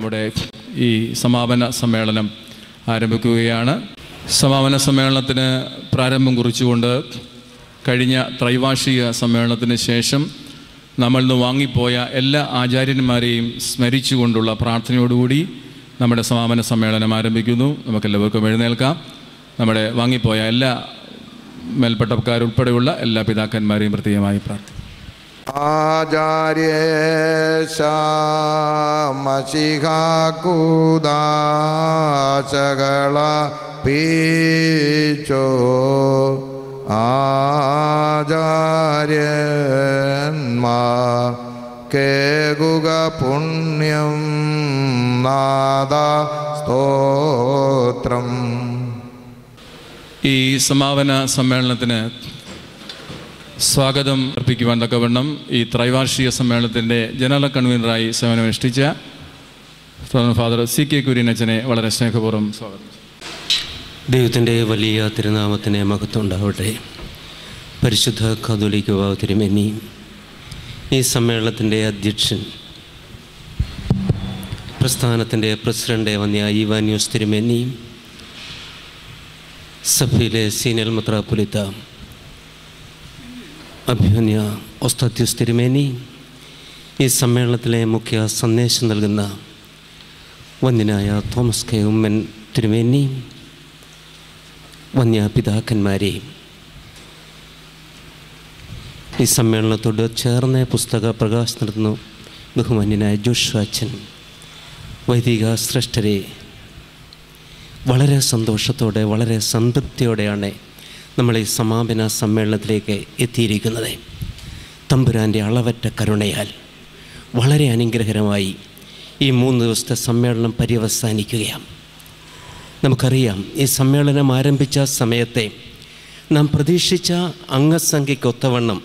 നമ്മുടെ ഈ സമാപന സമ്മേളനം ആരംഭിക്കുകയാണ്. സമാപന സമ്മേളനത്തിന് പ്രാരംഭം കുറിച്ചുകൊണ്ട് കഴിഞ്ഞ ത്രൈവാർഷിക സമ്മേളനത്തിന് ശേഷം നമ്മളിൽ നിന്ന് വാങ്ങിപ്പോയ എല്ലാ ആചാര്യന്മാരെയും സ്മരിച്ചുകൊണ്ടുള്ള പ്രാർത്ഥനയോടുകൂടി നമ്മുടെ സമാപന സമ്മേളനം ആരംഭിക്കുന്നു. നമുക്കെല്ലാവർക്കും എഴുന്നേൽക്കാം. നമ്മുടെ വാങ്ങിപ്പോയ എല്ലാ മേൽപ്പെട്ടക്കാരുൾപ്പെടെയുള്ള എല്ലാ പിതാക്കന്മാരെയും പ്രത്യേകമായി പ്രാർത്ഥിക്കും. ആചാര്യേശാമശിഹാകൂദാശകള പീച്ചോ ആചാര്യന്മാർ കേകുക പുണ്യം നാദ സ്തോത്രം. ഈ സമാപന സമ്മേളനത്തിന് സ്വാഗതം അർപ്പിക്കുവാൻ തക്കവണ്ണം ഈ ത്രൈവാർഷിക സമ്മേളനത്തിൻ്റെ ജനറൽ കൺവീനറായി സേവനമനുഷ്ഠിച്ച ഫാദർ സി കെ കുര്യനച്ചനെ വളരെ സ്നേഹപൂർവ്വം സ്വാഗതം. ദൈവത്തിൻ്റെ വലിയ തിരുനാമത്തിന് മഹത്വം ഉണ്ടാവട്ടെ. പരിശുദ്ധ കത്തോലിക്ക ബാവ തിരുമേനി, ഈ സമ്മേളനത്തിൻ്റെ അധ്യക്ഷൻ, പ്രസ്ഥാനത്തിൻ്റെ പ്രസിഡന്റ് വന്യ ഈവാനിയോസ് തിരുമേനി, സഭയിലെ സീനിയർ മെത്രാപ്പൊലീത്ത അഭിമന്യ ഓസ്താത്യോസ് തിരുമേനി, ഈ സമ്മേളനത്തിലെ മുഖ്യ സന്ദേശം നൽകുന്ന വന്യനായ തോമസ് കെ ഉമ്മൻ തിരുമേനി, വന്യ പിതാക്കന്മാരെ, ഈ സമ്മേളനത്തോട് ചേർന്ന് പുസ്തക പ്രകാശനം നടത്തുന്ന ബഹുമാന്യനായ ജോഷു അച്ഛൻ, വൈദിക ശ്രേഷ്ഠരെ, വളരെ സന്തോഷത്തോടെ വളരെ സംതൃപ്തിയോടെയാണ് നമ്മൾ ഈ സമാപന സമ്മേളനത്തിലേക്ക് എത്തിയിരിക്കുന്നത്. തമ്പുരാൻ്റെ അളവറ്റ കരുണയാൽ വളരെ അനുഗ്രഹകരമായി ഈ 3 ദിവസത്തെ സമ്മേളനം പര്യവസാനിക്കുകയാണ്. നമുക്കറിയാം, ഈ സമ്മേളനം ആരംഭിച്ച സമയത്തെ നാം പ്രതീക്ഷിച്ച അംഗസംഖ്യയ്ക്കൊത്തവണ്ണം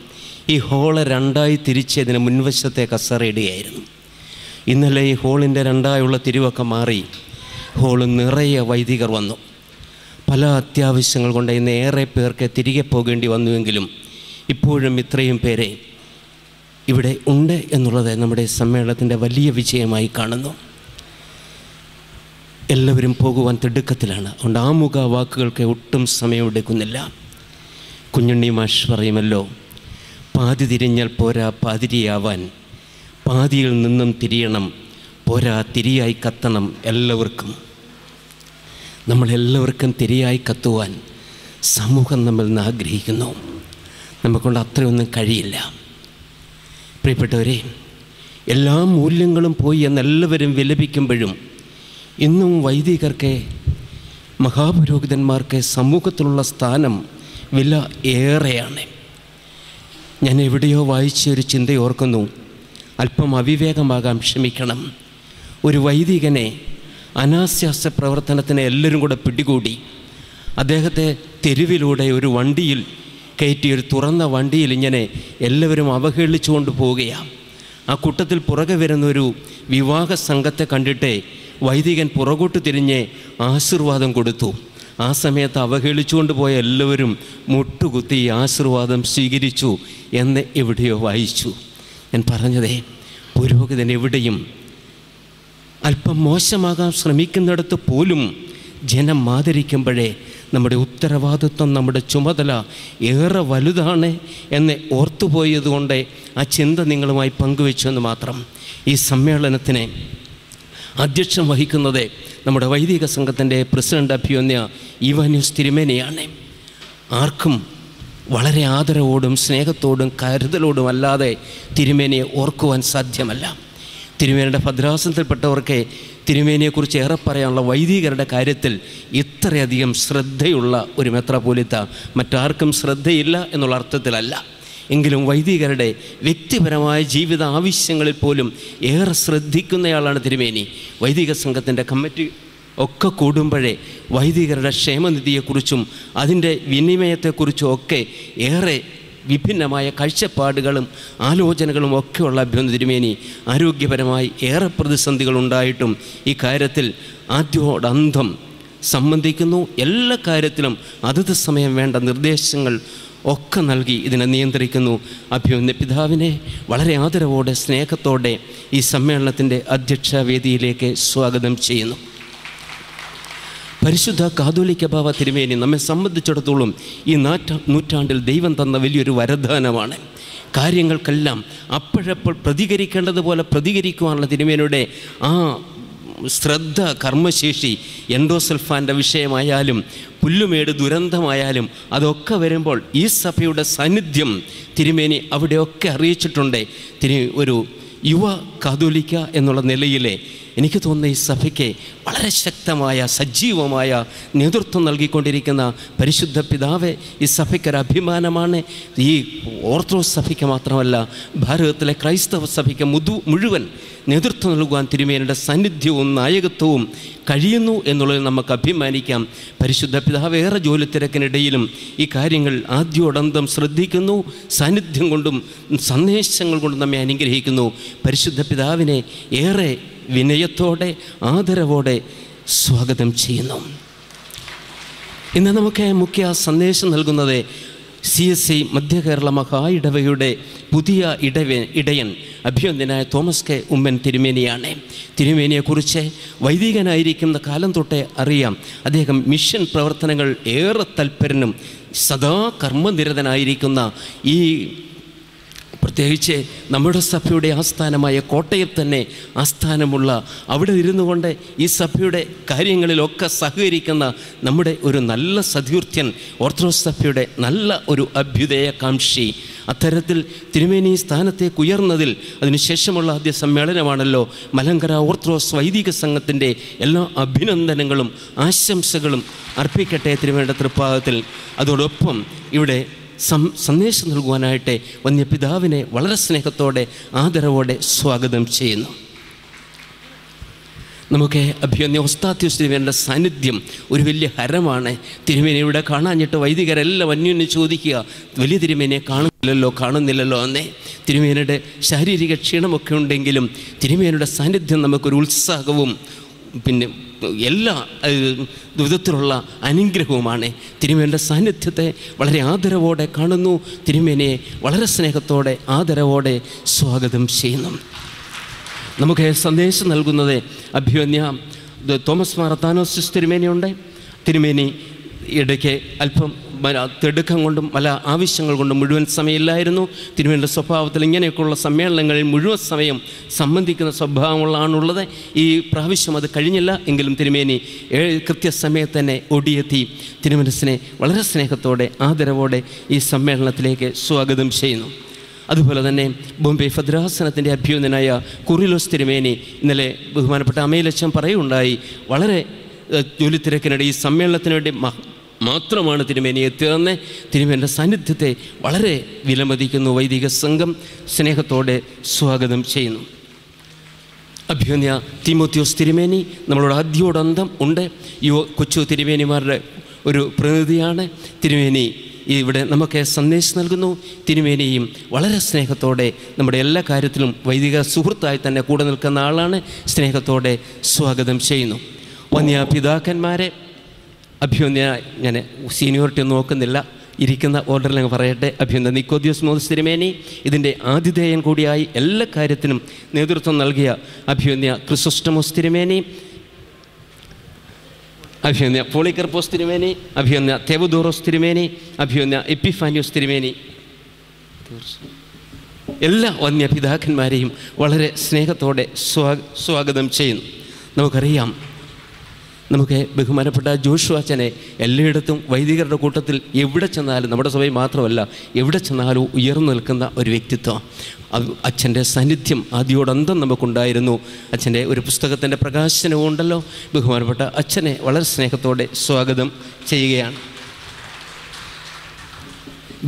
ഈ ഹോള് 2ആയി തിരിച്ചതിന് മുൻവശത്തെ കസറയിടുകയായിരുന്നു. ഇന്നലെ ഈ ഹോളിൻ്റെ 2ആയുള്ള തിരിവൊക്കെ മാറി ഹോള് നിറയെ വൈദികർ വന്നു. പല അത്യാവശ്യങ്ങൾ കൊണ്ട് ഇന്ന് ഏറെ പേർക്ക് തിരികെ പോകേണ്ടി വന്നുവെങ്കിലും ഇപ്പോഴും ഇത്രയും പേരെ ഇവിടെ ഉണ്ട് എന്നുള്ളത് നമ്മുടെ സമ്മേളനത്തിൻ്റെ വലിയ വിജയമായി കാണുന്നു. എല്ലാവരും പോകുവാൻ തിടുക്കത്തിലാണ്. അതുകൊണ്ട് ആമുഖ വാക്കുകൾക്ക് ഒട്ടും സമയമെടുക്കുന്നില്ല. കുഞ്ഞുണ്ണി മാഷ് പറയുമല്ലോ, പാതി തിരിഞ്ഞാൽ പോരാ പാതിരിയാവാൻ, പാതിയിൽ നിന്നും തിരിയണം പോരാ തിരിയായി കത്തണം. എല്ലാവർക്കും, നമ്മളെല്ലാവർക്കും തിരിയായി കത്തുവാൻ സമൂഹം നമ്മിൽ നിന്ന് ആഗ്രഹിക്കുന്നു. നമുക്കൊണ്ട് അത്രയൊന്നും കഴിയില്ല. പ്രിയപ്പെട്ടവരെ, എല്ലാ മൂല്യങ്ങളും പോയി എന്നെല്ലാവരും വിലപിക്കുമ്പോഴും ഇന്നും വൈദികർക്ക്, മഹാപുരോഹിതന്മാർക്ക് സമൂഹത്തിലുള്ള സ്ഥാനം, വില ഏറെയാണ്. ഞാൻ എവിടെയോ വായിച്ച ഒരു ചിന്ത ഓർക്കുന്നു. അല്പം അവിവേകമാകാൻ ക്ഷമിക്കണം. ഒരു വൈദികനെ അനാശാസ്യ പ്രവർത്തനത്തിന് എല്ലാവരും കൂടെ പിടികൂടി അദ്ദേഹത്തെ തെരുവിലൂടെ ഒരു വണ്ടിയിൽ കയറ്റി, ഒരു തുറന്ന വണ്ടിയിൽ ഇങ്ങനെ എല്ലാവരും അവഹേളിച്ചുകൊണ്ട് പോവുകയാണ്. ആ കൂട്ടത്തിൽ പുറകെ വരുന്നൊരു വിവാഹ സംഘത്തെ കണ്ടിട്ട് വൈദികൻ പുറകോട്ട് തിരിഞ്ഞ് ആശീർവാദം കൊടുത്തു. ആ സമയത്ത് അവഹേളിച്ചുകൊണ്ട് പോയ എല്ലാവരും മുട്ടുകുത്തി ആശീർവാദം സ്വീകരിച്ചു എന്ന് എവിടെയോ വായിച്ചു. ഞാൻ പറഞ്ഞതേ, പുരോഹിതൻ എവിടെയും അല്പം മോശമാകാൻ ശ്രമിക്കുന്നിടത്ത് പോലും ജനം ആദരിക്കുമ്പോഴേ നമ്മുടെ ഉത്തരവാദിത്വം, നമ്മുടെ ചുമതല ഏറെ വലുതാണ് എന്ന് ഓർത്തുപോയതുകൊണ്ട് ആ ചിന്ത നിങ്ങളുമായി പങ്കുവെച്ചെന്ന് മാത്രം. ഈ സമ്മേളനത്തിന് അധ്യക്ഷം വഹിക്കുന്നത് നമ്മുടെ വൈദിക സംഘത്തിൻ്റെ പ്രസിഡന്റ് അഭിമന്യ ഈവാനിയോസ് തിരുമേനിയാണ്. ആർക്കും വളരെ ആദരവോടും സ്നേഹത്തോടും കരുതലോടും അല്ലാതെ തിരുമേനിയെ ഓർക്കുവാൻ സാധ്യമല്ല. തിരുമേനിയുടെ ഭദ്രാസനത്തിൽപ്പെട്ടവർക്ക് തിരുമേനിയെക്കുറിച്ച് ഏറെ പറയാനുള്ള, വൈദികരുടെ കാര്യത്തിൽ ഇത്രയധികം ശ്രദ്ധയുള്ള ഒരു മെത്രാപ്പോലീത്ത മറ്റാർക്കും ശ്രദ്ധയില്ല എന്നുള്ള അർത്ഥത്തിലല്ല. എങ്കിലും വൈദികരുടെ വ്യക്തിപരമായ ജീവിത ആവശ്യങ്ങളിൽ പോലും ഏറെ ശ്രദ്ധിക്കുന്നയാളാണ് തിരുമേനി. വൈദിക സംഘത്തിൻ്റെ കമ്മിറ്റി ഒക്കെ കൂടുമ്പോഴേ വൈദികരുടെ ക്ഷേമനിധിയെക്കുറിച്ചും അതിൻ്റെ വിനിമയത്തെക്കുറിച്ചും ഒക്കെ ഏറെ വിഭിന്നമായ കാഴ്ചപ്പാടുകളും ആലോചനകളും ഒക്കെയുള്ള അഭിമന്യ തിരുമേനി ആരോഗ്യപരമായി ഏറെ പ്രതിസന്ധികളുണ്ടായിട്ടും ഈ കാര്യത്തിൽ ആദ്യോടന്തം സംബന്ധിക്കുന്നു. എല്ലാ കാര്യത്തിലും അതത് സമയം വേണ്ട നിർദ്ദേശങ്ങൾ ഒക്കെ നൽകി ഇതിനെ നിയന്ത്രിക്കുന്നു. അഭിമന്യ പിതാവിനെ വളരെ ആദരവോടെ സ്നേഹത്തോടെ ഈ സമ്മേളനത്തിൻ്റെ അധ്യക്ഷ വേദിയിലേക്ക് സ്വാഗതം ചെയ്യുന്നു. പരിശുദ്ധ കാതോലിക്ക ബാവ തിരുമേനി നമ്മെ സംബന്ധിച്ചിടത്തോളം ഈ നൂറ്റാണ്ടിൽ ദൈവം തന്ന വലിയൊരു വരദാനമാണ്. കാര്യങ്ങൾക്കെല്ലാം അപ്പോഴപ്പോൾ പ്രതികരിക്കേണ്ടതുപോലെ പ്രതികരിക്കുവാനുള്ള തിരുമേനിയുടെ ആ ശ്രദ്ധ, കർമ്മശേഷി, എൻഡോസൾഫാൻ്റെ വിഷയമായാലും പുല്ലുമേട് ദുരന്തമായാലും അതൊക്കെ വരുമ്പോൾ ഈ സഭയുടെ സാന്നിധ്യം തിരുമേനി അവിടെയൊക്കെ അറിയിച്ചിട്ടുണ്ട്. ഒരു യുവ കാതോലിക്ക എന്നുള്ള നിലയിലെ എനിക്ക് തോന്നുന്ന ഈ സഭയ്ക്ക് വളരെ ശക്തമായ സജീവമായ നേതൃത്വം നൽകിക്കൊണ്ടിരിക്കുന്ന പരിശുദ്ധ പിതാവ് ഈ സഭയ്ക്കൊരു അഭിമാനമാണ്. ഈ ഓർത്തഡോക്സ് സഭയ്ക്ക് മാത്രമല്ല, ഭാരതത്തിലെ ക്രൈസ്തവ സഭയ്ക്ക് മുഴുവൻ നേതൃത്വം നൽകുവാൻ തിരുമേനിയുടെ സാന്നിധ്യവും നായകത്വവും കഴിയുന്നു എന്നുള്ളതിൽ നമുക്ക് അഭിമാനിക്കാം. പരിശുദ്ധ പിതാവ് ഏറെ ജോലി തിരക്കിനിടയിലും ഈ കാര്യങ്ങൾ ആദ്യോടന്തം ശ്രദ്ധിക്കുന്നു. സാന്നിധ്യം കൊണ്ടും സന്ദേശങ്ങൾ കൊണ്ടും നമ്മെ അനുഗ്രഹിക്കുന്നു. പരിശുദ്ധ പിതാവിനെ ഏറെ വിനയത്തോടെ ആദരവോടെ സ്വാഗതം ചെയ്യുന്നു. ഇന്ന് നമുക്ക് മുഖ്യ സന്ദേശം നൽകുന്നത് CSC മധ്യകേരള മഹാ ഇടവകയുടെ പുതിയ ഇടയൻ അഭിവന്ദ്യനായ തോമസ് കെ ഉമ്മൻ തിരുമേനിയാണ്. തിരുമേനിയെക്കുറിച്ച് വൈദികനായിരിക്കുന്ന കാലം തൊട്ടേ അറിയാം. അദ്ദേഹം മിഷൻ പ്രവർത്തനങ്ങൾ ഏറെ തൽപരനും സദാ കർമ്മനിരതനായിരിക്കുന്ന ഈ പ്രത്യേകിച്ച് നമ്മുടെ സഭയുടെ ആസ്ഥാനമായ കോട്ടയം തന്നെ ആസ്ഥാനമുള്ള അവിടെ ഇരുന്നു കൊണ്ട് ഈ സഭയുടെ കാര്യങ്ങളിലൊക്കെ സഹകരിക്കുന്ന നമ്മുടെ ഒരു നല്ല സതീർത്ഥ്യൻ, ഓർത്തഡോക്സ് സഭയുടെ നല്ല ഒരു അഭ്യുദയകാംക്ഷി. അത്തരത്തിൽ തിരുമേനി സ്ഥാനത്തേക്ക് ഉയർന്നതിൽ അതിനുശേഷമുള്ള ആദ്യ സമ്മേളനമാണല്ലോ. മലങ്കര ഓർത്തഡോക്സ് വൈദിക സംഘത്തിൻ്റെ എല്ലാ അഭിനന്ദനങ്ങളും ആശംസകളും അർപ്പിക്കട്ടെ തിരുമേനിയുടെ തൃപ്പാദത്തിൽ. അതോടൊപ്പം ഇവിടെ സന്ദേശം നൽകുവാനായിട്ട് വന്യപിതാവിനെ വളരെ സ്നേഹത്തോടെ ആദരവോടെ സ്വാഗതം ചെയ്യുന്നു. നമുക്ക് അഭിവന്യ ഒസ്താത്യോസ് തിരുമേനിയുടെ സാന്നിധ്യം ഒരു വലിയ ഹരമാണ്. തിരുമേനി ഇവിടെ കാണാഞ്ഞിട്ട് വൈദികരെല്ലാം അന്യോന്യം ചോദിക്കുക, വലിയ തിരുമേനിയെ കാണുന്നില്ലല്ലോ എന്നേ. തിരുമേനിയുടെ ശാരീരിക ക്ഷീണമൊക്കെ ഉണ്ടെങ്കിലും തിരുമേനിയുടെ സാന്നിധ്യം നമുക്കൊരു ഉത്സാഹവും പിന്നെ എല്ലാ വിധത്തിലുള്ള അനുഗ്രഹവുമാണ്. തിരുമേനിയുടെ സാന്നിധ്യത്തെ വളരെ ആദരവോടെ കാണുന്നു. തിരുമേനിയെ വളരെ സ്നേഹത്തോടെ ആദരവോടെ സ്വാഗതം ചെയ്യുന്നു. നമുക്ക് സന്ദേശം നൽകുന്നത് അഭിവന്യ തോമസ് മാർ അത്താനോസിസ് തിരുമേനിയുണ്ട്. തിരുമേനി ഇടയ്ക്ക് അല്പം തിടുക്കം കൊണ്ടും പല ആവശ്യങ്ങൾ കൊണ്ടും മുഴുവൻ സമയമില്ലായിരുന്നു. തിരുമേനിയുടെ സ്വഭാവത്തിൽ ഇങ്ങനെയൊക്കെയുള്ള സമ്മേളനങ്ങളിൽ മുഴുവൻ സമയം സംബന്ധിക്കുന്ന സ്വഭാവങ്ങളാണുള്ളത്. ഈ പ്രാവശ്യം അത് കഴിഞ്ഞില്ല എങ്കിലും തിരുമേനി കൃത്യസമയത്ത് തന്നെ ഓടിയെത്തി തിരുമനസിനെ വളരെ സ്നേഹത്തോടെ ആദരവോടെ ഈ സമ്മേളനത്തിലേക്ക് സ്വാഗതം ചെയ്യുന്നു. അതുപോലെ തന്നെ ബോംബെ ഭദ്രാസനത്തിൻ്റെ അഭ്യുന്നതനായ കുറിലോസ് തിരുമേനി ഇന്നലെ ബഹുമാനപ്പെട്ട അമേലച്ചൻ പറയുണ്ടായി, വളരെ ജോലി തിരക്കിനിടെ ഈ സമ്മേളനത്തിന് വേണ്ടി മാത്രമാണ് തിരുമേനി എത്തിയതെന്ന്. തിരുമേനിയുടെ സാന്നിധ്യത്തെ വളരെ വിലമതിക്കുന്നു. വൈദിക സംഘം സ്നേഹത്തോടെ സ്വാഗതം ചെയ്യുന്നു. അഭ്യുന്യ തിമോത്തിയോസ് തിരുമേനി നമ്മളോട് ആദ്യോടന്തം ഉണ്ട്. കൊച്ചു തിരുമേനിമാരുടെ ഒരു പ്രതിനിധിയാണ്. തിരുമേനി ഇവിടെ നമുക്ക് സന്ദേശം നൽകുന്നു. തിരുമേനിയും വളരെ സ്നേഹത്തോടെ നമ്മുടെ എല്ലാ കാര്യത്തിലും വൈദിക സുഹൃത്തായി തന്നെ കൂടെ നിൽക്കുന്ന ആളാണ്. സ്നേഹത്തോടെ സ്വാഗതം ചെയ്യുന്നു. വന്യ പിതാക്കന്മാരെ അഭ്യുന്യ ഞാൻ സീനിയോറിറ്റി ഒന്നും നോക്കുന്നില്ല, ഇരിക്കുന്ന ഓർഡറിൽ അങ്ങ് പറയട്ടെ. അഭ്യുന്യ നിക്കോദിയോസ് മോദിസ് തിരുമേനി ഇതിൻ്റെ ആതിഥേയൻ കൂടിയായി എല്ലാ കാര്യത്തിനും നേതൃത്വം നൽകിയ അഭ്യുന്യ ക്രിസോസ്റ്റമോസ് തിരുമേനി, അഭ്യുന്യ പോളിക്കർപ്പോസ് തിരുമേനി, അഭ്യുന്യ തെവദോറോസ് തിരുമേനി, അഭ്യുന്യ എപ്പിഫാനിയോസ് തിരുമേനി, എല്ലാ വന്യ പിതാക്കന്മാരെയും വളരെ സ്നേഹത്തോടെ സ്വാഗതം ചെയ്യുന്നു. നമുക്കറിയാം, നമുക്ക് ബഹുമാനപ്പെട്ട ജോഷു അച്ഛനെ എല്ലായിടത്തും വൈദികരുടെ കൂട്ടത്തിൽ എവിടെ ചെന്നാലും, നമ്മുടെ സഭയിൽ മാത്രമല്ല എവിടെ ചെന്നാലും ഉയർന്നു നിൽക്കുന്ന ഒരു വ്യക്തിത്വം. അച്ഛൻ്റെ സാന്നിധ്യം ആദ്യോടന്തം നമുക്കുണ്ടായിരുന്നു. അച്ഛൻ്റെ ഒരു പുസ്തകത്തിൻ്റെ പ്രകാശനവും ഉണ്ടല്ലോ. ബഹുമാനപ്പെട്ട അച്ഛനെ വളരെ സ്നേഹത്തോടെ സ്വാഗതം ചെയ്യുകയാണ്.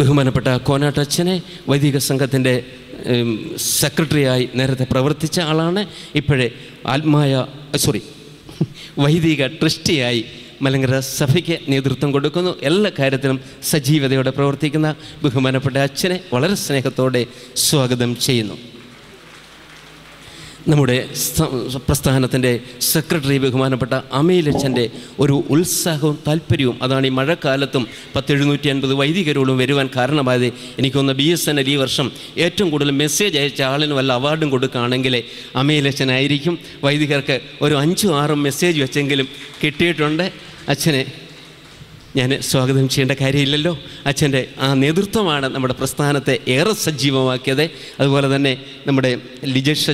ബഹുമാനപ്പെട്ട കോനാട്ടച്ഛനെ വൈദിക സംഘത്തിൻ്റെ സെക്രട്ടറിയായി നേരത്തെ പ്രവർത്തിച്ച ആളാണ്. ഇപ്പോഴേ വൈദിക ട്രസ്റ്റിയായി മലങ്കര സഭയ്ക്ക് നേതൃത്വം കൊടുക്കുന്നു. എല്ലാ കാര്യത്തിലും സജീവതയോടെ പ്രവർത്തിക്കുന്ന ബഹുമാനപ്പെട്ട അച്ഛനെ വളരെ സ്നേഹത്തോടെ സ്വാഗതം ചെയ്യുന്നു. നമ്മുടെ പ്രസ്ഥാനത്തിൻ്റെ സെക്രട്ടറി ബഹുമാനപ്പെട്ട അമീലച്ചൻ്റെ ഒരു ഉത്സാഹവും താല്പര്യവും അതാണ് ഈ മഴക്കാലത്തും 750 വൈദികരോടും വരുവാൻ കാരണമായത്. എനിക്കൊന്ന് BSNL ഈ വർഷം ഏറ്റവും കൂടുതൽ മെസ്സേജ് അയച്ച ആളിന് വല്ല അവാർഡും കൊടുക്കുകയാണെങ്കിൽ അമീലച്ചനായിരിക്കും. വൈദികർക്ക് ഒരു 5-6 മെസ്സേജ് വെച്ചെങ്കിലും കിട്ടിയിട്ടുണ്ട്. അച്ഛനെ ഞാൻ സ്വാഗതം ചെയ്യേണ്ട കാര്യമില്ലല്ലോ. അച്ഛൻ്റെ ആ നേതൃത്വമാണ് നമ്മുടെ പ്രസ്ഥാനത്തെ ഏറെ സജീവമാക്കിയത്. അതുപോലെ തന്നെ നമ്മുടെ ലിജേഷ്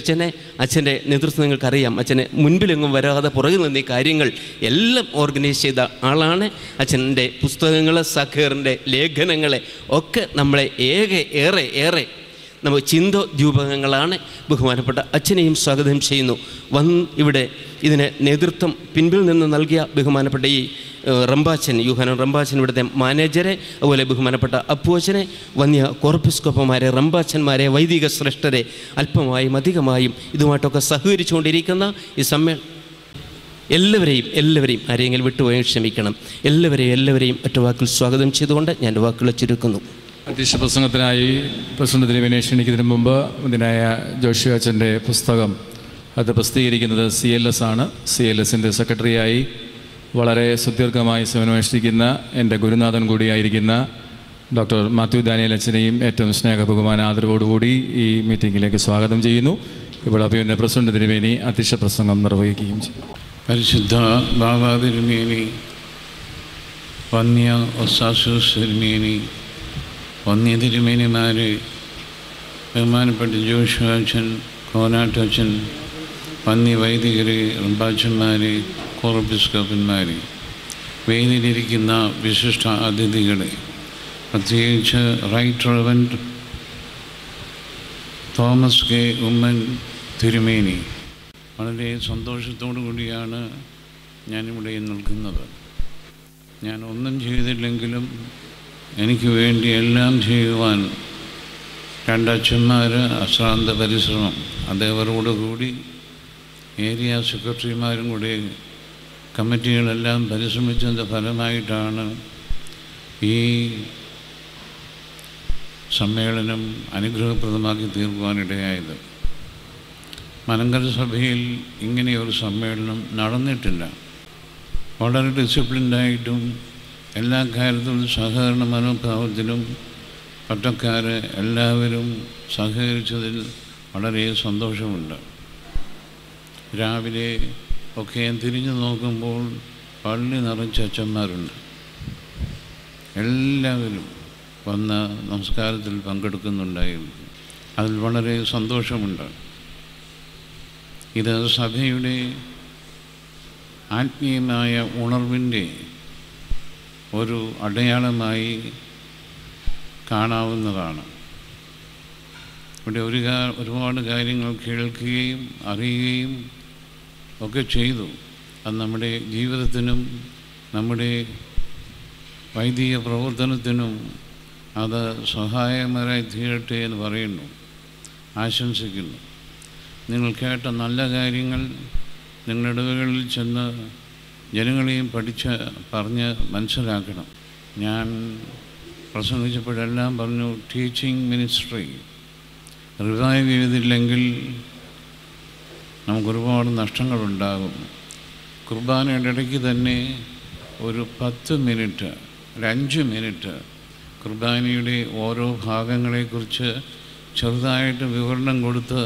അച്ഛൻ്റെ നേതൃത്വം നിങ്ങൾക്കറിയാം. അച്ഛനെ മുൻപിലെങ്ങും വരാതെ പുറകിൽ നിന്ന് ഈ കാര്യങ്ങൾ എല്ലാം ഓർഗനൈസ് ചെയ്ത ആളാണ്. അച്ഛൻ്റെ പുസ്തകങ്ങൾ, സഖേറിൻ്റെ ലേഖനങ്ങളെ ഒക്കെ നമ്മളെ ഏറെ നമുക്ക് ചിന്തോദ്യൂപകങ്ങളാണ്. ബഹുമാനപ്പെട്ട അച്ഛനെയും സ്വാഗതം ചെയ്യുന്നു. ഇവിടെ ഇതിന് നേതൃത്വം പിൻപിൽ നിന്ന് നൽകിയ ബഹുമാനപ്പെട്ട ഈ റംബാച്ചൻ, യൂഹാനൻ റംബാച്ചൻ, ഇവിടുത്തെ മാനേജരെ, അതുപോലെ ബഹുമാനപ്പെട്ട അപ്പുവച്ചനെ, വന്യ കോർപ്പിസ്കോപ്പന്മാരെ, റംബാച്ചന്മാരെ, വൈദിക ശ്രേഷ്ഠരെ, അല്പമായും അധികമായും ഇതുമായിട്ടൊക്കെ സഹകരിച്ചുകൊണ്ടിരിക്കുന്ന ഈ എല്ലാവരെയും ആരെങ്കിലും വിട്ടുപോയി ക്ഷമിക്കണം. എല്ലാവരെയും ഒറ്റ വാക്കിൽ സ്വാഗതം ചെയ്തുകൊണ്ട് ഞാൻ വാക്കുകൾ ചുരുക്കുന്നു. അധ്യക്ഷ പ്രസംഗത്തിനായി പ്രസിഡന്റ് തിരുമേനിയെ ക്ഷണിക്കുന്നതിന് മുമ്പ് ഇതിനായ ജോഷി അച്ഛൻ്റെ പുസ്തകം അത് പ്രസിദ്ധീകരിക്കുന്നത് CLS ആണ്. CLSൻ്റെ സെക്രട്ടറിയായി വളരെ സുദീർഘമായി സേവനമനുഷ്ഠിക്കുന്ന എൻ്റെ ഗുരുനാഥൻ കൂടിയായിരിക്കുന്ന ഡോക്ടർ മാത്യു ദാനിയേൽ അച്ഛനെയും ഏറ്റവും ബഹുമാന ആദരവോടുകൂടി ഈ മീറ്റിങ്ങിലേക്ക് സ്വാഗതം ചെയ്യുന്നു. ഇവിടെ പിന്നെ പ്രസിഡന്റ് തിരുമേനി അധ്യക്ഷ പ്രസംഗം നിർവഹിക്കുകയും ചെയ്യും. പരിശുദ്ധ ബാബാ തിരുമേനി, വന്യ ഒസാസൂസ് തിരുമേനി, വന്യ തിരുമേനിമാർ, ബഹുമാനപ്പെട്ട ജോഷു അച്ഛൻ, കോനാട്ടച്ഛൻ, വന്യ വൈദികർ, റംബാച്ചന്മാർ, കോർപ്പിസ്കോപ്പന്മാർ, വേദിയിലിരിക്കുന്ന വിശിഷ്ട അതിഥികളെ, പ്രത്യേകിച്ച് right reverend Thomas K Oommen തിരുമേനി, വളരെ സന്തോഷത്തോടു കൂടിയാണ് ഞാനിവിടെ നിൽക്കുന്നത്. ഞാൻ ഒന്നും ചെയ്തില്ലെങ്കിലും എനിക്ക് വേണ്ടി എല്ലാം ചെയ്യുവാൻ രണ്ടച്ഛന്മാർ അശ്രാന്ത പരിശ്രമം, അതേവരോടുകൂടി ഏരിയ സെക്രട്ടറിമാരും കൂടി കമ്മിറ്റികളെല്ലാം പരിശ്രമിച്ചതിൻ്റെ ഫലമായിട്ടാണ് ഈ സമ്മേളനം അനുഗ്രഹപ്രദമാക്കി തീർക്കുവാനിടയായത്. മലങ്കര സഭയിൽ ഇങ്ങനെയൊരു സമ്മേളനം നടന്നിട്ടില്ല. വളരെ ഡിസിപ്ലിൻഡായിട്ടും എല്ലാ കാര്യത്തിലും സഹകരണ മനോഭാവത്തിലും പട്ടക്കാർ എല്ലാവരും സഹകരിച്ചതിൽ വളരെ സന്തോഷമുണ്ട്. രാവിലെ ഒക്കെ തിരിഞ്ഞു നോക്കുമ്പോൾ പള്ളി നിറച്ച അച്ഛന്മാരുണ്ട്. എല്ലാവരും വന്ന നമസ്കാരത്തിൽ പങ്കെടുക്കുന്നുണ്ടായിരുന്നു. അതിൽ വളരെ സന്തോഷമുണ്ട്. ഇത് സഭയുടെ ആത്മീയമായ ഉണർവിൻ്റെ ഒരു അടയാളമായി കാണാവുന്നതാണ്. ഇവിടെ ഒരുപാട് കാര്യങ്ങൾ കേൾക്കുകയും അറിയുകയും ഒക്കെ ചെയ്തു. അത് നമ്മുടെ ജീവിതത്തിനും നമ്മുടെ വൈദിക പ്രവർത്തനത്തിനും അത് സഹായകരമായി തീരട്ടെ എന്ന് പറയുന്നു, ആശംസിക്കുന്നു. നിങ്ങൾ കേട്ട നല്ല കാര്യങ്ങൾ നിങ്ങളുടെ ഇടവകളിൽ ചെന്ന് ജനങ്ങളെയും പറഞ്ഞ് മനസ്സിലാക്കണം. ഞാൻ പ്രസംഗിച്ചപ്പോഴെല്ലാം പറഞ്ഞു, ടീച്ചിങ് മിനിസ്ട്രി റിവൈവ് ചെയ്തില്ലെങ്കിൽ നമുക്കൊരുപാട് നഷ്ടങ്ങളുണ്ടാകും. കുർബാനയുടെ ഇടയ്ക്ക് തന്നെ ഒരു 10 മിനിറ്റ്, ഒരു 5 മിനിറ്റ് കുർബാനയുടെ ഓരോ ഭാഗങ്ങളെക്കുറിച്ച് ചെറുതായിട്ട് വിവരണം കൊടുത്ത്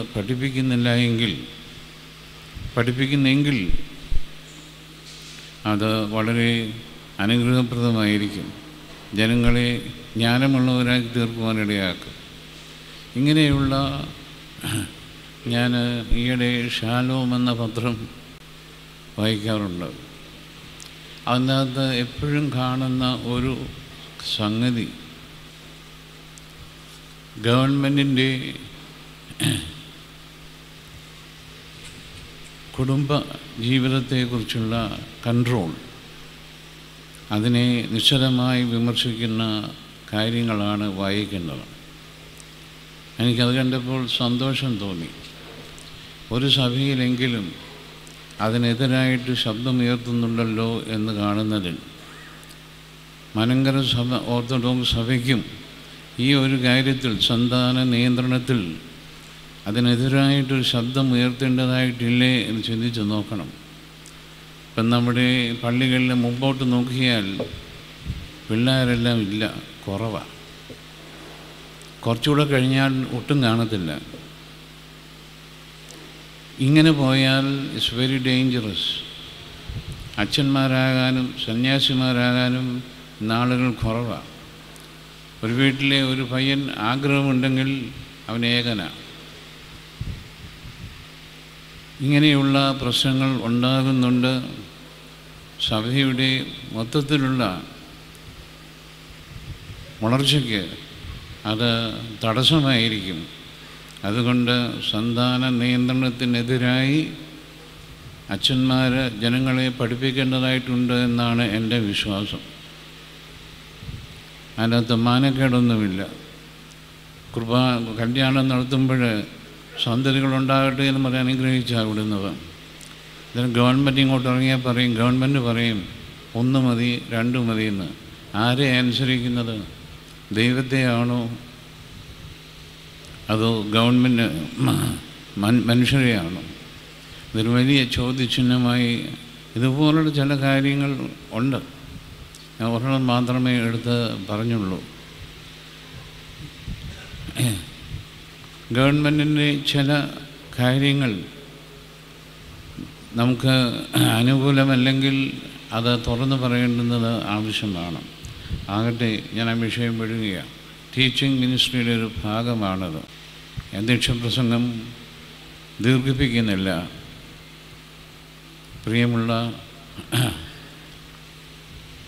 പഠിപ്പിക്കുന്നെങ്കിൽ അത് വളരെ അനുഗ്രഹപ്രദമായിരിക്കും. ജനങ്ങളെ ജ്ഞാനമുള്ളവരാക്കി തീർക്കുവാനിടയാക്കും. ഇങ്ങനെയുള്ള ഞാൻ ഈയിടെ ഷാലോം എന്ന പത്രം വായിക്കാറുണ്ട്. അതിനകത്ത് എപ്പോഴും കാണുന്ന ഒരു സംഗതി, ഗവൺമെൻറ്റിൻ്റെ കുടുംബ ജീവിതത്തെക്കുറിച്ചുള്ള കൺട്രോൾ, അതിനെ നിശ്ചലമായി വിമർശിക്കുന്ന കാര്യങ്ങളാണ് വായിക്കുന്നത്. എനിക്കത് കണ്ടപ്പോൾ സന്തോഷം തോന്നി. ഒരു സഭയിലെങ്കിലും അതിനെതിരായിട്ട് ശബ്ദമുയർത്തുന്നുണ്ടല്ലോ എന്ന് കാണുന്നതിൽ മലങ്കര സഭ, ഓർത്തഡോക്സ് സഭയ്ക്കും ഈ ഒരു കാര്യത്തിൽ, സന്താന നിയന്ത്രണത്തിൽ അതിനെതിരായിട്ടൊരു ശബ്ദം ഉയർത്തേണ്ടതായിട്ടില്ലേ എന്ന് ചിന്തിച്ച് നോക്കണം. ഇപ്പം നമ്മുടെ പള്ളികളിൽ മുമ്പോട്ട് നോക്കിയാൽ പിള്ളേരെല്ലാം ഇല്ല, കുറവാണ്. കുറച്ചുകൂടെ കഴിഞ്ഞാൽ ഒട്ടും കാണത്തില്ല. ഇങ്ങനെ പോയാൽ ഇറ്റ്സ് വെരി ഡേഞ്ചറസ്. അച്ഛന്മാരാകാനും സന്യാസിമാരാകാനും നാളുകൾ കുറവാണ്. ഒരു വീട്ടിലെ ഒരു പയ്യൻ ആഗ്രഹമുണ്ടെങ്കിൽ അവൻ ഏകനാണ്. ഇങ്ങനെയുള്ള പ്രശ്നങ്ങൾ ഉണ്ടാകുന്നുണ്ട്. സഭയുടെ മൊത്തത്തിലുള്ള വളർച്ചയ്ക്ക് അത് തടസ്സമായിരിക്കും. അതുകൊണ്ട് സന്താന നിയന്ത്രണത്തിനെതിരായി അച്ഛന്മാർ ജനങ്ങളെ പഠിപ്പിക്കേണ്ടതായിട്ടുണ്ട് എന്നാണ് എൻ്റെ വിശ്വാസം. അതിനകത്ത് മാനക്കേടൊന്നുമില്ല. കല്യാണം നടത്തുമ്പോൾ സന്തതികളുണ്ടാകട്ടെ എന്ന് പറയാൻ അനുഗ്രഹിച്ചാൽ വിടുന്നത്. ഇതിന് ഗവൺമെൻറ് ഇങ്ങോട്ട് ഇറങ്ങിയാൽ പറയും, ഗവൺമെൻറ് പറയും 1 മതി 2 മതി എന്ന്. ആരെ അനുസരിക്കുന്നത്? ദൈവത്തെയാണോ അതോ ഗവൺമെൻറ് മനുഷ്യരെയാണോ? ഇതൊരു വലിയ ചോദ്യചിഹ്നമായി ഇതുപോലുള്ള ചില കാര്യങ്ങൾ ഉണ്ട്. ഞാൻ ഒരെണ്ണം മാത്രമേ എടുത്ത് പറഞ്ഞുള്ളൂ. ഗവൺമെൻറ്റിൻ്റെ ചില കാര്യങ്ങൾ നമുക്ക് അനുകൂലമല്ലെങ്കിൽ അത് തുറന്നു പറയേണ്ടുന്നത് ആവശ്യമാണ്. ആകട്ടെ, ഞാൻ ആ വിഷയം വിടുകയാണ്. ടീച്ചിങ് മിനിസ്ട്രിയുടെ ഒരു ഭാഗമാണത്. അധ്യക്ഷപ്രസംഗം ദീർഘിപ്പിക്കുന്നില്ല. പ്രിയമുള്ള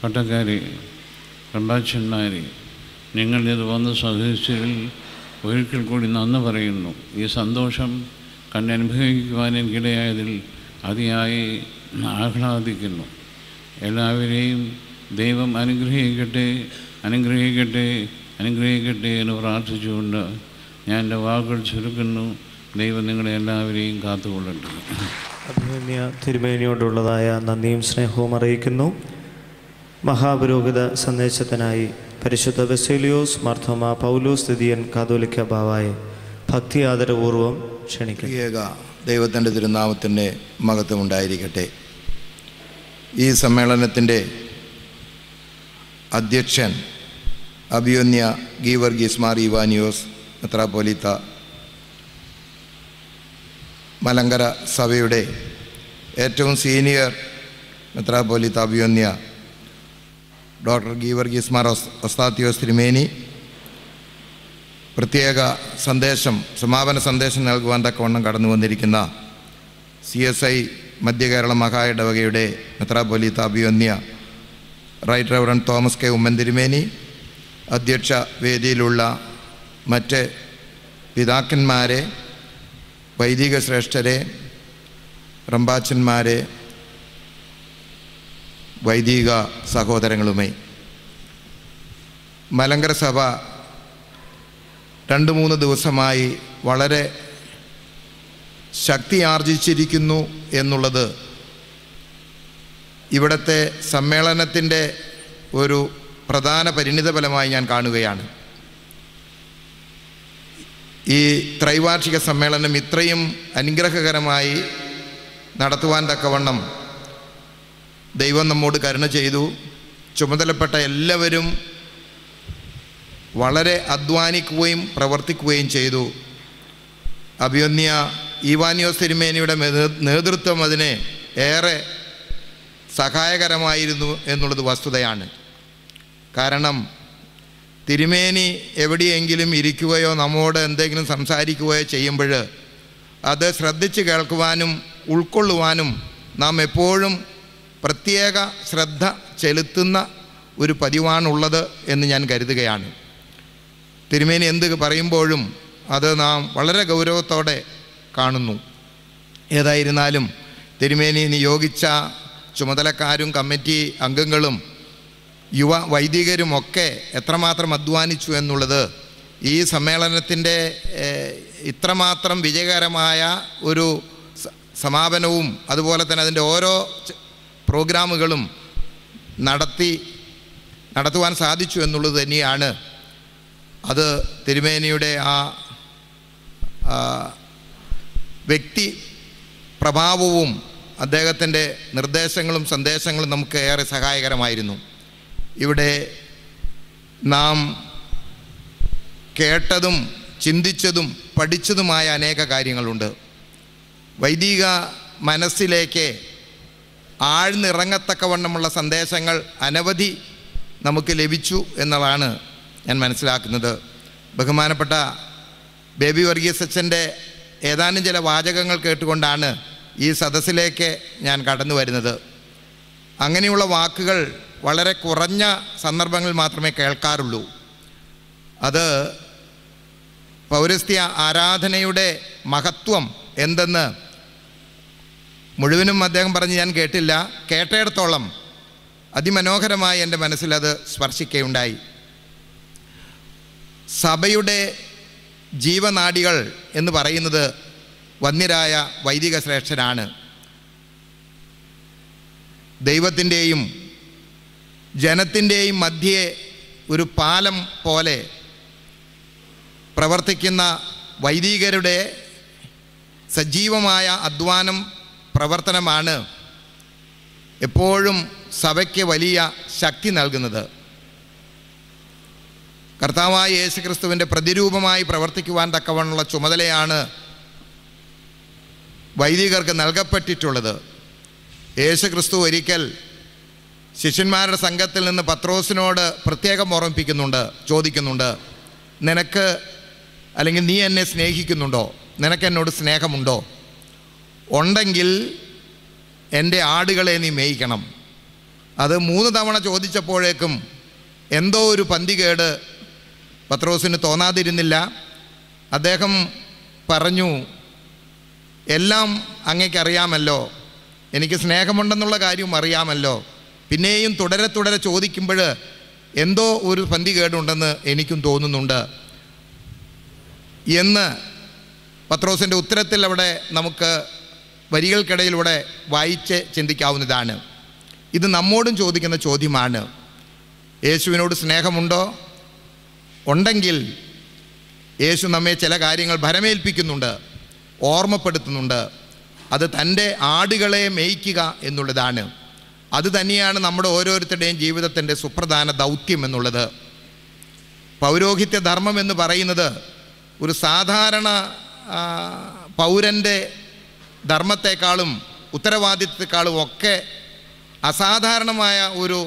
പട്ടക്കാരെ, പ്രഭാഷന്മാരെ, നിങ്ങളിത് വന്ന് സഹകരിച്ചതിൽ ഒരിക്കൽ കൂടി നന്ദി പറയുന്നു. ഈ സന്തോഷം കണ്ടനുഭവിക്കുവാൻ എനിക്കിടയായതിൽ അതിയായി ആഹ്ലാദിക്കുന്നു. എല്ലാവരെയും ദൈവം അനുഗ്രഹിക്കട്ടെ, അനുഗ്രഹിക്കട്ടെ, അനുഗ്രഹിക്കട്ടെ എന്ന് പ്രാർത്ഥിച്ചുകൊണ്ട് ഞാൻ എൻ്റെ വാക്കുകൾ ചുരുക്കുന്നു. ദൈവം നിങ്ങളെ എല്ലാവരെയും കാത്തുകൊള്ളട്ടെ. അഭിമന്യ തിരുമേനിയോടുള്ളതായ നന്ദിയും സ്നേഹവും അറിയിക്കുന്നു. മഹാപുരോഹിത സന്ദേശത്തിനായി പരിശുദ്ധ ബസേലിയോസ് മാർത്തോമാ പൗലോസ് ദ്വിതീയൻ കാതോലിക്ക ബാവായെ ഭക്തി ആദരപൂർവ്വം ക്ഷണിക്കുന്നു. ദൈവത്തിൻ്റെ തിരുനാമത്തിൻ്റെ മഹത്വം ഉണ്ടായിരിക്കട്ടെ. ഈ സമ്മേളനത്തിൻ്റെ അധ്യക്ഷൻ അഭിമന്യ ഗീവർഗീസ് മാർ ഇവാനിയോസ് മെത്രാപ്പോലീത്ത, മലങ്കര സഭയുടെ ഏറ്റവും സീനിയർ മെത്രാപ്പോലീത്ത അഭിമന്യ ഡോക്ടർ ഗീവർഗീസ് മാർ ഒസ്താത്യോസ് തിരുമേനി, പ്രത്യേക സന്ദേശം, സമാപന സന്ദേശം നൽകുവാൻ തക്കവണ്ണം കടന്നു വന്നിരിക്കുന്ന CSI മധ്യകേരള മഹാ ഇടവകയുടെ മെത്രാപ്പൊലീത്ത അഭിമന്യ right reverend Thomas K Oommen തിരുമേനി, അധ്യക്ഷ വേദിയിലുള്ള മറ്റ് പിതാക്കന്മാരെ, വൈദിക ശ്രേഷ്ഠരെ, റമ്പാച്ചന്മാരെ, വൈദിക സഹോദരങ്ങളുമേ, മലങ്കര സഭ 2-3 ദിവസമായി വളരെ ശക്തി ആർജിച്ചിരിക്കുന്നു എന്നുള്ളത് ഇവിടുത്തെ സമ്മേളനത്തിൻ്റെ ഒരു പ്രധാന പരിണിതഫലമായി ഞാൻ കാണുകയാണ്. ഈ ത്രൈവാർഷിക സമ്മേളനം ഇത്രയും അനുഗ്രഹകരമായി നടത്തുവാൻ തക്കവണ്ണം ദൈവം നമ്മോട് കരുണ ചെയ്തു. ചുമതലപ്പെട്ട എല്ലാവരും വളരെ അധ്വാനിക്കുകയും പ്രവർത്തിക്കുകയും ചെയ്തു. അഭിമന്യ ഇവാനിയോസ് തിരുമേനിയുടെ നേതൃത്വം അതിന് ഏറെ സഹായകരമായിരുന്നു എന്നുള്ളത് വസ്തുതയാണ്. കാരണം തിരുമേനി എവിടെയെങ്കിലും ഇരിക്കുകയോ നമ്മോട് എന്തെങ്കിലും സംസാരിക്കുകയോ ചെയ്യുമ്പോൾ അത് ശ്രദ്ധിച്ച് കേൾക്കുവാനും ഉൾക്കൊള്ളുവാനും നാം എപ്പോഴും പ്രത്യേക ശ്രദ്ധ ചെലുത്തുന്ന ഒരു പതിവാണുള്ളത് എന്ന് ഞാൻ കരുതുകയാണ്. തിരുമേനി എന്ത് പറയുമ്പോഴും അത് നാം വളരെ ഗൗരവത്തോടെ കാണുന്നു. ഏതായിരുന്നാലും തിരുമേനി നിയോഗിച്ച ചുമതലക്കാരും കമ്മിറ്റി അംഗങ്ങളും യുവ വൈദികരുമൊക്കെ എത്രമാത്രം അധ്വാനിച്ചു എന്നുള്ളത് ഈ സമ്മേളനത്തിൻ്റെ ഇത്രമാത്രം വിജയകരമായ ഒരു സമാപനവും അതുപോലെ തന്നെ അതിൻ്റെ ഓരോ പ്രോഗ്രാമുകളും നടത്തുവാൻ സാധിച്ചു എന്നുള്ളത് തന്നെയാണ്. അത് തിരുമേനിയുടെ വ്യക്തി പ്രഭാവവും അദ്ദേഹത്തിൻ്റെ നിർദ്ദേശങ്ങളും സന്ദേശങ്ങളും നമുക്ക് ഏറെ സഹായകരമായിരുന്നു. ഇവിടെ നാം കേട്ടതും ചിന്തിച്ചതും പഠിച്ചതുമായ അനേക കാര്യങ്ങളുണ്ട്. വൈദിക മനസ്സിലേക്ക് ആഴ്ന്നിറങ്ങത്തക്കവണ്ണമുള്ള സന്ദേശങ്ങൾ അനവധി നമുക്ക് ലഭിച്ചു എന്നതാണ് ഞാൻ മനസ്സിലാക്കുന്നത്. ബഹുമാനപ്പെട്ട ബേബി വർഗീസ് അച്ഛൻ്റെ ഏതാനും ചില വാചകങ്ങൾ കേട്ടുകൊണ്ടാണ് ഈ സദസ്സിലേക്ക് ഞാൻ കടന്നു വരുന്നത്. അങ്ങനെയുള്ള വാക്കുകൾ വളരെ കുറഞ്ഞ സന്ദർഭങ്ങളിൽ മാത്രമേ കേൾക്കാറുള്ളൂ. അത് പൗരസ്ത്യ ആരാധനയുടെ മഹത്വം എന്തെന്ന് മുഴുവനും അദ്ദേഹം പറഞ്ഞ് ഞാൻ കേട്ടില്ല. കേട്ടിടത്തോളം അതിമനോഹരമായി എൻ്റെ മനസ്സിലത് സ്പർശിക്കുകയുണ്ടായി. സഭയുടെ ജീവനാഡികൾ എന്ന് പറയുന്നത് വന്യരായ വൈദിക ശ്രേഷ്ഠരാണ്. ദൈവത്തിൻ്റെയും ജനത്തിൻ്റെയും മധ്യേ ഒരു പാലം പോലെ പ്രവർത്തിക്കുന്ന വൈദികരുടെ സജീവമായ അധ്വാനം പ്രവർത്തനമാണ് എപ്പോഴും സഭയ്ക്ക് വലിയ ശക്തി നൽകുന്നത്. കർത്താവായ യേശുക്രിസ്തുവിൻ്റെ പ്രതിരൂപമായി പ്രവർത്തിക്കുവാൻ തക്കവണ്ണമുള്ള ചുമതലയാണ് വൈദികർക്ക് നൽകപ്പെട്ടിട്ടുള്ളത്. യേശുക്രിസ്തു ഒരിക്കൽ ശിഷ്യന്മാരുടെ സംഘത്തിൽ നിന്ന് പത്രോസിനോട് പ്രത്യേകം ഓർമ്മിപ്പിക്കുന്നുണ്ട്, ചോദിക്കുന്നുണ്ട്, നിനക്ക് അല്ലെങ്കിൽ നീ എന്നെ സ്നേഹിക്കുന്നുണ്ടോ? നിനക്ക് എന്നോട് സ്നേഹമുണ്ടോ? ഉണ്ടെങ്കിൽ എൻ്റെ ആടുകളെ നീ മേയിക്കണം. അത് 3 തവണ ചോദിച്ചപ്പോഴേക്കും എന്തോ ഒരു പന്തികേട് പത്രോസിന് തോന്നാതിരുന്നില്ല. അദ്ദേഹം പറഞ്ഞു, എല്ലാം അങ്ങേക്കറിയാമല്ലോ, എനിക്ക് സ്നേഹമുണ്ടെന്നുള്ള കാര്യവും അറിയാമല്ലോ, പിന്നെയും തുടരെ തുടരെ ചോദിക്കുമ്പോൾ എന്തോ ഒരു പന്തികേടുണ്ടെന്ന് എനിക്കും തോന്നുന്നുണ്ട് എന്ന് പത്രോസിൻ്റെ ഉത്തരത്തിൽ അവിടെ നമുക്ക് വരികൾക്കിടയിലൂടെ വായിച്ച് ചിന്തിക്കാവുന്നതാണ്. ഇത് നമ്മോടും ചോദിക്കുന്ന ചോദ്യമാണ്. യേശുവിനോട് സ്നേഹമുണ്ടോ? ഉണ്ടെങ്കിൽ യേശു നമ്മെ ചില കാര്യങ്ങൾ ഭരമേൽപ്പിക്കുന്നുണ്ട്, ഓർമ്മപ്പെടുത്തുന്നുണ്ട്. അത് തൻ്റെ ആടുകളെ മേയ്ക്കുക എന്നുള്ളതാണ്. അത് തന്നെയാണ് നമ്മുടെ ഓരോരുത്തരുടെയും ജീവിതത്തിൻ്റെ സുപ്രധാന ദൗത്യം എന്നുള്ളത്. പൗരോഹിത്യ ധർമ്മം എന്ന് പറയുന്നത് ഒരു സാധാരണ പൗരൻ്റെ ധർമ്മത്തെക്കാളും ഉത്തരവാദിത്വത്തെക്കാളും ഒക്കെ അസാധാരണമായ ഒരു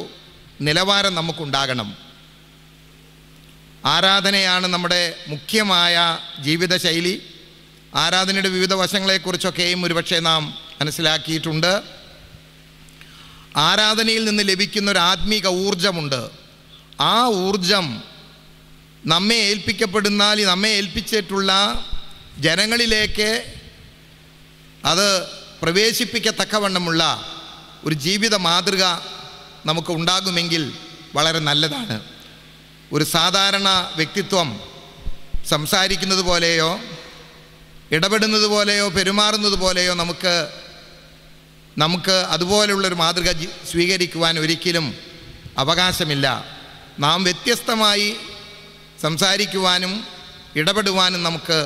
നിലവാരം നമുക്കുണ്ടാകണം. ആരാധനയാണ് നമ്മുടെ മുഖ്യമായ ജീവിതശൈലി. ആരാധനയുടെ വിവിധ വശങ്ങളെക്കുറിച്ചൊക്കെയും ഒരുപക്ഷെ നാം മനസ്സിലാക്കിയിട്ടുണ്ട്. ആരാധനയിൽ നിന്ന് ലഭിക്കുന്നൊരു ആത്മീക ഊർജമുണ്ട്. ആ ഊർജം നമ്മെ ഏൽപ്പിച്ചിട്ടുള്ള ജനങ്ങളിലേക്ക് അത് പ്രവേശിപ്പിക്കത്തക്കവണ്ണമുള്ള ഒരു ജീവിത മാതൃക നമുക്ക് ഉണ്ടാകുമെങ്കിൽ വളരെ നല്ലതാണ്. ഒരു സാധാരണ വ്യക്തിത്വം സംസാരിക്കുന്നത് പോലെയോ ഇടപെടുന്നത് പോലെയോ പെരുമാറുന്നത് പോലെയോ നമുക്ക് അതുപോലെയുള്ളൊരു മാതൃക സ്വീകരിക്കുവാൻ ഒരിക്കലും അവകാശമില്ല. നാം വ്യത്യസ്തമായി സംസാരിക്കുവാനും ഇടപെടുവാനും നമുക്ക്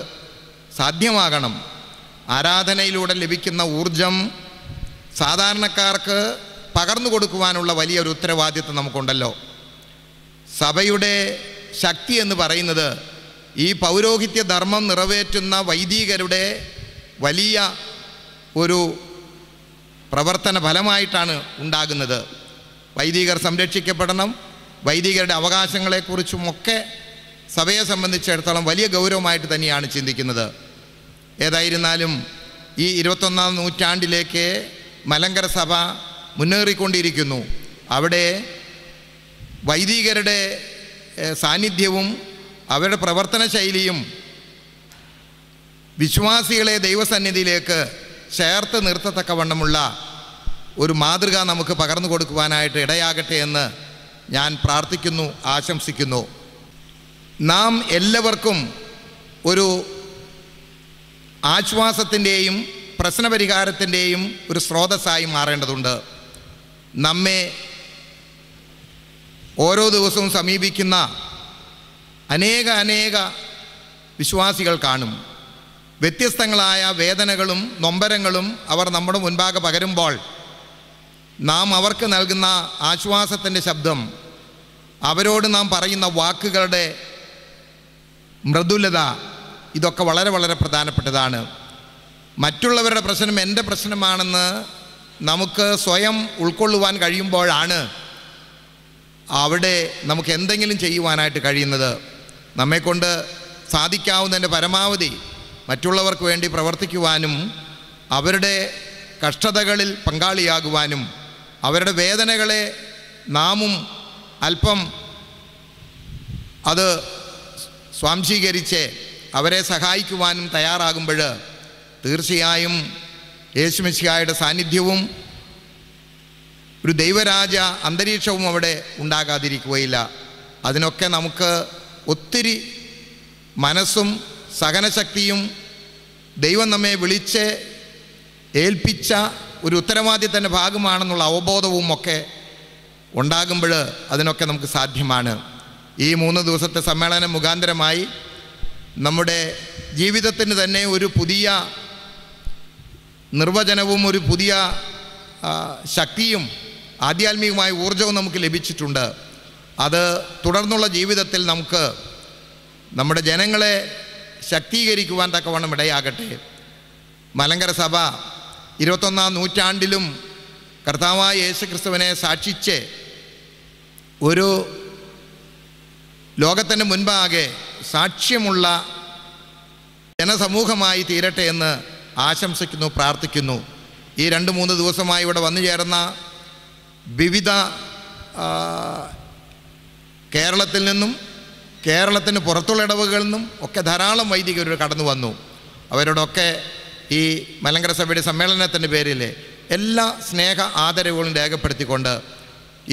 സാധ്യമാകണം. ആരാധനയിലൂടെ ലഭിക്കുന്ന ഊർജം സാധാരണക്കാർക്ക് പകർന്നു കൊടുക്കുവാനുള്ള വലിയൊരു ഉത്തരവാദിത്വം നമുക്കുണ്ടല്ലോ. സഭയുടെ ശക്തി എന്ന് പറയുന്നത് ഈ പൗരോഹിത്യ ധർമ്മം നിറവേറ്റുന്ന വൈദികരുടെ വലിയ ഒരു പ്രവർത്തന ഫലമായിട്ടാണ് ഉണ്ടാകുന്നത്. വൈദികർ സംരക്ഷിക്കപ്പെടണം. വൈദികരുടെ അവകാശങ്ങളെക്കുറിച്ചുമൊക്കെ സഭയെ സംബന്ധിച്ചിടത്തോളം വലിയ ഗൗരവമായിട്ട് തന്നെയാണ് ചിന്തിക്കുന്നത്. ഏതായിരുന്നാലും ഈ 21-ാം നൂറ്റാണ്ടിലേക്ക് മലങ്കര സഭ മുന്നേറിക്കൊണ്ടിരിക്കുന്നു. അവിടെ വൈദികരുടെ സാന്നിധ്യവും അവരുടെ പ്രവർത്തന ശൈലിയും വിശ്വാസികളെ ദൈവസന്നിധിയിലേക്ക് ചേർത്ത് നിർത്തത്തക്കവണ്ണമുള്ള ഒരു മാതൃക നമുക്ക് പകർന്നു കൊടുക്കുവാനായിട്ട് ഇടയാകട്ടെ എന്ന് ഞാൻ പ്രാർത്ഥിക്കുന്നു, ആശംസിക്കുന്നു. നാം എല്ലാവർക്കും ഒരു ആശ്വാസത്തിൻ്റെയും പ്രശ്നപരിഹാരത്തിൻ്റെയും ഒരു സ്രോതസ്സായി മാറേണ്ടതുണ്ട്. നമ്മെ ഓരോ ദിവസവും സമീപിക്കുന്ന അനേക വിശ്വാസികൾ കാണും. വ്യത്യസ്തങ്ങളായ വേദനകളും നൊമ്പരങ്ങളും അവർ നമ്മുടെ മുൻപാകെ പകരുമ്പോൾ നാം അവർക്ക് നൽകുന്ന ആശ്വാസത്തിൻ്റെ ശബ്ദം, അവരോട് നാം പറയുന്ന വാക്കുകളുടെ മൃദുലത, ഇതൊക്കെ വളരെ വളരെ പ്രധാനപ്പെട്ടതാണ്. മറ്റുള്ളവരുടെ പ്രശ്നം എൻ്റെ പ്രശ്നമാണെന്ന് നമുക്ക് സ്വയം ഉൾക്കൊള്ളുവാൻ കഴിയുമ്പോഴാണ് അവിടെ നമുക്ക് എന്തെങ്കിലും ചെയ്യുവാനായിട്ട് കഴിയുന്നത്. നമ്മെക്കൊണ്ട് സാധിക്കാവുന്നതിൻ്റെ പരമാവധി മറ്റുള്ളവർക്ക് വേണ്ടി പ്രവർത്തിക്കുവാനും അവരുടെ കഷ്ടതകളിൽ പങ്കാളിയാകുവാനും അവരുടെ വേദനകളെ നാമും അല്പം അത് സ്വാംശീകരിച്ച് അവരെ സഹായിക്കുവാനും തയ്യാറാകുമ്പോൾ തീർച്ചയായും യേശുമിശിഹായുടെ സാന്നിധ്യവും ഒരു ദൈവരാജ അന്തരീക്ഷവും അവിടെ ഉണ്ടാകാതിരിക്കുകയില്ല. അതിനൊക്കെ നമുക്ക് ഒത്തിരി മനസ്സും സഹനശക്തിയും ദൈവം നമ്മെ വിളിച്ച് ഏൽപ്പിച്ച ഒരു ഉത്തരവാദിത്തത്തിൻ്റെ ഭാഗമാണെന്നുള്ള അവബോധവും ഒക്കെ ഉണ്ടാകുമ്പോൾ അതിനൊക്കെ നമുക്ക് സാധ്യമാണ്. ഈ 3 ദിവസത്തെ സമ്മേളനം മുഖാന്തരമായി നമ്മുടെ ജീവിതത്തിന് തന്നെ ഒരു പുതിയ നിർവചനവും ഒരു പുതിയ ശക്തിയും ആധ്യാത്മികമായ ഊർജവും നമുക്ക് ലഭിച്ചിട്ടുണ്ട്. അത് തുടർന്നുള്ള ജീവിതത്തിൽ നമുക്ക് നമ്മുടെ ജനങ്ങളെ ശക്തീകരിക്കുവാൻ തക്കവണ്ണം ഇടയാകട്ടെ. മലങ്കര സഭ 21-ാം നൂറ്റാണ്ടിലും കർത്താവായ യേശുക്രിസ്തുവിനെ സാക്ഷിച്ച് ഒരു ലോകത്തിൻ്റെ മുൻപാകെ സാക്ഷ്യമുള്ള ജനസമൂഹമായി തീരട്ടെ എന്ന് ആശംസിക്കുന്നു, പ്രാർത്ഥിക്കുന്നു. ഈ 2-3 ദിവസമായി ഇവിടെ വന്നു ചേർന്ന വിവിധ കേരളത്തിൽ നിന്നും കേരളത്തിന് പുറത്തുള്ള ഇടവകളിൽ നിന്നും ഒക്കെ ധാരാളം വൈദികർ കടന്നു വന്നു. അവരോടൊക്കെ ഈ മലങ്കര സഭയുടെ സമ്മേളനത്തിൻ്റെ പേരിൽ എല്ലാ സ്നേഹ ആദരവുകളും രേഖപ്പെടുത്തിക്കൊണ്ട്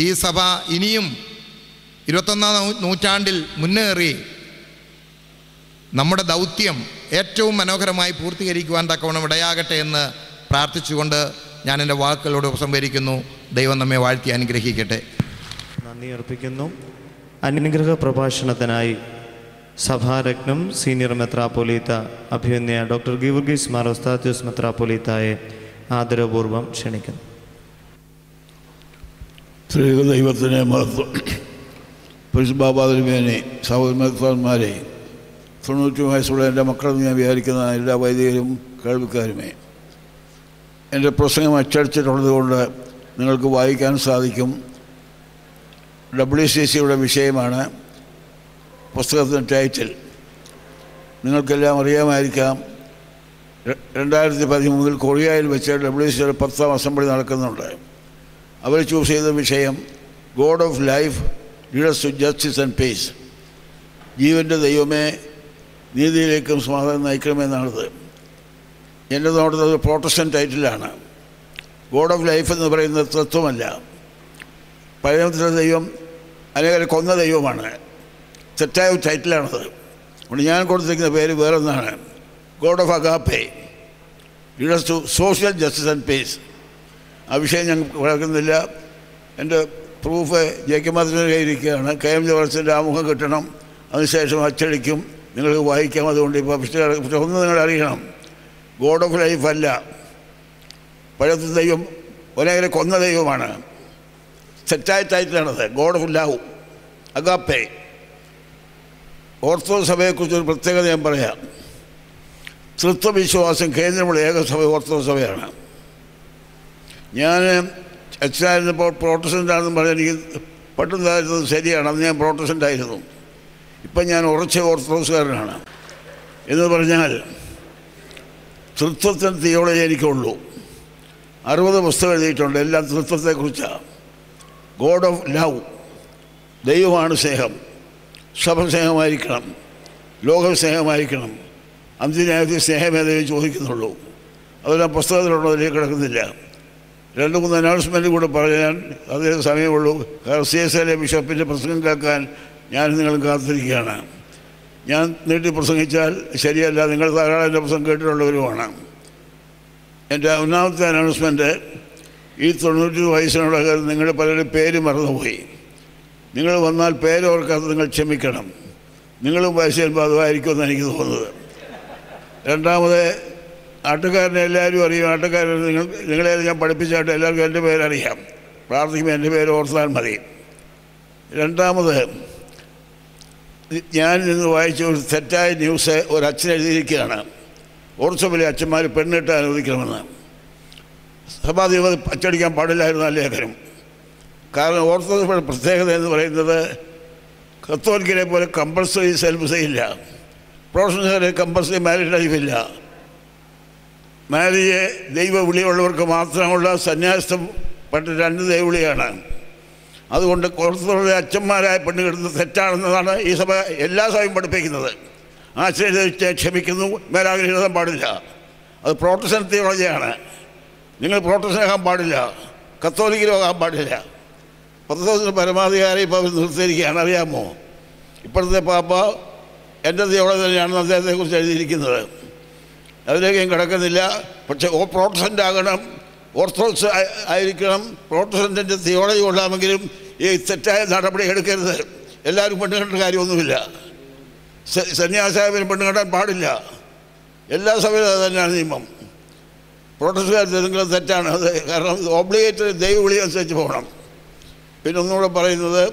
ഈ സഭ ഇനിയും 21-ാം നൂറ്റാണ്ടിൽ മുന്നേറി നമ്മുടെ ദൗത്യം ഏറ്റവും മനോഹരമായി പൂർത്തീകരിക്കുവാൻ തക്കവണ്ണം ഇടയാകട്ടെ എന്ന് പ്രാർത്ഥിച്ചുകൊണ്ട് ഞാൻ എൻ്റെ വാക്കുകളോട് ഉപസംഹരിക്കുന്നു. ദൈവം നമ്മെ വാഴ്ത്തി അനുഗ്രഹിക്കട്ടെ. നന്ദി അർപ്പിക്കുന്നു. അനുഗ്രഹ പ്രഭാഷണത്തിനായി സഭാരത്നം സീനിയർ മെത്രാപ്പൊലീത്ത അഭിമന്യ ഡോക്ടർ ഗീവർഗീസ് മാർ ഒസ്താത്യോസ് മെത്രാപ്പൊലീത്തായെ ആദരപൂർവ്വം ക്ഷണിക്കുന്നു. ദൈവത്തിൻ്റെ മഹത്വം. പരിശുദ്ധാപാതിരിമേനെ സഹോദരന്മാരെ, 90 വയസ്സുള്ള എൻ്റെ മക്കളെന്ന് ഞാൻ വിചാരിക്കുന്ന എല്ലാ വൈദികരും കേൾവിക്കാരുമേ, എൻ്റെ പ്രസംഗം അച്ചടിച്ചിട്ടുള്ളത് കൊണ്ട് നിങ്ങൾക്ക് വായിക്കാൻ സാധിക്കും. WCCയുടെ വിഷയമാണ് പുസ്തകത്തിൻ്റെ ടൈറ്റിൽ. നിങ്ങൾക്കെല്ലാം അറിയാമായിരിക്കാം, 2013 കൊറിയയിൽ വെച്ച് WCCയുടെ 10ാം അസംബ്ലി നടക്കുന്നുണ്ട്. അവർ ചൂസ് ചെയ്ത വിഷയം God of life leads to justice and peace. ജീവൻ്റെ ദൈവമേ, നീതിയിലേക്കും സമാധാനം നയിക്കണമെന്നാണത്. എൻ്റെ നോട്ടത്തിൽ പ്രൊട്ടസ്റ്റൻ്റ് ടൈറ്റിലാണ്. ഗോഡ് ഓഫ് ലൈഫ് എന്ന് പറയുന്നത് തത്വമല്ല. പഴയ നിയമത്തിലെ ദൈവം അനേകരെ കൊന്ന ദൈവമാണ്. തെറ്റായ ടൈറ്റിലാണത്. അതുകൊണ്ട് ഞാൻ കൊടുത്തിരിക്കുന്ന പേര് വേറൊന്നാണ്, God of agape leads to social justice and peace. ആ വിഷയം ഞാൻ വളർക്കുന്നില്ല. എൻ്റെ പ്രൂഫ് ജേക്കമാത്രയുടെ കയ്യിരിക്കുകയാണ്. KM ജോർജിൻ്റെ ആമുഖം കിട്ടണം, അതിനുശേഷം അച്ചടിക്കും, നിങ്ങൾക്ക് വായിക്കാം. അതുകൊണ്ട് ഇപ്പോൾ പക്ഷേ ഒന്ന് നിങ്ങൾ അറിയണം, ഗോഡ് ഓഫ് ലൈഫ് അല്ല. പഴയത്തെ ദൈവം ഒരേറെ കൊന്ന ദൈവമാണ്. തെറ്റായ ടൈറ്റിലാണത്. God of love, agape. Orthodox സഭയെക്കുറിച്ചൊരു പ്രത്യേകത ഞാൻ പറയാം. തൃത്വവിശ്വാസം കേന്ദ്രമുള്ള ഏകസഭ ഓർത്തഡോക്സ് സഭയാണ്. ഞാൻ അച്ഛനായിരുന്നപ്പോൾ പ്രൊട്ടസ്റ്റൻ്റാണെന്ന് പറഞ്ഞാൽ എനിക്ക് പെട്ടെന്നായിരുന്നത് ശരിയാണ്. അന്ന് ഞാൻ പ്രൊട്ടസ്റ്റൻ്റായിരുന്നു. ഇപ്പം ഞാൻ ഉറച്ച ഓർത്തഡോക്സുകാരനാണ്. എന്ന് പറഞ്ഞാൽ തൃത്വത്തിൻ്റെ തിയോളജി എനിക്കുള്ളൂ. 60 പുസ്തകം എഴുതിയിട്ടുണ്ട്, എല്ലാം തൃത്വത്തെക്കുറിച്ചാണ്. ഗോഡ് ഓഫ് ലവ്, ദൈവമാണ് സ്നേഹം. സഭ സ്നേഹമായിരിക്കണം, ലോകം സ്നേഹമായിരിക്കണം. അന്ത്യന്യായത്തിൽ സ്നേഹമേതേ ചോദിക്കുന്നുള്ളൂ. അതെല്ലാം പുസ്തകത്തിലുണ്ടോ, അതിലേക്ക് കിടക്കുന്നില്ല. 2-3 അനൗൺസ്മെൻറ്റ് കൂടെ പറയാൻ അതേ സമയമുള്ളൂ. CSL ബിഷപ്പിൻ്റെ പ്രസംഗം കേൾക്കാൻ ഞാൻ നിങ്ങൾ കാത്തിരിക്കുകയാണ്. ഞാൻ നീട്ടി പ്രസംഗിച്ചാൽ ശരിയല്ല. നിങ്ങൾ ധാരാളം എൻ്റെ പ്രസംഗം കേട്ടിട്ടുള്ളവരുമാണ്. എൻ്റെ ഒന്നാമത്തെ അനൗൺസ്മെൻറ്റ്, ഈ 90 വയസ്സിനോടകം നിങ്ങളുടെ പലരുടെ പേര് മറന്നുപോയി. നിങ്ങൾ വന്നാൽ പേരോർക്കാത്ത നിങ്ങൾ ക്ഷമിക്കണം. നിങ്ങളും വയസ്സ് ചെല്ലുമ്പോൾ അതുമായിരിക്കുമെന്ന് എനിക്ക് തോന്നുന്നത്. രണ്ടാമത് നാട്ടുകാരനെ എല്ലാവരും അറിയും. നാട്ടുകാരൻ നിങ്ങളെ ഞാൻ പഠിപ്പിച്ചായിട്ട് എല്ലാവർക്കും എൻ്റെ പേരറിയാം. പ്രാർത്ഥിക്കുമ്പോൾ എൻ്റെ പേര് ഓർത്താൽ മതി. രണ്ടാമത്, ഞാൻ ഇന്ന് വായിച്ച ഒരു തെറ്റായ ന്യൂസ് ഒരച്ഛൻ എഴുതിയിരിക്കുകയാണ്. ഓർത്തോപ്പിലെ അച്ഛന്മാർ പെണ്ണിട്ട് അനുവദിക്കണമെന്ന്. സഭാധിപതി അച്ചടിക്കാൻ പാടില്ലായിരുന്നു ആ ലേഖനം. കാരണം ഓർത്തഡോക്സിന്റെ പ്രത്യേകത എന്ന് പറയുന്നത് കത്തോലിക്കരെ പോലെ കമ്പൾസറി സെൽഫ് ഇല്ല, പ്രൊഫഷണൽസിനെ കമ്പൾസറി മാരേജ് ലൈഫില്ല. മാരേജ് ദൈവ വിളിയുള്ളവർക്ക് മാത്രമുള്ള സന്യാസം പെട്ട 2 ദൈവവിളിയാണ്. അതുകൊണ്ട് ഓർത്തഡോക്സിലെ അച്ഛന്മാരായ പെണ്ണ് കിട്ടുന്നത് തെറ്റാണെന്നതാണ് ഈ സഭ എല്ലാ സഭയും പഠിപ്പിക്കുന്നത്. ആ അച്ഛനെ ക്ഷമിക്കുന്നു, മേലാഗ്രഹിക്കാൻ പാടില്ല. അത് പ്രോട്ടസ്റ്റന്റ് തിയോളജിയാണ്. നിങ്ങൾ പ്രോട്ടസ്റ്റന്റാകാൻ പാടില്ല, കത്തോലിക്കലാകാൻ പാടില്ല. പത്രത്തിന് പരമാധികാരി ഇപ്പോൾ നിർത്തിയിരിക്കുകയാണ്. അറിയാമോ, ഇപ്പോഴത്തെ പാപ്പ എൻ്റെ തിയോളജി തന്നെയാണെന്ന് അദ്ദേഹത്തെക്കുറിച്ച് എഴുതിയിരിക്കുന്നത്. അതിലേക്ക് ഞാൻ കിടക്കുന്നില്ല. പക്ഷേ പ്രോട്ടസ്റ്റൻ്റ് ആകണം, ഓർത്തഡോക്സ് ആയിരിക്കണം, പ്രോട്ടസ്റ്റൻറ്റിൻ്റെ തിയോളജി കൊള്ളാമെങ്കിലും ഈ തെറ്റായ നടപടി എടുക്കരുത്. എല്ലാവരും പെണ്ണ് കണ്ട കാര്യമൊന്നുമില്ല. സന്യാസായവരും പെണ്ണ് കണ്ടാൻ പാടില്ല. എല്ലാ സഭയിലും അത് തന്നെയാണ് നിയമം. പ്രോട്ടസ്റ്റന്റുകാർ നിങ്ങൾ തെറ്റാണ് അത്. കാരണം ഓബ്ലിഗേറ്റഡ് ദൈവവിളി അനുസരിച്ച് പോകണം. പിന്നെ ഒന്നുകൂടെ പറയുന്നത്,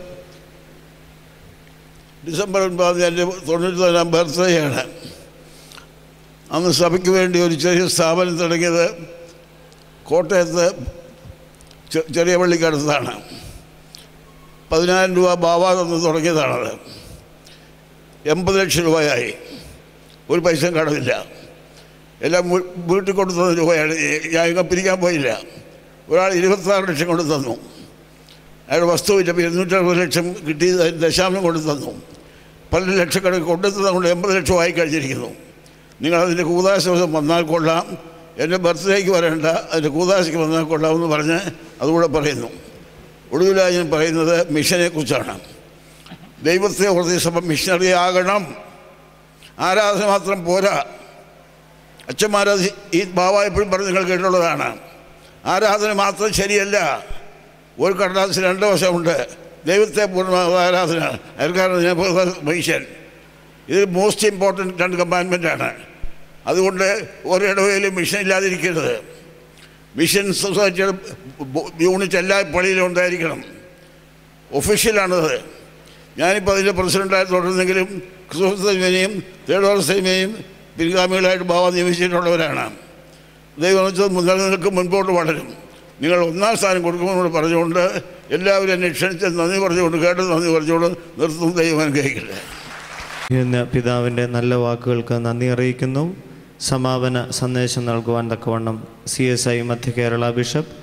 ഡിസംബർ 9 എൻ്റെ 94ാം ബർത്ത്ഡേയാണ്. അന്ന് സഭയ്ക്ക് വേണ്ടി ഒരു ചെറിയ സ്ഥാപനം തുടങ്ങിയത് കോട്ടയത്ത് ചെറിയ പള്ളിക്കടുത്താണ്. 10,000 രൂപ ബാബ തന്ന് തുടങ്ങിയതാണത്. 80 ലക്ഷം രൂപയായി. ഒരു പൈസ കടമില്ല. എല്ലാം വീട്ടിൽ കൊണ്ടു തന്ന രൂപയാണ്. ഞാൻ ഇങ്ങനെ പിരിക്കാൻ പോയില്ല. ഒരാൾ 26 ലക്ഷം കൊണ്ട് തന്നു. അയാളുടെ വസ്തുവില്ല. 260 ലക്ഷം കിട്ടി, ദശാംശം കൊണ്ട് തന്നു. 12 ലക്ഷക്കണക്ക് കൊണ്ടുത്തതുകൊണ്ട് 80 ലക്ഷമായി കഴിഞ്ഞിരിക്കുന്നു. നിങ്ങളതിൻ്റെ കൂതാശ ദിവസം വന്നാൽ കൊള്ളാം, എൻ്റെ ബർത്ത്ഡേക്ക് വരേണ്ട, അതിൻ്റെ കൂതാശയ്ക്ക് വന്നാൽ കൊള്ളാമെന്ന് പറഞ്ഞ് അതുകൂടെ പറയുന്നു. ഒടുവിലായി ഞാൻ പറയുന്നത് മിഷനെക്കുറിച്ചാണ്. ദൈവത്തെ ഓർത്ത് സഭ മിഷണറി ആകണം. ആരാധന മാത്രം പോരാ. അച്ഛന്മാരത് ഈ ബാബ എപ്പോഴും പറഞ്ഞ് നിങ്ങൾ കേട്ടുള്ളതാണ്. ആരാധന മാത്രം ശരിയല്ല. ഒരു കടലാസിന് 2 വശമുണ്ട്. ദൈവത്തെ പൂർണ്ണമായ ആരാധന, അയൽക്കാരൻ മനുഷ്യൻ. ഇത് മോസ്റ്റ് ഇമ്പോർട്ടൻറ്റ് 2 കമാൻഡ്മെൻറ്റാണ്. അതുകൊണ്ട് ഒരിടവയിലും മിഷൻ ഇല്ലാതിരിക്കരുത്. മിഷൻ സൊസൈറ്റിയുടെ യൂണിറ്റ് എല്ലാ പള്ളിയിലും ഉണ്ടായിരിക്കണം. ഒഫീഷ്യലാണത്. ഞാനിപ്പോൾ അതിൻ്റെ പ്രസിഡൻ്റായി തുടർന്നെങ്കിലും ക്രിസ്തുമസിനെയും തേടോറസേമയും പിൻഗാമികളായിട്ട് ബാബ നിയമിച്ചിട്ടുള്ളവരാണ്. ദൈവം നിലനിൽക്കും, മുൻപോട്ട് വളരും. നിങ്ങൾ 1ാം സ്ഥാനം കൊടുക്കുമെന്നോട് പറഞ്ഞുകൊണ്ട് എല്ലാവരും എന്നെ ക്ഷണിച്ച് നന്ദി പറഞ്ഞുകൊണ്ട് കേട്ട് നന്ദി പറഞ്ഞുകൊണ്ട് നിർത്തും. ദൈവം അനുഗ്രഹിക്കില്ല. ഇന്ന് പിതാവിൻ്റെ നല്ല വാക്കുകൾക്ക് നന്ദി അറിയിക്കുന്നു. സമാപന സന്ദേശം നൽകുവാൻ തക്കവണ്ണം CSI മധ്യ Kerala bishop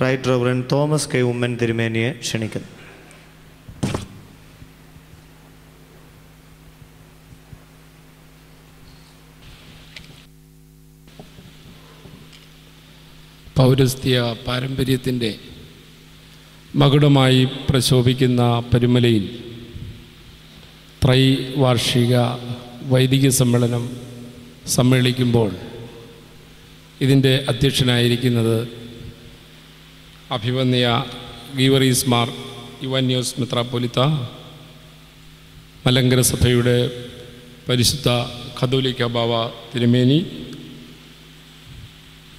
right reverend Thomas K Oommen തിരുമേനിയെ ക്ഷണിക്കുന്നു. പൗരസ്ത്യ പാരമ്പര്യത്തിൻ്റെ മകുടമായി പ്രശോഭിക്കുന്ന പരുമലയിൽ ത്രൈവാർഷിക വൈദിക സമ്മേളനം സമ്മേളിക്കുമ്പോൾ ഇതിൻ്റെ അധ്യക്ഷനായിരിക്കുന്നത് അഭിവന്യ ഗീവറീസ് മാർ യുവാന്യോസ് മെത്രാപ്പൊലീത്ത, മലങ്കര സഭയുടെ പരിശുദ്ധ കത്തോലിക്ക ബാവ തിരുമേനി,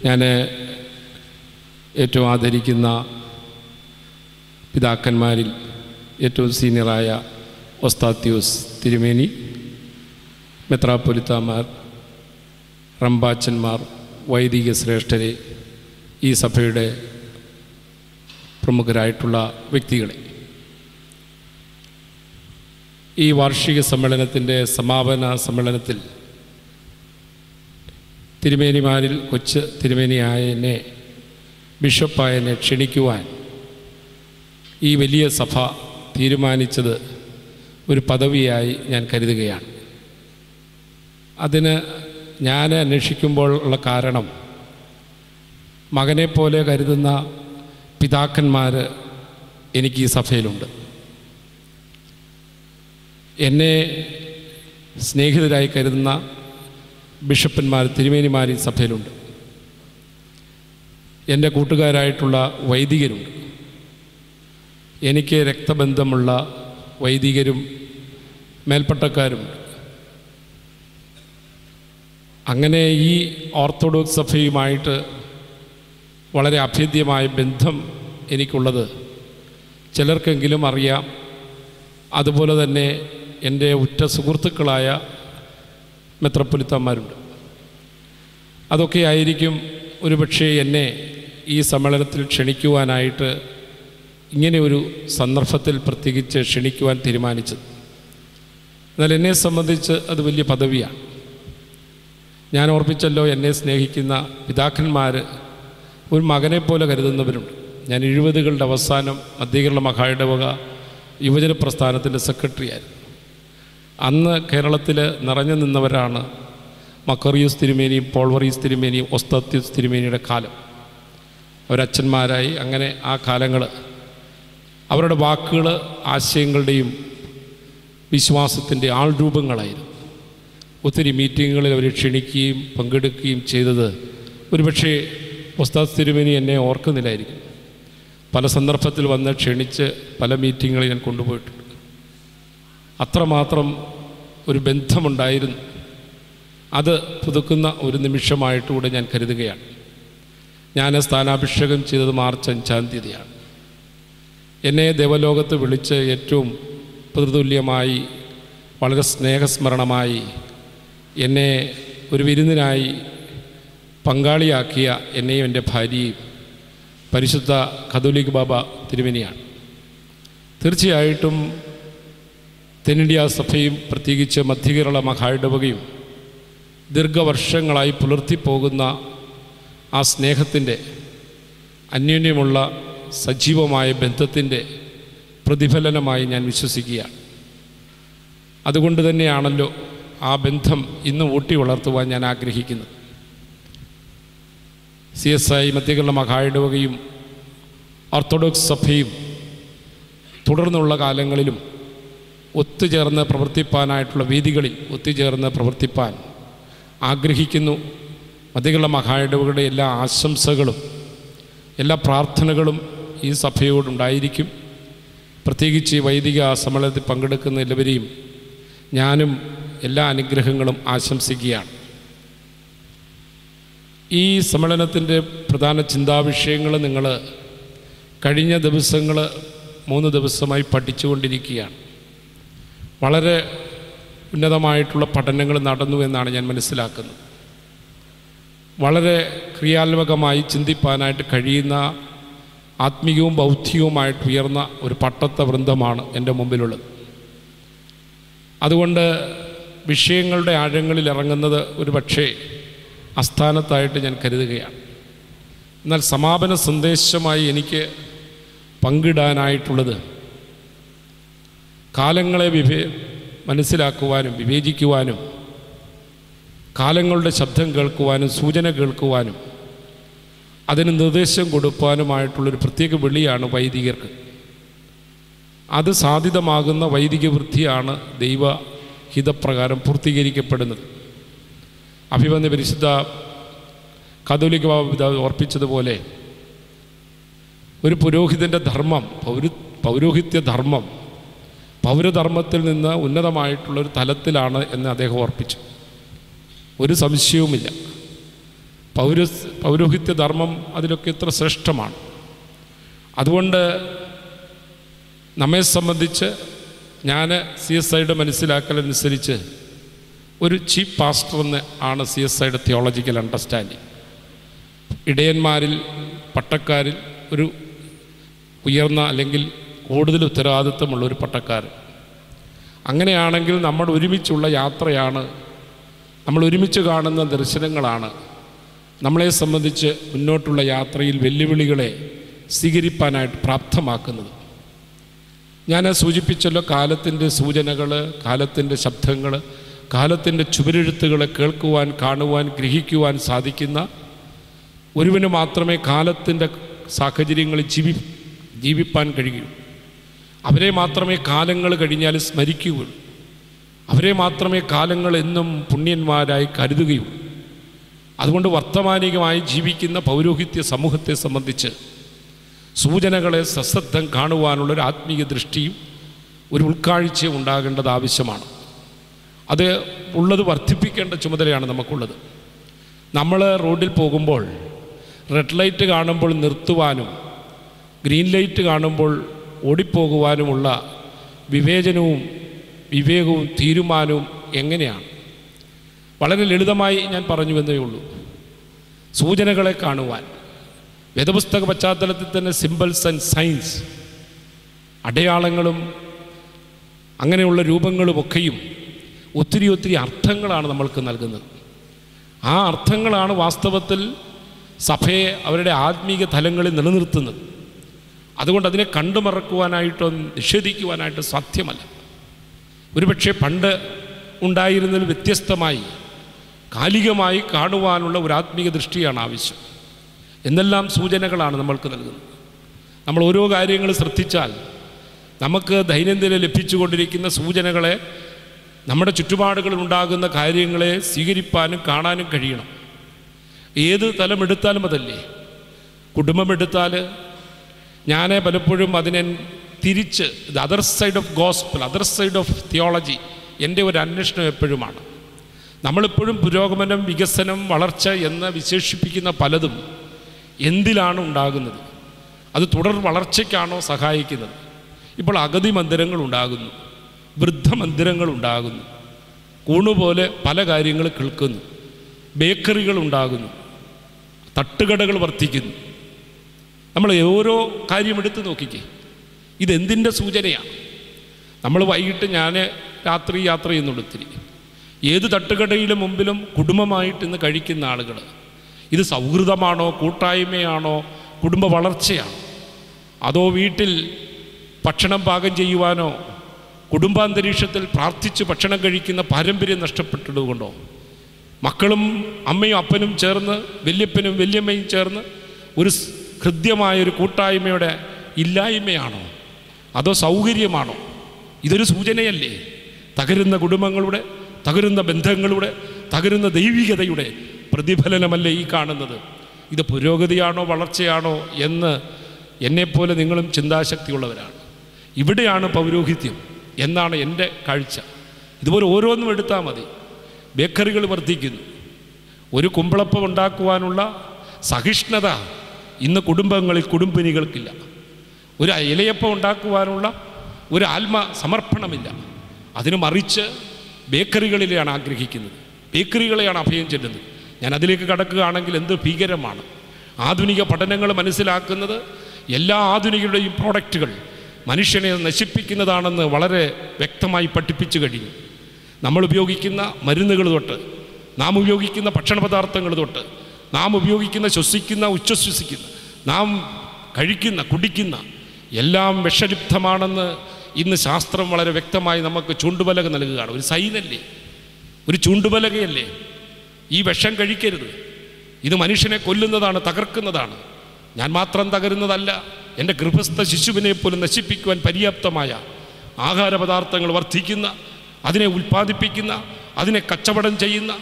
ഞാൻ ഏറ്റവും ആദരിക്കുന്ന പിതാക്കന്മാരിൽ ഏറ്റവും സീനിയറായ ഒസ്താത്യോസ് തിരുമേനി, മെത്രാപ്പൊലിത്തമാർ, റമ്പാച്ചന്മാർ, വൈദിക ശ്രേഷ്ഠരെ, ഈ സഭയുടെ പ്രമുഖരായിട്ടുള്ള വ്യക്തികളെ, ഈ വാർഷിക സമ്മേളനത്തിൻ്റെ സമാപന സമ്മേളനത്തിൽ തിരുമേനിമാരിൽ കൊച്ചു തിരുമേനിയായ എന്നെ, ബിഷപ്പായ എന്നെ ക്ഷണിക്കുവാൻ ഈ വലിയ സഭ തീരുമാനിച്ചത് ഒരു പദവിയായി ഞാൻ കരുതുകയാണ്. അതിന് ഞാൻ അന്വേഷിക്കുമ്പോൾ ഉള്ള കാരണം, മകനെപ്പോലെ കരുതുന്ന പിതാക്കന്മാർ എനിക്ക് ഈ സഭയിലുണ്ട്. എന്നെ സ്നേഹിതരായി കരുതുന്ന ബിഷപ്പന്മാർ, തിരുമേനിമാർ ഈ സഭയിലുണ്ട്. എൻ്റെ കൂട്ടുകാരായിട്ടുള്ള വൈദികരുണ്ട്. എനിക്ക് രക്തബന്ധമുള്ള വൈദികരും മേൽപ്പട്ടക്കാരുമുണ്ട്. അങ്ങനെ ഈ ഓർത്തഡോക്സ് സഭയുമായിട്ട് വളരെ അഭേദ്യമായ ബന്ധം എനിക്കുള്ളത് ചിലർക്കെങ്കിലും അറിയാം. അതുപോലെ തന്നെ എൻ്റെ ഉറ്റ സുഹൃത്തുക്കളായ മെത്രാപ്പൊലീത്തമാരുണ്ട്. അതൊക്കെ ആയിരിക്കും ഒരുപക്ഷെ എന്നെ ഈ സമ്മേളനത്തിൽ ക്ഷണിക്കുവാനായിട്ട് ഇങ്ങനെ ഒരു സന്ദർഭത്തിൽ പ്രത്യേകിച്ച് ക്ഷണിക്കുവാൻ തീരുമാനിച്ചത്. എന്നാൽ എന്നെ സംബന്ധിച്ച് അത് വലിയ പദവിയാണ്. ഞാൻ ഓർപ്പിച്ചല്ലോ, എന്നെ സ്നേഹിക്കുന്ന പിതാക്കന്മാർ ഒരു മകനെപ്പോലെ കരുതുന്നവരുണ്ട്. ഞാൻ 70കളുടെ അവസാനം മധ്യകേരള മഹായിടവക യുവജന പ്രസ്ഥാനത്തിൻ്റെ സെക്രട്ടറിയായിരുന്നു. അന്ന് കേരളത്തിൽ നിറഞ്ഞു നിന്നവരാണ് മക്കറിയൂസ് തിരുമേനിയും പോൾവറീസ് തിരുമേനിയും ഒസ്താത്യൂസ് തിരുമേനിയുടെ കാലം. അവരച്ഛന്മാരായി. അങ്ങനെ ആ കാലങ്ങൾ അവരുടെ വാക്കുകൾ ആശയങ്ങളുടെയും വിശ്വാസത്തിൻ്റെ ആൾരൂപങ്ങളായിരുന്നു. ഒത്തിരി മീറ്റിങ്ങുകളിൽ അവർ ക്ഷണിക്കുകയും പങ്കെടുക്കുകയും ചെയ്തത് ഒരുപക്ഷെ ഉസ്താദ് തിരുമേനി എന്നെ ഓർക്കുന്നില്ലായിരിക്കും. പല സന്ദർഭത്തിൽ വന്ന് ക്ഷണിച്ച് പല മീറ്റിങ്ങുകളിൽ ഞാൻ കൊണ്ടുപോയിട്ടുണ്ട്. അത്രമാത്രം ഒരു ബന്ധമുണ്ടായിരുന്നു. അത് പുതുക്കുന്ന ഒരു നിമിഷമായിട്ടുകൂടെ ഞാൻ കരുതുകയാണ്. ഞാൻ സ്ഥാനാഭിഷേകം ചെയ്തത് മാർച്ച് 5-ാം തീയതിയാണ്. എന്നെ ദേവലോകത്ത് വിളിച്ച് ഏറ്റവും പിതൃതുല്യമായി വളരെ സ്നേഹസ്മരണമായി എന്നെ ഒരു വിരുന്നിനായി പങ്കാളിയാക്കിയ എന്നെയും എൻ്റെ ഭാര്യയും പരിശുദ്ധ കത്തോലിക്ക ബാബ തിരുമേനിയാണ്. തീർച്ചയായിട്ടും തെന്നിന്ത്യ സഭയും പ്രത്യേകിച്ച് മധ്യകേരള മഹായിടവകയും ദീർഘവർഷങ്ങളായി പുലർത്തിപ്പോകുന്ന ആ സ്നേഹത്തിൻ്റെ അന്യോന്യമുള്ള സജീവമായ ബന്ധത്തിൻ്റെ പ്രതിഫലനമായി ഞാൻ വിശ്വസിക്കുകയാണ്. അതുകൊണ്ട് തന്നെയാണല്ലോ ആ ബന്ധം ഇന്ന് ഊട്ടി വളർത്തുവാൻ ഞാൻ ആഗ്രഹിക്കുന്നത്. CSI മധ്യകേരള മഹായിടവകയും ഓർത്തഡോക്സ് സഭയും തുടർന്നുള്ള കാലങ്ങളിലും ഒത്തുചേർന്ന് പ്രവർത്തിപ്പാനായിട്ടുള്ള വേദികളിൽ ഒത്തുചേർന്ന് പ്രവർത്തിപ്പാൻ ആഗ്രഹിക്കുന്നു. മധ്യകേരള മഹായിടവകയുടെ എല്ലാ ആശംസകളും എല്ലാ പ്രാർത്ഥനകളും ഈ സഭയോടുണ്ടായിരിക്കും. പ്രത്യേകിച്ച് ഈ വൈദിക സമ്മേളനത്തിൽ പങ്കെടുക്കുന്ന എല്ലാവരെയും ഞാനും എല്ലാ അനുഗ്രഹങ്ങളും ആശംസിക്കുകയാണ്. ഈ സമ്മേളനത്തിൻ്റെ പ്രധാന ചിന്താവിഷയങ്ങൾ നിങ്ങൾ കഴിഞ്ഞ ദിവസങ്ങൾ 3 ദിവസമായി പഠിച്ചുകൊണ്ടിരിക്കുകയാണ്. വളരെ ഉന്നതമായിട്ടുള്ള പഠനങ്ങൾ നടന്നു എന്നാണ് ഞാൻ മനസ്സിലാക്കുന്നത്. വളരെ ക്രിയാത്മകമായി ചിന്തിപ്പാനായിട്ട് കഴിയുന്ന ആത്മീയവും ബൗദ്ധികവുമായിട്ട് ഉയർന്ന ഒരു പട്ടത്ത വൃന്ദമാണ് എൻ്റെ മുമ്പിലുള്ളത്. അതുകൊണ്ട് വിഷയങ്ങളുടെ ആഴങ്ങളിൽ ഇറങ്ങുന്നത് ഒരു പക്ഷേ അസ്ഥാനത്തായിട്ട് ഞാൻ കരുതുകയാണ്. എന്നാൽ സമാപന സന്ദേശമായി എനിക്ക് പങ്കിടാനായിട്ടുള്ളത് കാലങ്ങളെ മനസ്സിലാക്കുവാനും വിവേചിക്കുവാനും കാലങ്ങളുടെ ശബ്ദം കേൾക്കുവാനും സൂചന കേൾക്കുവാനും അതിന് നിർദ്ദേശം കൊടുക്കാനുമായിട്ടുള്ളൊരു പ്രത്യേക വിളിയാണ് വൈദികർക്ക്. അത് സാധ്യതമാകുന്ന വൈദിക വൃത്തിയാണ് ദൈവഹിതപ്രകാരം പൂർത്തീകരിക്കപ്പെടുന്നത്. അഭിവന്യ പരിശുദ്ധ കത്തോലിക്ക ബാബ പിതാവ് ഓർപ്പിച്ചതുപോലെ ഒരു പുരോഹിതൻ്റെ ധർമ്മം പൗരോഹിത്യ ധർമ്മം പൗരധർമ്മത്തിൽ നിന്ന് ഉന്നതമായിട്ടുള്ളൊരു തലത്തിലാണ് എന്ന് അദ്ദേഹം ഓർപ്പിച്ചു. ഒരു സംശയവുമില്ല. പൗരോഹിത്യ ധർമ്മം അതിലൊക്കെ എത്ര ശ്രേഷ്ഠമാണ്. അതുകൊണ്ട് നമ്മെ സംബന്ധിച്ച് ഞാൻ CSIയുടെ മനസ്സിലാക്കലനുസരിച്ച് ഒരു ചീഫ് പാസ്റ്റർ എന്ന് ആണ് CSIയുടെ തിയോളജിക്കൽ അണ്ടർസ്റ്റാൻഡിങ്. ഇടയന്മാരിൽ പട്ടക്കാരിൽ ഒരു ഉയർന്ന അല്ലെങ്കിൽ കൂടുതൽ ഉത്തരവാദിത്വമുള്ളൊരു പട്ടക്കാരൻ. അങ്ങനെയാണെങ്കിൽ നമ്മൾ ഒരുമിച്ചുള്ള യാത്രയാണ്, നമ്മൾ ഒരുമിച്ച് കാണുന്ന ദർശനങ്ങളാണ് നമ്മളെ സംബന്ധിച്ച് മുന്നോട്ടുള്ള യാത്രയിൽ വെല്ലുവിളികളെ സ്വീകരിപ്പാനായിട്ട് പ്രാപ്തമാക്കുന്നത്. ഞാൻ സൂചിപ്പിച്ചല്ലോ, കാലത്തിൻ്റെ സൂചനകൾ, കാലത്തിൻ്റെ ശബ്ദങ്ങൾ, കാലത്തിൻ്റെ ചുവരെഴുത്തുകളെ കേൾക്കുവാൻ, കാണുവാൻ, ഗ്രഹിക്കുവാൻ സാധിക്കുന്ന ഒരുവന് മാത്രമേ കാലത്തിൻ്റെ സാഹചര്യങ്ങളിൽ ജീവിപ്പാൻ കഴിയൂ. അവരെ മാത്രമേ കാലങ്ങൾ കഴിഞ്ഞാൽ സ്മരിക്കുകയുള്ളൂ. അവരെ മാത്രമേ കാലങ്ങൾ എന്നും പുണ്യന്മാരായി കരുതുകയുള്ളൂ. അതുകൊണ്ട് വർത്തമാനികമായി ജീവിക്കുന്ന പൗരോഹിത്യ സമൂഹത്തെ സംബന്ധിച്ച് സൂചനകളെ സശ്രദ്ധം കാണുവാനുള്ളൊരു ആത്മീയ ദൃഷ്ടിയും ഒരു ഉൾക്കാഴ്ചയും ഉണ്ടാകേണ്ടത് ആവശ്യമാണ്. അത് ഉള്ളത് വർദ്ധിപ്പിക്കേണ്ട ചുമതലയാണ് നമുക്കുള്ളത്. നമ്മൾ റോഡിൽ പോകുമ്പോൾ റെഡ് ലൈറ്റ് കാണുമ്പോൾ നിർത്തുവാനും ഗ്രീൻ ലൈറ്റ് കാണുമ്പോൾ ഓടിപ്പോകുവാനുമുള്ള വിവേചനവും വിവേകവും തീരുമാനവും എങ്ങനെയാണ്? വളരെ ലളിതമായി ഞാൻ പറഞ്ഞുവെന്നേ ഉള്ളൂ. സൂചനകളെ കാണുവാൻ വേദപുസ്തക പശ്ചാത്തലത്തിൽ തന്നെ സിംബൽസ് ആൻഡ് സൈൻസ്, അടയാളങ്ങളും അങ്ങനെയുള്ള രൂപങ്ങളുമൊക്കെയും ഒത്തിരി അർത്ഥങ്ങളാണ് നമ്മൾക്ക് നൽകുന്നത്. ആ അർത്ഥങ്ങളാണ് വാസ്തവത്തിൽ സഭയെ അവരുടെ ആത്മീക തലങ്ങളിൽ നിലനിർത്തുന്നത്. അതുകൊണ്ട് അതിനെ കണ്ടുമറക്കുവാനായിട്ടോ നിഷേധിക്കുവാനായിട്ടോ സാധ്യമല്ല. ഒരുപക്ഷെ പണ്ട് ഉണ്ടായിരുന്നതിൽ വ്യത്യസ്തമായി കാലികമായി കാണുവാനുള്ള ഒരു ആത്മീക ദൃഷ്ടിയാണ് ആവശ്യം. എന്തെല്ലാം സൂചനകളാണ് നമ്മൾക്ക് നൽകുന്നത്. നമ്മൾ ഓരോ കാര്യങ്ങൾ ശ്രദ്ധിച്ചാൽ നമുക്ക് ദൈനംദിനം ലഭിച്ചുകൊണ്ടിരിക്കുന്ന സൂചനകളെ, നമ്മുടെ ചുറ്റുപാടുകളിൽ ഉണ്ടാകുന്ന കാര്യങ്ങളെ സ്വീകരിപ്പാനും കാണാനും കഴിയണം. ഏത് തലമെടുത്താലും അതല്ലേ. കുടുംബമെടുത്താൽ ഞാൻ പലപ്പോഴും അതിനെ തിരിച്ച് the other side of gospel, other side of theology എൻ്റെ ഒരു അന്വേഷണം എപ്പോഴുമാണ്. നമ്മളെപ്പോഴും പുരോഗമനം, വികസനം, വളർച്ച എന്ന് വിശേഷിപ്പിക്കുന്ന പലതും എന്തിലാണ് ഉണ്ടാകുന്നത്? അത് തുടർ വളർച്ചയ്ക്കാണോ സഹായിക്കുന്നത്? ഇപ്പോൾ അഗതി മന്ദിരങ്ങൾ ഉണ്ടാകുന്നു, വൃദ്ധമന്ദിരങ്ങൾ ഉണ്ടാകുന്നു, കൂണുപോലെ പല കാര്യങ്ങൾ കേൾക്കുന്നു, ബേക്കറികൾ ഉണ്ടാകുന്നു, തട്ടുകടകൾ വർദ്ധിക്കുന്നു. നമ്മൾ ഓരോ കാര്യം എടുത്ത് നോക്കിക്കേ, ഇതെന്തിൻ്റെ സൂചനയാണ്? നമ്മൾ വൈകിട്ട് ഞാൻ രാത്രി യാത്ര ചെയ്യുന്നുണ്ട് ഒത്തിരി. ഏത് തട്ടുകടയിലെ മുമ്പിലും കുടുംബമായിട്ട് ഇന്ന് കഴിക്കുന്ന ആളുകൾ. ഇത് സൗഹൃദമാണോ, കൂട്ടായ്മയാണോ, കുടുംബ വളർച്ചയാണോ? അതോ വീട്ടിൽ ഭക്ഷണം പാകം ചെയ്യുവാനോ കുടുംബാന്തരീക്ഷത്തിൽ പ്രാർത്ഥിച്ച് ഭക്ഷണം കഴിക്കുന്ന പാരമ്പര്യം നഷ്ടപ്പെട്ടതുകൊണ്ടോ? മക്കളും അമ്മയും അപ്പനും ചേർന്ന്, വല്യപ്പനും വല്യമ്മയും ചേർന്ന് ഒരു ഹൃദ്യമായൊരു കൂട്ടായ്മയുടെ ഇല്ലായ്മയാണോ? അതോ സൗകര്യമാണോ? ഇതൊരു സൂചനയല്ലേ? തകരുന്ന കുടുംബങ്ങളുടെ, തകരുന്ന ബന്ധങ്ങളുടെ, തകരുന്ന ദൈവികതയുടെ പ്രതിഫലനമല്ലേ ഈ കാണുന്നത്? ഇത് പുരോഗതിയാണോ വളർച്ചയാണോ എന്ന് എന്നെപ്പോലെ നിങ്ങളും ചിന്താശക്തിയുള്ളവരാണ്. ഇവിടെയാണ് പൗരോഹിത്യം എന്നാണ് എൻ്റെ കാഴ്ച. ഇതുപോലെ ഓരോന്നും എടുത്താൽ മതി. ബേക്കറികൾ വർദ്ധിക്കുന്നു. ഒരു കുമ്പളപ്പം ഉണ്ടാക്കുവാനുള്ള സഹിഷ്ണുത ഇന്ന് കുടുംബങ്ങളിൽ കുടുംബിനികൾക്കില്ല. ഒരു ഇലയപ്പം ഉണ്ടാക്കുവാനുള്ള ഒരു സമർപ്പണമില്ല. അതിന് മറിച്ച് ബേക്കറികളിലെയാണ് ആഗ്രഹിക്കുന്നത്, ബേക്കറികളെയാണ് അഭയം ചെല്ലുന്നത്. ഞാൻ അതിലേക്ക് കടക്കുകയാണെങ്കിൽ എന്ത് ഭീകരമാണ്! ആധുനിക പഠനങ്ങൾ മനസ്സിലാക്കുന്നത് എല്ലാ ആധുനികരുടെയും പ്രോഡക്റ്റുകൾ മനുഷ്യനെ നശിപ്പിക്കുന്നതാണെന്ന് വളരെ വ്യക്തമായി പഠിപ്പിച്ചു കഴിഞ്ഞു. നമ്മൾ ഉപയോഗിക്കുന്ന മരുന്നുകൾ തൊട്ട്, നാം ഉപയോഗിക്കുന്ന ഭക്ഷണ പദാർത്ഥങ്ങൾ തൊട്ട്, നാം ഉപയോഗിക്കുന്ന, ശ്വസിക്കുന്ന, ഉച്ഛ്വസിക്കുന്ന, നാം കഴിക്കുന്ന, കുടിക്കുന്ന എല്ലാം വിഷലിപ്തമാണെന്ന് ഇന്ന് ശാസ്ത്രം വളരെ വ്യക്തമായി നമുക്ക് ചൂണ്ടുപലക നൽകുകയാണ്. ഒരു സൈനല്ലേ, ഒരു ചൂണ്ടുപലകയല്ലേ? ഈ വിഷം കഴിക്കരുത്, ഇത് മനുഷ്യനെ കൊല്ലുന്നതാണ്, തകർക്കുന്നതാണ്. ഞാൻ മാത്രം തകരുന്നതല്ല, എൻ്റെ ഗർഭസ്ഥ ശിശുവിനെ പോലും നശിപ്പിക്കുവാൻ പര്യാപ്തമായ ആഹാരപദാർത്ഥങ്ങൾ വർദ്ധിക്കുന്ന, അതിനെ ഉൽപ്പാദിപ്പിക്കുന്ന, അതിനെ കച്ചവടം ചെയ്യുന്ന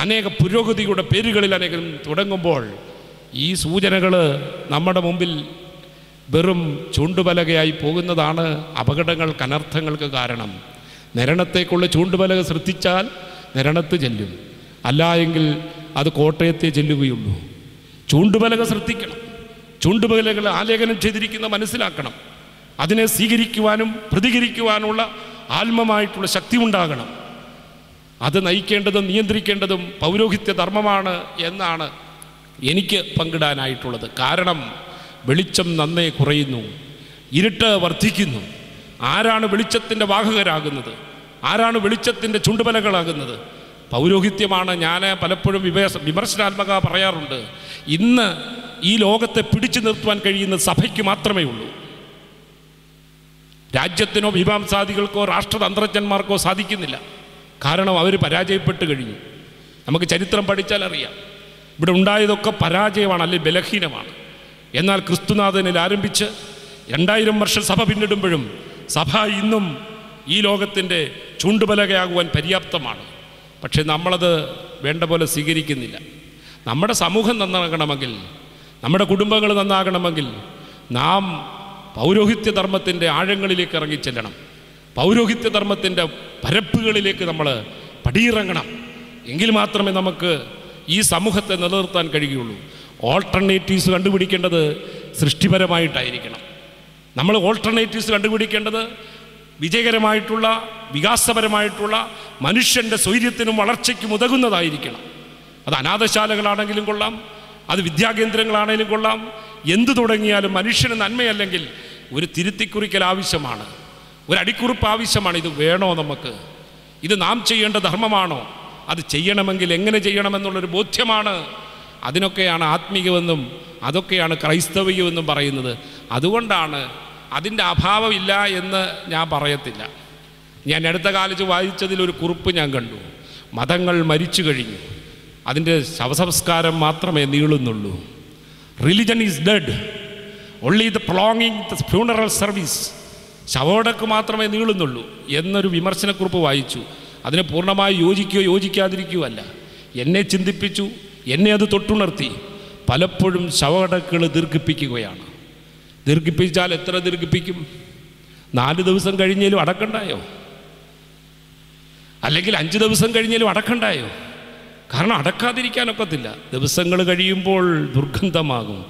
അനേക പുരോഗതിയുടെ പേരുകളിൽ അനേകം തുടങ്ങുമ്പോൾ ഈ സൂചനകൾ നമ്മുടെ മുമ്പിൽ വെറും ചൂണ്ടുപലകയായി പോകുന്നതാണ് അപകടങ്ങൾക്ക്, അനർത്ഥങ്ങൾക്ക് കാരണം. നിരണത്തേക്കുള്ള ചൂണ്ടുപലക ശ്രദ്ധിച്ചാൽ നിരണത്ത് ചെല്ലും, അല്ല എങ്കിൽ അത് കോട്ടയത്തെ ചെല്ലുകയുള്ളൂ. ചൂണ്ടുപലക ശ്രദ്ധിക്കണം. ചൂണ്ടുപലകൾ ആലേഖനം ചെയ്തിരിക്കുന്ന മനസ്സിലാക്കണം. അതിനെ സ്വീകരിക്കുവാനും പ്രതികരിക്കുവാനുള്ള ആത്മമായിട്ടുള്ള ശക്തി ഉണ്ടാകണം. അത് നയിക്കേണ്ടതും നിയന്ത്രിക്കേണ്ടതും പൗരോഹിത്യ ധർമ്മമാണ് എന്നാണ് എനിക്ക് പങ്കിടാനായിട്ടുള്ളത്. കാരണം വെളിച്ചം നന്നേ കുറയുന്നു, ഇരുട്ട് വർദ്ധിക്കുന്നു. ആരാണ് വെളിച്ചത്തിൻ്റെ വാഹകരാകുന്നത്? ആരാണ് വെളിച്ചത്തിൻ്റെ ചുണ്ടുപലകളാകുന്നത്? പൗരോഹിത്യമാണ്. ഞാൻ പലപ്പോഴും വിമർശനാത്മക പറയാറുണ്ട്, ഇന്ന് ഈ ലോകത്തെ പിടിച്ചു നിർത്തുവാൻ കഴിയുന്ന സഭയ്ക്ക് മാത്രമേ ഉള്ളൂ. രാജ്യത്തിനോ മീമാംസാദികൾക്കോ രാഷ്ട്രതന്ത്രജ്ഞന്മാർക്കോ സാധിക്കുന്നില്ല. കാരണം അവർ പരാജയപ്പെട്ട് കഴിഞ്ഞു. നമുക്ക് ചരിത്രം പഠിച്ചാൽ അറിയാം, ഇവിടെ ഉണ്ടായതൊക്കെ പരാജയമാണ്, അല്ലെങ്കിൽ ബലഹീനമാണ്. എന്നാൽ ക്രിസ്തുനാഥനിൽ ആരംഭിച്ച് 2000 വർഷം സഭ പിന്നിടുമ്പോഴും സഭ ഇന്നും ഈ ലോകത്തിൻ്റെ ചൂണ്ടുപലകയാകുവാൻ പര്യാപ്തമാണ്. പക്ഷെ നമ്മളത് വേണ്ട പോലെ സ്വീകരിക്കുന്നില്ല. നമ്മുടെ സമൂഹം നന്നാകണമെങ്കിൽ, നമ്മുടെ കുടുംബങ്ങൾ നന്നാകണമെങ്കിൽ നാം പൗരോഹിത്യ ധർമ്മത്തിൻ്റെ ആഴങ്ങളിലേക്ക് ഇറങ്ങിച്ചെല്ലണം. പൗരോഹിത്യ ധർമ്മത്തിൻ്റെ പരപ്പുകളിലേക്ക് നമ്മൾ പടിയിറങ്ങണം. എങ്കിൽ മാത്രമേ നമുക്ക് ഈ സമൂഹത്തെ നിലനിർത്താൻ കഴിയുള്ളൂ. ഓൾട്ടർനേറ്റീവ്സ് കണ്ടുപിടിക്കേണ്ടത് സൃഷ്ടിപരമായിട്ടായിരിക്കണം. നമ്മൾ ഓൾട്ടർനേറ്റീവ്സ് കണ്ടുപിടിക്കേണ്ടത് വിജയകരമായിട്ടുള്ള വികാസപരമായിട്ടുള്ള മനുഷ്യൻ്റെ സ്വൈര്യത്തിനും വളർച്ചയ്ക്കും ഉതകുന്നതായിരിക്കണം. അത് അനാഥശാലകളാണെങ്കിലും കൊള്ളാം, അത് വിദ്യാകേന്ദ്രങ്ങളാണെങ്കിലും കൊള്ളാം, എന്തു തുടങ്ങിയാലും മനുഷ്യന് നന്മയല്ലെങ്കിൽ ഒരു തിരുത്തിക്കുറിക്കൽ ആവശ്യമാണ്, ഒരു അടിക്കുറിപ്പ് ആവശ്യമാണ്. ഇത് വേണോ നമുക്ക്? ഇത് നാം ചെയ്യേണ്ട ധർമ്മമാണോ? അത് ചെയ്യണമെങ്കിൽ എങ്ങനെ ചെയ്യണമെന്നുള്ളൊരു ബോധ്യമാണ്. അതിനൊക്കെയാണ് ആത്മീയമെന്നും അതൊക്കെയാണ് ക്രൈസ്തവീയമെന്നും പറയുന്നത്. അതുകൊണ്ടാണ് അതിൻ്റെ അഭാവമില്ല എന്ന് ഞാൻ പറയത്തില്ല. ഞാൻ അടുത്ത കാലത്ത് വായിച്ചതിലൊരു കുറിപ്പ് ഞാൻ കണ്ടു. മതങ്ങൾ മരിച്ചു കഴിഞ്ഞു, അതിൻ്റെ ശവസംസ്കാരം മാത്രമേ നീളുന്നുള്ളൂ. Religion is dead, only the prolonging the funeral service. ശവോടക്ക് മാത്രമേ നീളുന്നുള്ളൂ എന്നൊരു വിമർശനക്കുറിപ്പ് വായിച്ചു. അതിനെ പൂർണ്ണമായി യോജിക്കുകയോ യോജിക്കാതിരിക്കുകയോ അല്ല. എന്നെ ചിന്തിപ്പിച്ചു, എന്നെ അത് തൊട്ടുണർത്തി. പലപ്പോഴും ശവടക്കുകൾ ദീർഘിപ്പിക്കുകയാണ്. ദീർഘിപ്പിച്ചാൽ എത്ര ദീർഘിപ്പിക്കും? 4 ദിവസം കഴിഞ്ഞാലും അടക്കണ്ടായോ? അല്ലെങ്കിൽ 5 ദിവസം കഴിഞ്ഞാലും അടക്കണ്ടായോ? കാരണം അടക്കാതിരിക്കാനൊക്കത്തില്ല. ദിവസങ്ങൾ കഴിയുമ്പോൾ ദുർഗന്ധമാകും,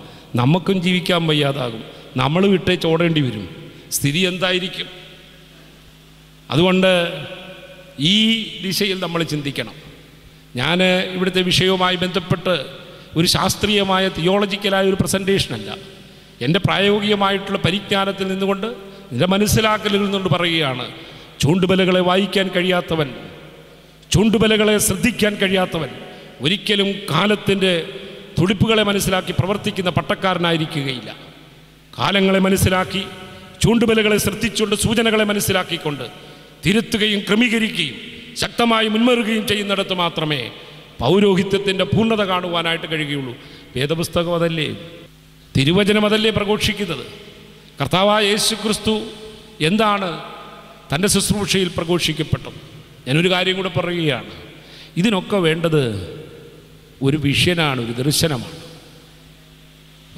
നമുക്കും ജീവിക്കാൻ വയ്യാതാകും, നമ്മൾ വിട്ടേച്ച് ഓടേണ്ടി വരും. സ്ഥിതി എന്തായിരിക്കും? അതുകൊണ്ട് ഈ ദിശയിൽ നമ്മൾ ചിന്തിക്കണം. ഞാൻ ഇവിടുത്തെ വിഷയവുമായി ബന്ധപ്പെട്ട് ഒരു ശാസ്ത്രീയമായ തിയോളജിക്കലായ ഒരു പ്രസൻറ്റേഷനല്ല, എൻ്റെ പ്രായോഗികമായിട്ടുള്ള പരിജ്ഞാനത്തിൽ നിന്നുകൊണ്ട് എൻ്റെ മനസ്സിലാക്കലിൽ നിന്നുകൊണ്ട് പറയുകയാണ്. ചൂണ്ടുബലകളെ വായിക്കാൻ കഴിയാത്തവൻ, ചൂണ്ടുബലകളെ ശ്രദ്ധിക്കാൻ കഴിയാത്തവൻ ഒരിക്കലും കാലത്തിൻ്റെ തുടിപ്പുകളെ മനസ്സിലാക്കി പ്രവർത്തിക്കുന്ന പട്ടക്കാരനായിരിക്കുകയില്ല. കാലങ്ങളെ മനസ്സിലാക്കി ചൂണ്ടുബലകളെ ശ്രദ്ധിച്ചുകൊണ്ട് സൂചനകളെ മനസ്സിലാക്കിക്കൊണ്ട് തിരുത്തുകയും ക്രമീകരിക്കുകയും ശക്തമായി മുൻമറുകയും ചെയ്യുന്നിടത്ത് മാത്രമേ പൗരോഹിത്യത്തിൻ്റെ പൂർണ്ണത കാണുവാനായിട്ട് കഴിയുകയുള്ളൂ. വേദപുസ്തകം അതല്ലേ, തിരുവചനം അതല്ലേ പ്രഘോഷിക്കുന്നത്. കർത്താവായ യേശു ക്രിസ്തു എന്താണ് തൻ്റെ ശുശ്രൂഷയിൽ പ്രഘോഷിക്കപ്പെട്ടത്? ഞാനൊരു കാര്യം കൂടെ പറയുകയാണ്. ഇതിനൊക്കെ വേണ്ടത് ഒരു വിഷനാണ്, ഒരു ദർശനമാണ്.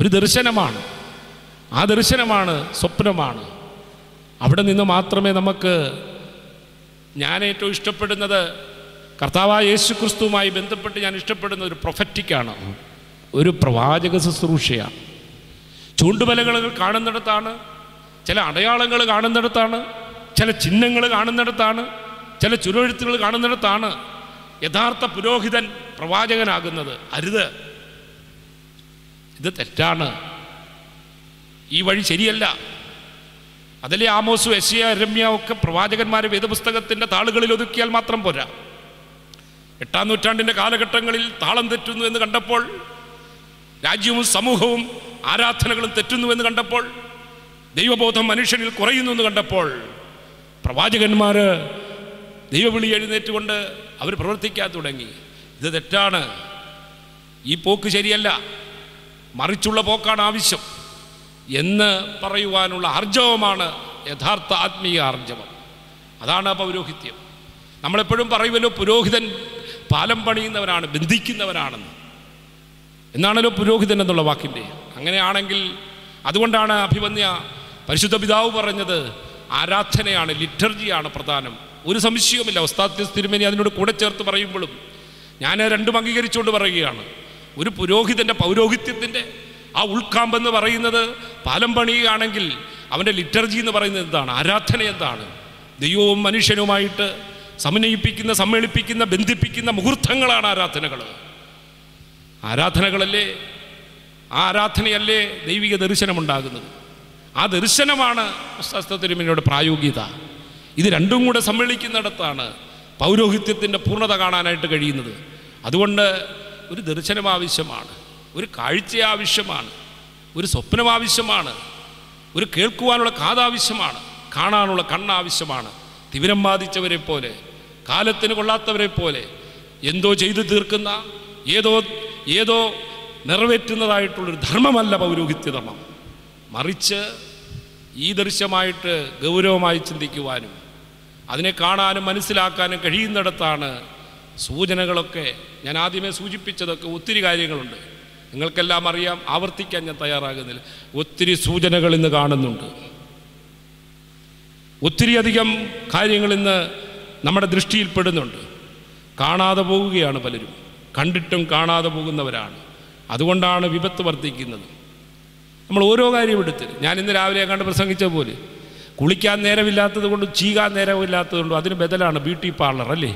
ഒരു ദർശനമാണ്. ആ ദർശനമാണ്, സ്വപ്നമാണ്. അവിടെ നിന്ന് മാത്രമേ നമുക്ക്, ഞാൻ ഏറ്റവും ഇഷ്ടപ്പെടുന്നത് കർത്താവായ യേശു ക്രിസ്തുവുമായി ബന്ധപ്പെട്ട് ഞാൻ ഇഷ്ടപ്പെടുന്നത് ഒരു പ്രൊഫറ്റിക്കാണ്, ഒരു പ്രവാചക ശുശ്രൂഷയാണ്. ചൂണ്ടുബലകൾ കാണുന്നിടത്താണ്, ചില അടയാളങ്ങൾ കാണുന്നിടത്താണ്, ചില ചിഹ്നങ്ങൾ കാണുന്നിടത്താണ്, ചില ചുരുവെഴുത്തുകൾ കാണുന്നിടത്താണ് യഥാർത്ഥ പുരോഹിതൻ പ്രവാചകനാകുന്നത്. അരുത്, ഇത് തെറ്റാണ്, ഈ വഴി ശരിയല്ല. അതല്ലേ ആമോസ്, യെശയ്യാ, യിരെമ്യാ ഒക്കെ പ്രവാചകന്മാരെ വേദപുസ്തകത്തിൻ്റെ താളുകളിൽ ഒതുക്കിയാൽ മാത്രം പോരാ. 8-ാം നൂറ്റാണ്ടിൻ്റെ കാലഘട്ടങ്ങളിൽ താളം തെറ്റുന്നു എന്ന് കണ്ടപ്പോൾ, രാജ്യവും സമൂഹവും ആരാധനകളും തെറ്റുന്നുവെന്ന് കണ്ടപ്പോൾ, ദൈവബോധം മനുഷ്യനിൽ കുറയുന്നു എന്ന് കണ്ടപ്പോൾ, പ്രവാചകന്മാർ ദൈവവിളി എഴുന്നേറ്റുകൊണ്ട് അവർ പ്രവർത്തിക്കാൻ തുടങ്ങി. ഇത് തെറ്റാണ്, ഈ പോക്ക് ശരിയല്ല, മറിച്ചുള്ള പോക്കാണ് ആവശ്യം എന്ന് പറയുവാനുള്ള ആർജവമാണ് യഥാർത്ഥ ആത്മീയ ആർജവം. അതാണ് പൗരോഹിത്യം. നമ്മളെപ്പോഴും പറയുമല്ലോ, പുരോഹിതൻ പാലം പണിയുന്നവനാണ്, ബന്ധിക്കുന്നവനാണെന്ന്. എന്നാണല്ലോ പുരോഹിതൻ എന്നുള്ള വാക്കിൻ്റെ. അങ്ങനെയാണെങ്കിൽ അതുകൊണ്ടാണ് അഭിവന്യ പരിശുദ്ധ പിതാവ് പറഞ്ഞത് ആരാധനയാണ്, ലിറ്റർജിയാണ് പ്രധാനം. ഒരു സംശയവുമില്ല. ഉസ്താദ് തിരുമേനി അതിനോട് കൂടെ ചേർത്ത് പറയുമ്പോഴും ഞാൻ രണ്ടും അംഗീകരിച്ചുകൊണ്ട് പറയുകയാണ്. ഒരു പുരോഹിതൻ്റെ പൗരോഹിത്യത്തിൻ്റെ ആ ഉൾക്കാമ്പെന്ന് പറയുന്നത് പാലം പണിയുകയാണെങ്കിൽ അവൻ്റെ ലിറ്റർജി എന്ന് പറയുന്നത് എന്താണ്? ആരാധന എന്താണ്? ദൈവവും മനുഷ്യനുമായിട്ട് സമന്വയിപ്പിക്കുന്ന, സമ്മേളിപ്പിക്കുന്ന, ബന്ധിപ്പിക്കുന്ന മുഹൂർത്തങ്ങളാണ് ആരാധനകൾ. ആരാധനകളല്ലേ, ആ ആരാധനയല്ലേ ദൈവിക ദർശനമുണ്ടാകുന്നത്. ആ ദർശനമാണ് ഉസ്താദ് തിരുമേനിയുടെ പ്രായോഗികത. ഇത് രണ്ടും കൂടെ സമ്മേളിക്കുന്നിടത്താണ് പൗരോഹിത്യത്തിൻ്റെ പൂർണ്ണത കാണാനായിട്ട് കഴിയുന്നത്. അതുകൊണ്ട് ഒരു ദർശനം ആവശ്യമാണ്, ഒരു കാഴ്ച ആവശ്യമാണ്, ഒരു സ്വപ്നം ആവശ്യമാണ്, ഒരു കേൾക്കുവാനുള്ള കാതാവശ്യമാണ്, കാണാനുള്ള കണ്ണാവശ്യമാണ്. തിമിരം ബാധിച്ചവരെ പോലെ, കാലത്തിന് കൊള്ളാത്തവരെ പോലെ എന്തോ ചെയ്തു തീർക്കുന്ന, ഏതോ നിറവേറ്റുന്നതായിട്ടുള്ളൊരു ധർമ്മമല്ല പൗരോഹിത്യധർമ്മം. മറിച്ച് ഈ ദൃശ്യമായിട്ട് ഗൗരവമായി ചിന്തിക്കുവാനും അതിനെ കാണാനും മനസ്സിലാക്കാനും കഴിയുന്നിടത്താണ് സൂചനകളൊക്കെ. ഞാൻ ആദ്യമേ സൂചിപ്പിച്ചതൊക്കെ ഒത്തിരി കാര്യങ്ങളുണ്ട്, നിങ്ങൾക്കെല്ലാം അറിയാം, ആവർത്തിക്കാൻ ഞാൻ തയ്യാറാകുന്നില്ല. ഒത്തിരി സൂചനകൾ ഇന്ന് കാണുന്നുണ്ട്, ഒത്തിരിയധികം കാര്യങ്ങൾ ഇന്ന് നമ്മുടെ ദൃഷ്ടിയിൽപ്പെടുന്നുണ്ട്. കാണാതെ പോവുകയാണ് പലരും. കണ്ടിട്ടും കാണാതെ പോകുന്നവരാണ്. അതുകൊണ്ടാണ് വിപത്ത് വർദ്ധിക്കുന്നത്. നമ്മൾ ഓരോ കാര്യം എടുത്ത്, ഞാൻ ഇന്ന് രാവിലെ കണ്ട് പ്രസംഗിച്ച പോലെ, കുളിക്കാൻ നേരമില്ലാത്തത് കൊണ്ടും ചീകാൻ നേരമില്ലാത്തത് കൊണ്ടും അതിന് ബദലാണ് ബ്യൂട്ടി പാർലർ, അല്ലേ?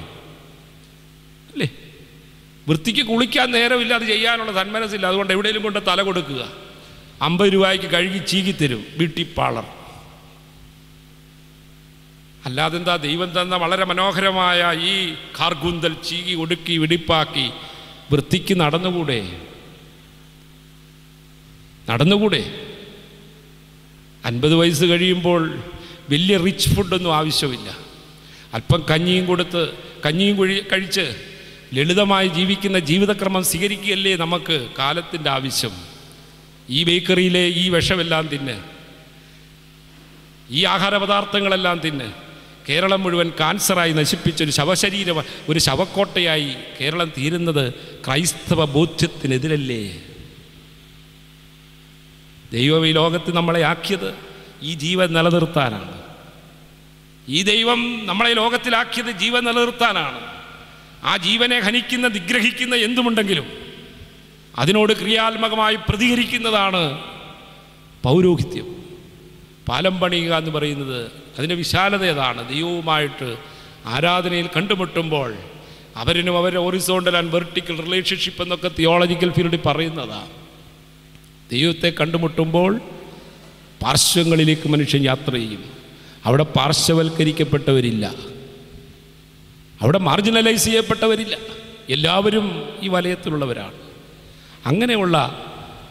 വൃത്തിക്ക് കുളിക്കാൻ നേരമില്ല, അത് ചെയ്യാനുള്ള സന്മനസ്സില്ല. അതുകൊണ്ട് എവിടെയെങ്കിലും കൊണ്ട് തല കൊടുക്കുക, 50 രൂപയ്ക്ക് കഴുകി ചീകിത്തരും ബ്യൂട്ടി പാർലർ. അല്ലാതെന്താ? ദൈവം തന്ന വളരെ മനോഹരമായ ഈ കാർഗുന്തൽ ചീകി ഒടുക്കി വെടിപ്പാക്കി വൃത്തിക്ക് നടന്നുകൂടെ? 50 വയസ്സ് കഴിയുമ്പോൾ വലിയ റിച്ച് ഫുഡൊന്നും ആവശ്യമില്ല. അല്പം കഞ്ഞിയും കഴിച്ച് ലളിതമായി ജീവിക്കുന്ന ജീവിതക്രമം സ്വീകരിക്കുകയല്ലേ നമുക്ക് കാലത്തിൻ്റെ ആവശ്യം. ഈ ബേക്കറിയിലെ ഈ വിഷമെല്ലാം തിന്ന്, ഈ ആഹാരപദാർത്ഥങ്ങളെല്ലാം തിന്ന് കേരളം മുഴുവൻ കാൻസറായി നശിപ്പിച്ചൊരു ശവശരീരം, ഒരു ശവക്കോട്ടയായി കേരളം തീരുന്നത് ക്രൈസ്തവ ബോധ്യത്തിനെതിരല്ലേ? ദൈവം ഈ ലോകത്ത് നമ്മളെ ആക്കിയത് ഈ ജീവൻ നിലനിർത്താനാണ്. ഈ ദൈവം നമ്മളെ ലോകത്തിലാക്കിയത് ജീവൻ നിലനിർത്താനാണ്. ആ ജീവനെ ഹനിക്കുന്ന, നിഗ്രഹിക്കുന്ന എന്തുമുണ്ടെങ്കിലും അതിനോട് ക്രിയാത്മകമായി പ്രതികരിക്കുന്നതാണ് പൗരോഹിത്യം. പാലം പണിയുക എന്ന് പറയുന്നത് അതിൻ്റെ വിശാലത ഏതാണ്? ദൈവവുമായിട്ട് ആരാധനയിൽ കണ്ടുമുട്ടുമ്പോൾ അവരിനും അവരുടെ ഹൊറിസോണ്ടൽ ആൻഡ് വെർട്ടിക്കൽ റിലേഷൻഷിപ്പ് എന്നൊക്കെ തിയോളജിക്കൽ ഫീൽഡിൽ പറയുന്നതാണ്. ദൈവത്തെ കണ്ടുമുട്ടുമ്പോൾ പാർശ്വങ്ങളിലേക്ക് മനുഷ്യൻ യാത്ര ചെയ്യും. അവിടെ പാർശ്വവൽക്കരിക്കപ്പെട്ടവരില്ല, അവിടെ മാർജിനലൈസ് ചെയ്യപ്പെട്ടവരില്ല. എല്ലാവരും ഈ വലയത്തിലുള്ളവരാണ്. അങ്ങനെയുള്ള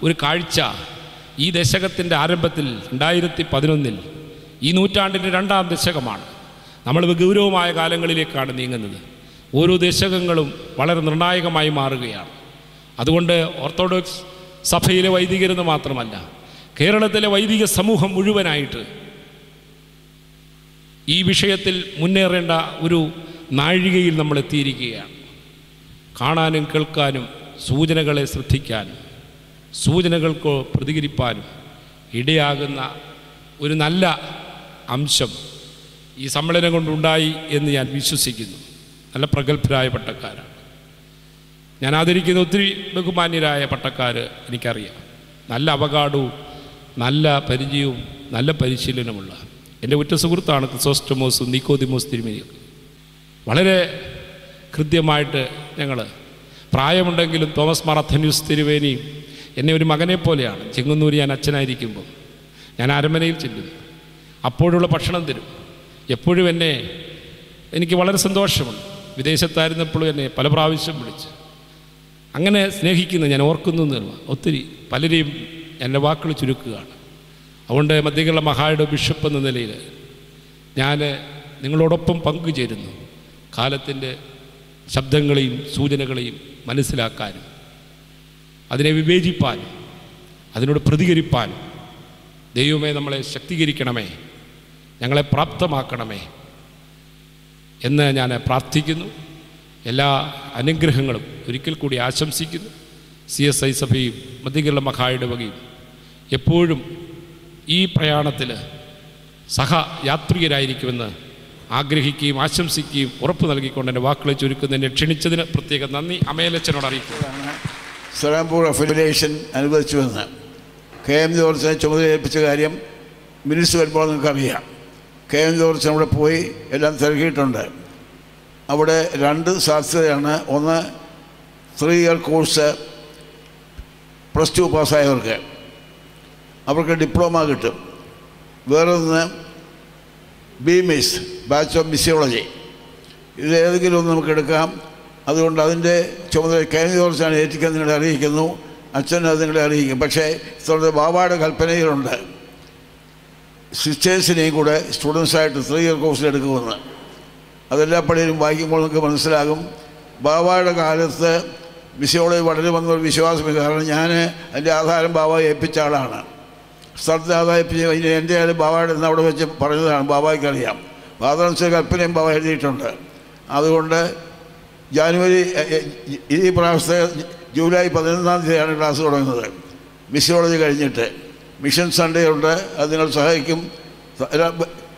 ഒരു കാഴ്ച ഈ ദശകത്തിൻ്റെ ആരംഭത്തിൽ 2011 ഈ നൂറ്റാണ്ടിൻ്റെ 2ാം ദശകമാണ്. നമ്മൾ ഗൗരവമായ കാലങ്ങളിലേക്കാണ് നീങ്ങുന്നത്. ഓരോ ദശകങ്ങളും വളരെ നിർണായകമായി മാറുകയാണ്. അതുകൊണ്ട് ഓർത്തഡോക്സ് സഭയിലെ വൈദികരെന്ന് മാത്രമല്ല, കേരളത്തിലെ വൈദിക സമൂഹം മുഴുവനായിട്ട് ഈ വിഷയത്തിൽ മുന്നേറേണ്ട ഒരു നാഴികയിൽ നമ്മൾ എത്തിയിരിക്കുകയാണ്. കാണാനും കേൾക്കാനും സൂചനകളെ ശ്രദ്ധിക്കാനും സൂചനകൾക്ക് പ്രതികരിപ്പാനും ഇടയാകുന്ന ഒരു നല്ല അംശം ഈ സമ്മേളനം കൊണ്ടുണ്ടായി എന്ന് ഞാൻ വിശ്വസിക്കുന്നു. നല്ല പ്രഗത്ഭരായ പട്ടക്കാരാണ്. ഞാൻ ആദരിക്കുന്ന ഒത്തിരി ബഹുമാന്യരായ പട്ടക്കാർ എനിക്കറിയാം. നല്ല അവഗാഢവും നല്ല പരിചയവും നല്ല പരിശീലനമുള്ള എൻ്റെ ഉറ്റ സുഹൃത്താണ് ക്രിസോസ്റ്റമോസും നിക്കോദിമോസ് തിരുമേനിയൊക്കെ. വളരെ കൃത്യമായിട്ട് ഞങ്ങൾ പ്രായമുണ്ടെങ്കിലും തോമസ് മാർ അത്തന്യൂസ് തിരുമേനിയും എന്നെ ഒരു മകനെ പോലെയാണ്. ചെങ്ങന്നൂർ ഞാൻ അച്ഛനായിരിക്കുമ്പോൾ ഞാൻ അരമനയിൽ ചെല്ലും, അപ്പോഴുള്ള ഭക്ഷണം തരും. എപ്പോഴും എനിക്ക് വളരെ സന്തോഷമുണ്ട്. വിദേശത്തായിരുന്നപ്പോഴും എന്നെ പല പ്രാവശ്യം വിളിച്ച് അങ്ങനെ സ്നേഹിക്കുന്നു ഞാൻ ഓർക്കുന്നു എന്നുള്ള ഒത്തിരി പലരെയും എൻ്റെ വാക്കുകൾ ചുരുക്കുകയാണ്. അതുകൊണ്ട് മധ്യകേരള മഹായുടെ ബിഷപ്പ് എന്ന നിലയിൽ ഞാൻ നിങ്ങളോടൊപ്പം പങ്കുചേരുന്നു. കാലത്തിൻ്റെ ശബ്ദങ്ങളെയും സൂചനകളെയും മനസ്സിലാക്കാനും അതിനെ വിവേചിപ്പാനും അതിനോട് പ്രതികരിപ്പാനും ദൈവമേ നമ്മളെ ശക്തീകരിക്കണമേ, ഞങ്ങളെ പ്രാപ്തമാക്കണമേ എന്ന് ഞാൻ പ്രാർത്ഥിക്കുന്നു. എല്ലാ അനുഗ്രഹങ്ങളും ഒരിക്കൽ കൂടി ആശംസിക്കുന്നു. CSI സഭയും മധ്യകേരള മഹായുടെ വകയും എപ്പോഴും ഈ പ്രയാണത്തിൽ സഹയാത്രികരായിരിക്കുമെന്ന് ആഗ്രഹിക്കുകയും ആശംസിക്കുകയും ഉറപ്പ് നൽകിക്കൊണ്ട് എൻ്റെ വാക്കുകളെ ചുരുക്കുന്നതിനെ ക്ഷണിച്ചതിന് പ്രത്യേകം നന്ദി അമേലച്ചനോട് അറിയിക്കുകയാണ്. സലാംപൂർ അഫിലിയേഷൻ അനുവദിച്ചുവെന്ന് KM ജോർജിനെ ചുമതലയേൽപ്പിച്ച കാര്യം മിനിറ്റ്സ് വരുമ്പോൾ നിങ്ങൾക്കറിയാം. KM ജോർജ് അവിടെ പോയി എല്ലാം തിരക്കിയിട്ടുണ്ട്. അവിടെ 2 സാധ്യതയാണ്. ഒന്ന് 3 ഇയർ കോഴ്സ് +2 പാസ്സായവർക്ക്, അവർക്ക് ഡിപ്ലോമ കിട്ടും. വേറൊന്ന് BMIS ബാച്ച് ഓഫ് മിസിയോളജി. ഇതിലേതെങ്കിലും ഒന്ന് നമുക്ക് എടുക്കാം. അതുകൊണ്ട് അതിൻ്റെ ചുമതല KM ജോർജാണ് ഏറ്റിക്കുന്നത് നിങ്ങളെ അറിയിക്കുന്നു. അച്ഛൻ അത് നിങ്ങളെ അറിയിക്കും. പക്ഷേ ഇത്തവണത്തെ ബാബയുടെ കൽപ്പനയിലുണ്ട് സിസ്റ്റേഴ്സിനെയും കൂടെ സ്റ്റുഡൻസായിട്ട് 3 ഇയർ കോഴ്സിലെടുക്കുമെന്ന്. അതെല്ലാ പള്ളിയിലും വായിക്കുമ്പോൾ നമുക്ക് മനസ്സിലാകും. ബാബയുടെ കാലത്ത് മിസിയോളജി വളരെ വന്നൊരു വിശ്വാസമില്ല. കാരണം ഞാൻ അതിൻ്റെ ആധാരം ബാബയെ ഏൽപ്പിച്ച ആളാണ്. സ്ഥലത്ത് ആദായിപ്പിച്ച് അതിന് എൻ്റെ ആയാലും ബാബയുടെ എന്ന് അവിടെ വെച്ച് പറഞ്ഞതാണ്. ബാബയ്ക്കറിയാം. അതനുസരിച്ച് കൽപ്പനയും ബാബ എഴുതിയിട്ടുണ്ട്. അതുകൊണ്ട് ജാനുവരി ഈ പ്രാവശ്യത്തെ ജൂലൈ 11-ാം തീയതിയാണ് ക്ലാസ് തുടങ്ങുന്നത്. മിസിയോളജി കഴിഞ്ഞിട്ട് മിഷൻ സൺഡേ ഉണ്ട്. അത് നിങ്ങൾ സഹായിക്കും.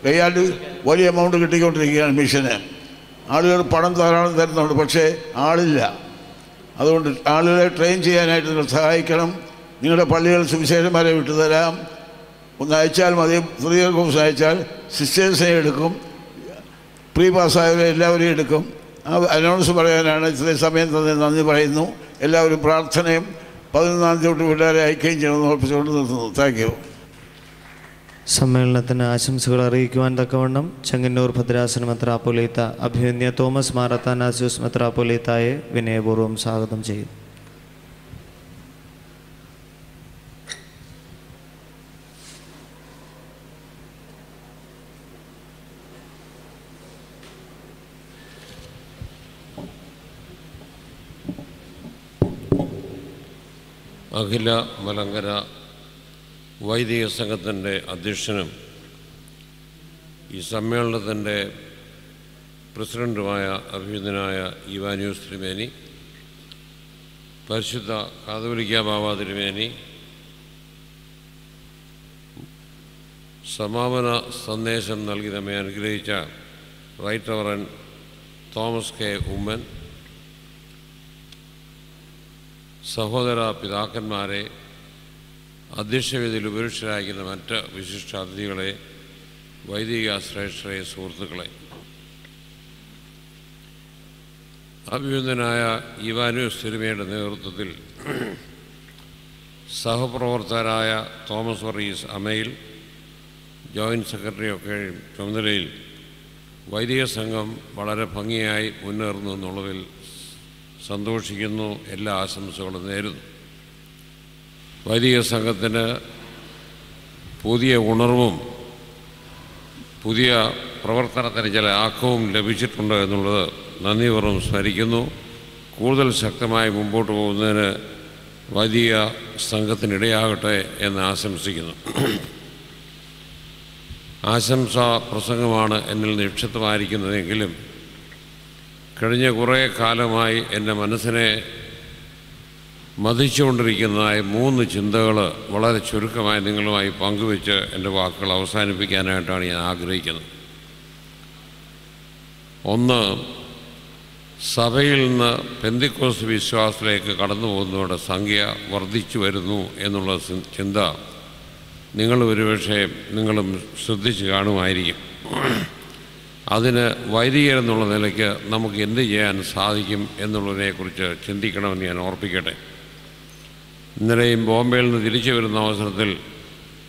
കൈയാണ്ട് വലിയ എമൗണ്ട് കിട്ടിക്കൊണ്ടിരിക്കുകയാണ് മിഷന്. ആളുകൾ പണം ധാരാളം തരുന്നുണ്ട്, പക്ഷേ ആളില്ല. അതുകൊണ്ട് ആളുകളെ ട്രെയിൻ ചെയ്യാനായിട്ട് നിങ്ങൾ സഹായിക്കണം. നിങ്ങളുടെ പള്ളികൾ സുവിശേഷന്മാരെ വിട്ടുതരാം. ഒന്ന് അയച്ചാൽ മതി. ഫ്രീ കോഴ്സ് അയച്ചാൽ സിസ്റ്റേഴ്സിനെ എടുക്കും, പ്രീ പാസ്സായവരെ എല്ലാവരെയും എടുക്കും. ആ അനൗൺസ് പറയാനാണ് ഇത്രയും സമയം തന്നെ നന്ദി പറയുന്നു. എല്ലാവരും പ്രാർത്ഥനയും 11-ാം തീയതി തൊട്ട് പിള്ളേരെ അയക്കുകയും ചെയ്യണമെന്ന് ഉറപ്പിച്ചുകൊണ്ട് നിർത്തുന്നു. Thank you. സമ്മേളനത്തിന് ആശംസകൾ അറിയിക്കുവാൻ തക്കവണ്ണം ചെങ്ങന്നൂർ ഭദ്രാസന മെത്രാപ്പൊലീത്ത അഭിമന്യ തോമസ് മാർ അത്താനാസ്യോസ് മെത്രാപ്പൊലീത്തായെ വിനയപൂർവ്വം സ്വാഗതം ചെയ്യുന്നു. അഖില മലങ്കര വൈദിക സംഘത്തിൻ്റെ അധ്യക്ഷനും ഈ സമ്മേളനത്തിൻ്റെ പ്രസിഡൻറ്റുമായ അഭിനന്ദനായ ഇവാനിയോസ് തിരുമേനി, പരിശുദ്ധ കാതോലിക്ക ബാവ തിരുമേനി, സമാപന സന്ദേശം നൽകി നമ്മെ അനുഗ്രഹിച്ച right reverend Thomas K Oommen, സഹോദര പിതാക്കന്മാരെ, അധ്യക്ഷവേദിയിൽ ഉപരിഷ്ടരായിരിക്കുന്ന മറ്റ് വിശിഷ്ട അതിഥികളെ, വൈദിക ശ്രേഷ്ഠരെ, സുഹൃത്തുക്കളെ, അഭിനന്ദനായ ഇവാനിയോസ് തിരുമേനിയുടെ നേതൃത്വത്തിൽ സഹപ്രവർത്തകരായ തോമസ് വർഗീസ് അമയിൽ, ജോയിൻറ്റ് സെക്രട്ടറിയൊക്കെ ചുമതലയിൽ വൈദിക സംഘം വളരെ ഭംഗിയായി മുന്നേറുന്നു എന്നുള്ളതിൽ സന്തോഷിക്കുന്നു. എല്ലാ ആശംസകളും നേരുന്നു. വൈദിക സംഘത്തിന് പുതിയ ഉണർവും പുതിയ പ്രവർത്തനത്തിന് ചില ആക്കവും ലഭിച്ചിട്ടുണ്ട് എന്നുള്ളത് നന്ദിപൂർവ്വം സ്മരിക്കുന്നു. കൂടുതൽ ശക്തമായി മുമ്പോട്ട് പോകുന്നതിന് വൈദിക സംഘത്തിനിടയാകട്ടെ എന്ന് ആശംസിക്കുന്നു. ആശംസാ പ്രസംഗമാണ് എന്നിൽ നിക്ഷിപ്തമായിരിക്കുന്നതെങ്കിലും കഴിഞ്ഞ കുറേ കാലമായി എൻ്റെ മനസ്സിനെ മതിച്ചുകൊണ്ടിരിക്കുന്നതായ 3 ചിന്തകൾ വളരെ ചുരുക്കമായി നിങ്ങളുമായി പങ്കുവെച്ച് എൻ്റെ വാക്കുകൾ അവസാനിപ്പിക്കാനായിട്ടാണ് ഞാൻ ആഗ്രഹിക്കുന്നത്. ഒന്ന്, സഭയിൽ നിന്ന് പെന്തിക്കോസ്ത് വിശ്വാസത്തിലേക്ക് കടന്നു പോകുന്നവരുടെ സംഖ്യ വർദ്ധിച്ചു വരുന്നു എന്നുള്ള ചിന്ത നിങ്ങൾ ഒരുപക്ഷെ നിങ്ങളും ശ്രദ്ധിച്ച് കാണുമായിരിക്കും. അതിന് വൈദികരെന്നുള്ള നിലയ്ക്ക് നമുക്ക് എന്ത് ചെയ്യാൻ സാധിക്കും എന്നുള്ളതിനെക്കുറിച്ച് ചിന്തിക്കണമെന്ന് ഞാൻ ഓർപ്പിക്കട്ടെ. ഇന്നലെയും ബോംബെയിൽ നിന്ന് തിരിച്ചു വരുന്ന അവസരത്തിൽ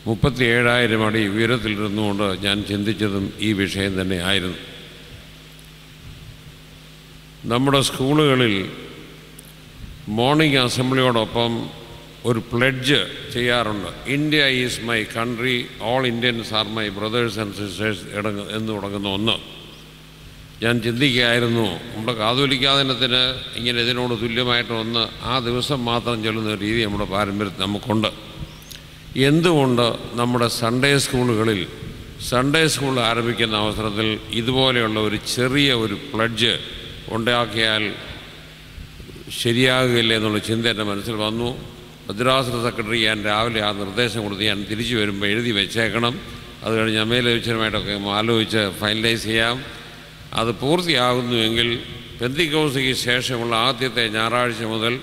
37,000 അടി ഉയരത്തിലിരുന്നുകൊണ്ട് ഞാൻ ചിന്തിച്ചതും ഈ വിഷയം തന്നെ ആയിരുന്നു. നമ്മുടെ സ്കൂളുകളിൽ മോർണിംഗ് അസംബ്ലിയോടൊപ്പം ഒരു പ്ലെഡ്ജ് ചെയ്യാറുണ്ട്. India is my country, all Indians are my brothers and sisters എന്ന് തുടങ്ങുന്ന ഒന്ന്. ഞാൻ ചിന്തിക്കുകയായിരുന്നു, നമ്മുടെ കാതോലിക്കാ ദിനത്തിന് ഇങ്ങനെ ഇതിനോട് തുല്യമായിട്ടൊന്ന് ആ ദിവസം മാത്രം ചൊല്ലുന്ന രീതി നമ്മുടെ പാരമ്പര്യത്തിൽ നമുക്കുണ്ട്. എന്തുകൊണ്ട് നമ്മുടെ സൺഡേ സ്കൂളുകളിൽ സൺഡേ സ്കൂൾ ആരംഭിക്കുന്ന അവസരത്തിൽ ഇതുപോലെയുള്ള ഒരു ചെറിയ ഒരു പ്ലെഡ്ജ് ഉണ്ടാക്കിയാൽ ശരിയാകുകയില്ല എന്നുള്ള ചിന്ത എൻ്റെ മനസ്സിൽ വന്നു. ഭദ്രാസന സെക്രട്ടറി ഞാൻ രാവിലെ ആ നിർദ്ദേശം കൊടുത്ത് ഞാൻ തിരിച്ചു വരുമ്പോൾ എഴുതി വെച്ചേക്കണം. അത് കഴിഞ്ഞ് അമ്മയിലഭിച്ചരുമായിട്ടൊക്കെ ആലോചിച്ച് ഫൈനലൈസ് ചെയ്യാം. അത് പൂർത്തിയാകുന്നുവെങ്കിൽ പെന്തിക്കോസ്തിക്ക് ശേഷമുള്ള ആദ്യത്തെ ഞായറാഴ്ച മുതൽ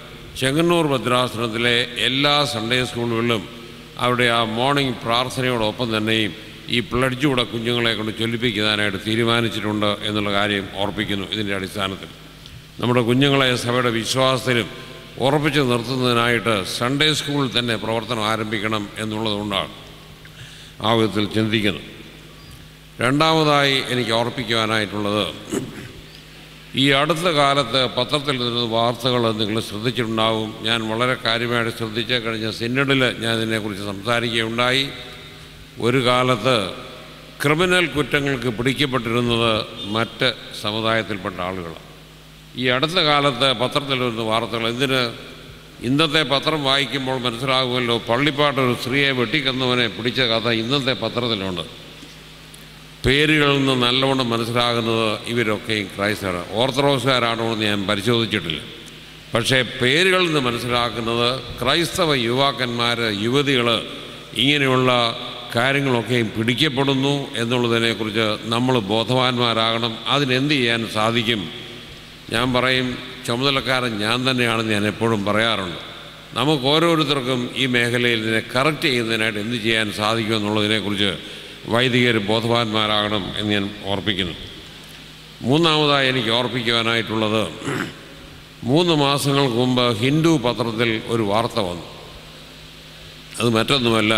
ചെങ്ങന്നൂർ ഭദ്രാസനത്തിലെ എല്ലാ സൺഡേ സ്കൂളുകളിലും അവിടെ ആ മോർണിംഗ് പ്രാർത്ഥനയോടൊപ്പം തന്നെയും ഈ പ്ലഡ്ജൂടെ കുഞ്ഞുങ്ങളെ കൊണ്ട് ചൊല്ലിപ്പിക്കാനായിട്ട് തീരുമാനിച്ചിട്ടുണ്ട് എന്നുള്ള കാര്യം ഓർപ്പിക്കുന്നു. ഇതിൻ്റെ അടിസ്ഥാനത്തിൽ നമ്മുടെ കുഞ്ഞുങ്ങളെ സഭയുടെ വിശ്വാസത്തിലും ഉറപ്പിച്ച് നിർത്തുന്നതിനായിട്ട് സൺഡേ സ്കൂളിൽ തന്നെ പ്രവർത്തനം ആരംഭിക്കണം എന്നുള്ളതുകൊണ്ടാണ് ആ വിധത്തിൽ ചിന്തിക്കുന്നത്. രണ്ടാമതായി എനിക്ക് ഓർപ്പിക്കുവാനായിട്ടുള്ളത്, ഈ അടുത്ത കാലത്ത് പത്രത്തിൽ നിന്ന വാർത്തകൾ നിങ്ങൾ ശ്രദ്ധിച്ചിട്ടുണ്ടാവും. ഞാൻ വളരെ കാര്യമായിട്ട് ശ്രദ്ധിച്ച് കഴിഞ്ഞ സിനഡിൽ ഞാൻ ഇതിനെക്കുറിച്ച് സംസാരിക്കുകയുണ്ടായി. ഒരു കാലത്ത് ക്രിമിനൽ കുറ്റങ്ങൾക്ക് പിടിക്കപ്പെട്ടിരുന്നത് മറ്റ് സമുദായത്തിൽപ്പെട്ട ആളുകൾ. ഈ അടുത്ത കാലത്ത് പത്രത്തിൽ വരുന്ന വാർത്തകൾ, ഇന്നത്തെ പത്രം വായിക്കുമ്പോൾ മനസ്സിലാകുമല്ലോ, പള്ളിപ്പാട്ടൊരു സ്ത്രീയെ വെട്ടിക്കൊന്നവനെ പിടിച്ച കഥ ഇന്നത്തെ പത്രത്തിലുണ്ട്. പേരുകളിൽ നിന്ന് നല്ലവണ്ണം മനസ്സിലാകുന്നത് ഇവരൊക്കെയും ക്രൈസ്തവർ, ഓർത്തഡോക്സുകാരാണോ എന്ന് ഞാൻ പരിശോധിച്ചിട്ടില്ല. പക്ഷേ പേരുകളിൽ നിന്ന് മനസ്സിലാക്കുന്നത് ക്രൈസ്തവ യുവാക്കന്മാർ, യുവതികൾ ഇങ്ങനെയുള്ള കാര്യങ്ങളൊക്കെയും പിടിക്കപ്പെടുന്നു എന്നുള്ളതിനെക്കുറിച്ച് നമ്മൾ ബോധവാന്മാരാകണം. അതിനെന്ത് ചെയ്യാൻ സാധിക്കും? ഞാൻ പറയും, ചുമതലക്കാരൻ ഞാൻ തന്നെയാണെന്ന് ഞാൻ എപ്പോഴും പറയാറുണ്ട്. നമുക്ക് ഓരോരുത്തർക്കും ഈ മേഖലയിൽ ഇതിനെ കറക്റ്റ് ചെയ്യുന്നതിനായിട്ട് എന്ത് ചെയ്യാൻ സാധിക്കുമെന്നുള്ളതിനെക്കുറിച്ച് വൈദികർ ബോധവാന്മാരാകണം എന്ന് ഞാൻ ഓർപ്പിക്കുന്നു. മൂന്നാമതായി എനിക്ക് ഓർപ്പിക്കുവാനായിട്ടുള്ളത്, 3 മാസങ്ങൾക്ക് മുമ്പ് ഹിന്ദു പത്രത്തിൽ ഒരു വാർത്ത വന്നു. അത് മറ്റൊന്നുമല്ല,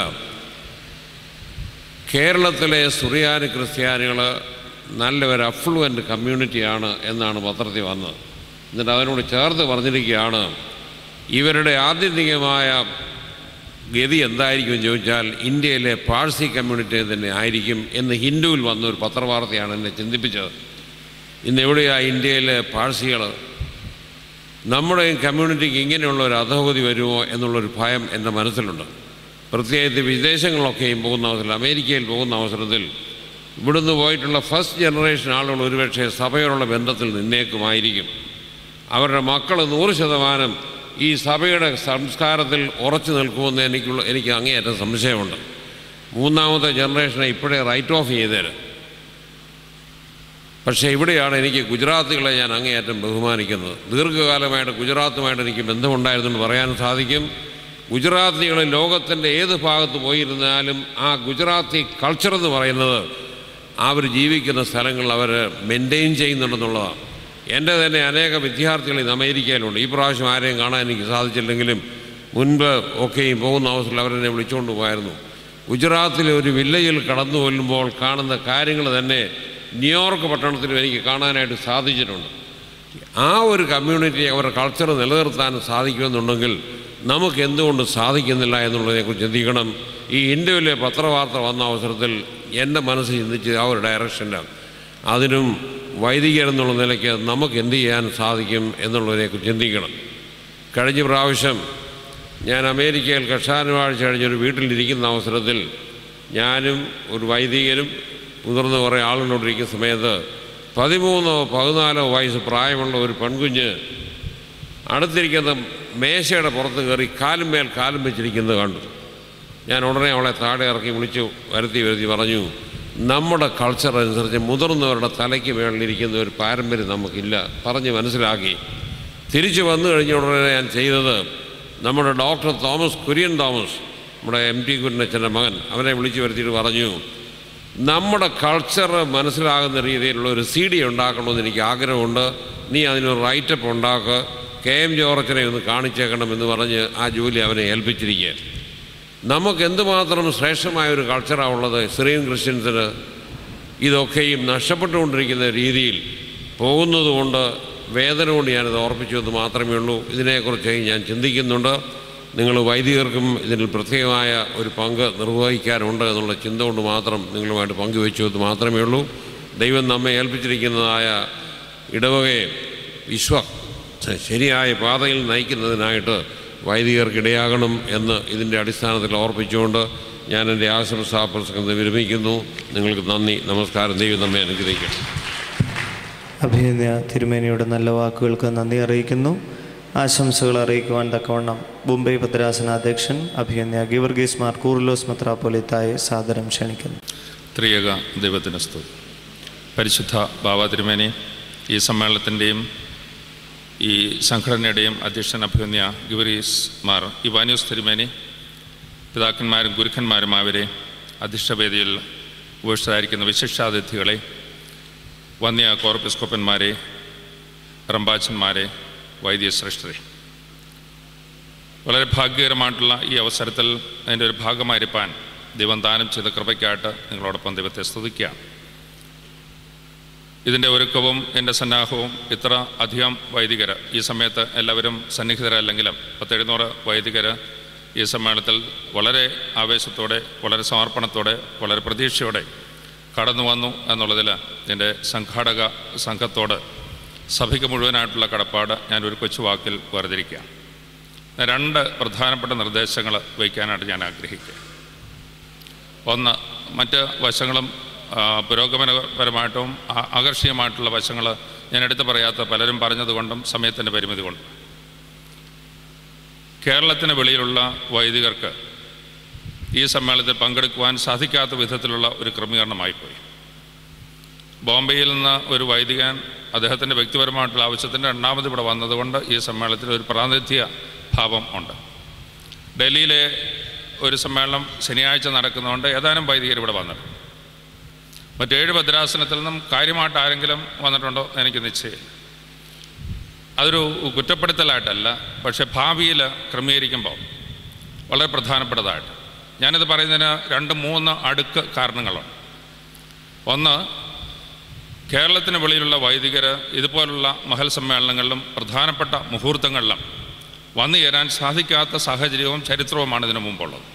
കേരളത്തിലെ സുറിയാനി ക്രിസ്ത്യാനികൾ നല്ലൊരു അഫ്ലുവൻ്റ് കമ്മ്യൂണിറ്റിയാണ് എന്നാണ് പത്രത്തിൽ വന്നത്. എന്നിട്ട് അതിനോട് ചേർത്ത് പറഞ്ഞിരിക്കുകയാണ്, ഇവരുടെ ആത്യന്തികമായ ഗതി എന്തായിരിക്കും ചോദിച്ചാൽ ഇന്ത്യയിലെ പാഴ്സി കമ്മ്യൂണിറ്റി തന്നെ ആയിരിക്കും എന്ന് ഹിന്ദുവിൽ വന്നൊരു പത്രവാർത്തയാണ് എന്നെ ചിന്തിപ്പിച്ചത്. ഇന്നെവിടെയാണ് ഇന്ത്യയിലെ പാഴ്സികൾ? നമ്മുടെ കമ്മ്യൂണിറ്റിക്ക് ഇങ്ങനെയുള്ള ഒരു അധോഗതി വരുമോ എന്നുള്ളൊരു ഭയം എൻ്റെ മനസ്സിലുണ്ട്. പ്രത്യേകിച്ച് വിദേശങ്ങളിലൊക്കെയും പോകുന്ന അവസരത്തിൽ, അമേരിക്കയിൽ പോകുന്ന അവസരത്തിൽ ഇവിടുന്ന് പോയിട്ടുള്ള ഫസ്റ്റ് ജനറേഷൻ ആളുകൾ ഒരുപക്ഷെ സഭയോടുള്ള ബന്ധത്തിൽ നിന്നേക്കുമായിരിക്കും. അവരുടെ മക്കൾ 100% ഈ സഭയുടെ സംസ്കാരത്തിൽ ഉറച്ചു നിൽക്കുമെന്ന് എനിക്ക് അങ്ങേയറ്റം സംശയമുണ്ട്. 3ാമത്തെ ജനറേഷനെ ഇപ്പോഴേ റൈറ്റ് ഓഫ് ചെയ്തേര്. പക്ഷേ ഇവിടെയാണ് എനിക്ക് ഗുജറാത്തികളെ ഞാൻ അങ്ങേയറ്റം ബഹുമാനിക്കുന്നത്. ദീർഘകാലമായിട്ട് ഗുജറാത്തുമായിട്ട് എനിക്ക് ബന്ധമുണ്ടായിരുന്നെന്ന് പറയാൻ സാധിക്കും. ഗുജറാത്തികൾ ലോകത്തിൻ്റെ ഏത് ഭാഗത്ത് പോയിരുന്നാലും ആ ഗുജറാത്തി കൾച്ചർ എന്ന് പറയുന്നത് അവർ ജീവിക്കുന്ന സ്ഥലങ്ങളിൽ അവർ മെയിൻറ്റെയിൻ ചെയ്യുന്നുണ്ടെന്നുള്ളതാണ്. എൻ്റെ തന്നെ അനേക വിദ്യാർത്ഥികൾ ഇന്ന് അമേരിക്കയിലുണ്ട്. ഈ പ്രാവശ്യം ആരെയും കാണാൻ എനിക്ക് സാധിച്ചില്ലെങ്കിലും മുൻപ് ഒക്കെയും പോകുന്ന അവസരത്തിൽ അവരെന്നെ വിളിച്ചുകൊണ്ട് പോയായിരുന്നു. ഗുജറാത്തിലെ ഒരു വില്ലേജിൽ കടന്നു കൊല്ലുമ്പോൾ കാണുന്ന കാര്യങ്ങൾ തന്നെ ന്യൂയോർക്ക് പട്ടണത്തിലും എനിക്ക് കാണാനായിട്ട് സാധിച്ചിട്ടുണ്ട്. ആ ഒരു കമ്മ്യൂണിറ്റി അവരുടെ കൾച്ചർ നിലനിർത്താൻ സാധിക്കുമെന്നുണ്ടെങ്കിൽ നമുക്ക് എന്തുകൊണ്ട് സാധിക്കുന്നില്ല എന്നുള്ളതിനെക്കുറിച്ച് ചിന്തിക്കണം. ഈ ഇന്ത്യയിലെ പത്രവാർത്ത വന്ന അവസരത്തിൽ എൻ്റെ മനസ്സ് ചിന്തിച്ച് ആ ഒരു ഡയറക്ഷനിലാണ്. അതിനും വൈദികരെന്നുള്ള നിലയ്ക്ക് നമുക്ക് എന്ത് ചെയ്യാൻ സാധിക്കും എന്നുള്ളതിനെക്കുറിച്ച് ചിന്തിക്കണം. കഴിഞ്ഞ പ്രാവശ്യം ഞാൻ അമേരിക്കയിൽ കർഷാനുവാഴ്ച കഴിഞ്ഞൊരു വീട്ടിലിരിക്കുന്ന അവസരത്തിൽ ഞാനും ഒരു വൈദികരും മുതിർന്ന കുറേ ആളുകളോടിരിക്കുന്ന സമയത്ത് 13-14 വയസ്സ് പ്രായമുള്ള ഒരു പെൺകുഞ്ഞ് അടുത്തിരിക്കുന്ന മേശയുടെ പുറത്ത് കയറി കാലും വെച്ചിരിക്കുന്നത് കണ്ടു. ഞാൻ ഉടനെ അവളെ താഴെ ഇറക്കി വിളിച്ചു വരുത്തി പറഞ്ഞു, നമ്മുടെ കൾച്ചർ അനുസരിച്ച് മുതിർന്നവരുടെ തലയ്ക്ക് മേളിലിരിക്കുന്ന ഒരു പാരമ്പര്യം നമുക്കില്ല പറഞ്ഞ് മനസ്സിലാക്കി. തിരിച്ചു വന്നു കഴിഞ്ഞ ഉടനെ ഞാൻ ചെയ്തത്, നമ്മുടെ ഡോക്ടർ കുര്യൻ തോമസ്, നമ്മുടെ MT കുര്യനച്ഛൻ്റെ മകൻ, അവനെ വിളിച്ചു വരുത്തിയിട്ട് പറഞ്ഞു, നമ്മുടെ കൾച്ചർ മനസ്സിലാകുന്ന രീതിയിലുള്ള ഒരു CD ഉണ്ടാക്കണമെന്ന് എനിക്ക് ആഗ്രഹമുണ്ട്. നീ അതിനൊരു റൈറ്റപ്പ് ഉണ്ടാക്കുക, KM ജോർജിനെ ഒന്ന് കാണിച്ചേക്കണമെന്ന് പറഞ്ഞ് ആ ജോലി അവനെ ഏൽപ്പിച്ചിരിക്കുക. നമുക്ക് എന്തുമാത്രം ശ്രേഷ്ഠമായൊരു കൾച്ചറാണ് ഉള്ളത്. സിറിയൻ ക്രിസ്ത്യൻസിന് ഇതൊക്കെയും നഷ്ടപ്പെട്ടുകൊണ്ടിരിക്കുന്ന രീതിയിൽ പോകുന്നതുകൊണ്ട് വേദന കൊണ്ട് ഞാനിത് ഓർപ്പിച്ചു എന്ന് മാത്രമേ ഉള്ളൂ. ഇതിനെക്കുറിച്ച് ഞാൻ ചിന്തിക്കുന്നുണ്ട്. നിങ്ങൾ വൈദികർക്കും ഇതിൽ പ്രത്യേകമായ ഒരു പങ്ക് നിർവഹിക്കാനുണ്ട് എന്നുള്ള ചിന്ത കൊണ്ട് മാത്രം നിങ്ങളുമായിട്ട് പങ്കുവെച്ചു എന്ന് മാത്രമേ ഉള്ളൂ. ദൈവം നമ്മെ ഏൽപ്പിച്ചിരിക്കുന്നതായ ഇടവകയെ ശരിയായ പാതയിൽ നയിക്കുന്നതിനായിട്ട് വൈദികർക്കിടയാകണം എന്ന് ഇതിൻ്റെ അടിസ്ഥാനത്തിൽ ഓർപ്പിച്ചുകൊണ്ട് ഞാൻ എൻ്റെ ആശംസാ പ്രസംഗം വിരമിക്കുന്നു. നിങ്ങൾക്ക് നന്ദി, നമസ്കാരം. ദൈവം നമ്മെ അനുഗ്രഹിക്കട്ടെ. അഭിനന്ദ തിരുമേനിയുടെ നല്ല വാക്കുകൾക്ക് നന്ദി അറിയിക്കുന്നു. ആശംസകൾ അറിയിക്കുവാൻ തക്കവണ്ണം മുംബൈ ഭദ്രാസനാധ്യക്ഷൻ അഭിനന്ദ ഗീവർഗീസ് മാർ കൂറിലോസ് മെത്രാപ്പൊലീത്തായെ സാദരം ക്ഷണിക്കുന്നു. ത്രിയേക ദൈവത്തിന് സ്തുതി. പരിശുദ്ധ ബാവ തിരുമേനി, ഈ സമ്മേളനത്തിൻ്റെയും ഈ സംഘടനയുടെയും അധ്യക്ഷൻ അഭിനന്ദ ഗീവർഗീസ് മാർ ഇവാനിയോസ് തിരുമേനി, പിതാക്കന്മാരും ഗുരുക്കന്മാരുമാവരെ, അധിഷ്ഠവേദിയിൽ ഉപേക്ഷിതരായിരിക്കുന്ന വിശിഷ്ടാതിഥികളെ, വന്യ കോർപ്പിസ്കോപ്പന്മാരെ, റമ്പാച്ചന്മാരെ, വൈദിക ശ്രേഷ്ഠരെ, വളരെ ഭാഗ്യകരമായിട്ടുള്ള ഈ അവസരത്തിൽ അതിൻ്റെ ഒരു ഭാഗമായിരിക്കാൻ ദൈവം ദാനം ചെയ്ത കൃപയ്ക്കായിട്ട് നിങ്ങളോടൊപ്പം ദൈവത്തെ സ്തുതിക്കുകയാണ്. ഇതിൻ്റെ ഒരുക്കവും എൻ്റെ സന്നാഹവും ഇത്ര അധികം വൈദികർ, ഈ സമയത്ത് എല്ലാവരും സന്നിഹിതരല്ലെങ്കിലും 700 വൈദികർ ഈ സമ്മേളനത്തിൽ വളരെ ആവേശത്തോടെ, വളരെ സമർപ്പണത്തോടെ, വളരെ പ്രതീക്ഷയോടെ കടന്നു വന്നു എന്നുള്ളതിൽ എൻ്റെ സംഘാടക സംഘത്തോട് സഭയ്ക്ക് മുഴുവനായിട്ടുള്ള കടപ്പാട് ഞാൻ ഒരു കൊച്ചു വാക്കിൽ വേർതിരിക്കുകയാണ്. 2 പ്രധാനപ്പെട്ട നിർദ്ദേശങ്ങൾ വയ്ക്കാനായിട്ട് ഞാൻ ആഗ്രഹിക്കുക. ഒന്ന്, മറ്റ് വശങ്ങളും പുരോഗമനപരമായിട്ടും ആകർഷണീയമായിട്ടുള്ള വശങ്ങൾ ഞാൻ എടുത്തു പറയാത്ത പലരും പറഞ്ഞതുകൊണ്ടും സമയത്തിൻ്റെ പരിമിതി കൊണ്ടും കേരളത്തിന് വെളിയിലുള്ള വൈദികർക്ക് ഈ സമ്മേളനത്തിൽ പങ്കെടുക്കുവാൻ സാധിക്കാത്ത വിധത്തിലുള്ള ഒരു ക്രമീകരണമായിപ്പോയി. ബോംബെയിൽ നിന്ന് ഒരു വൈദികൻ അദ്ദേഹത്തിൻ്റെ വ്യക്തിപരമായിട്ടുള്ള ആവശ്യത്തിൻ്റെ രണ്ടാമത് ഇവിടെ വന്നതുകൊണ്ട് ഈ സമ്മേളനത്തിൽ ഒരു പ്രാതിനിധ്യ ഭാവം ഉണ്ട്. ഡൽഹിയിലെ ഒരു സമ്മേളനം ശനിയാഴ്ച നടക്കുന്നതുകൊണ്ട് ഏതാനും വൈദികർ ഇവിടെ വന്നിട്ടുണ്ട്. മറ്റേഴ് ഭദ്രാസനത്തിൽ നിന്നും കാര്യമായിട്ട് ആരെങ്കിലും വന്നിട്ടുണ്ടോ എനിക്ക് നിശ്ചയമില്ല. അതൊരു കുറ്റപ്പെടുത്തലായിട്ടല്ല, പക്ഷേ ഭാവിയിൽ ക്രമീകരിക്കുമ്പോൾ വളരെ പ്രധാനപ്പെട്ടതായിട്ട് ഞാനിത് പറയുന്നതിന് 2-3 അടുക്ക് കാരണങ്ങളുണ്ട്. ഒന്ന്, കേരളത്തിന് വെളിയിലുള്ള വൈദികർ ഇതുപോലുള്ള മഹൽ സമ്മേളനങ്ങളിലും പ്രധാനപ്പെട്ട മുഹൂർത്തങ്ങളിലും വന്നു ചേരാൻ സാധിക്കാത്ത സാഹചര്യവും ചരിത്രവുമാണ് ഇതിനു മുമ്പുള്ളത്.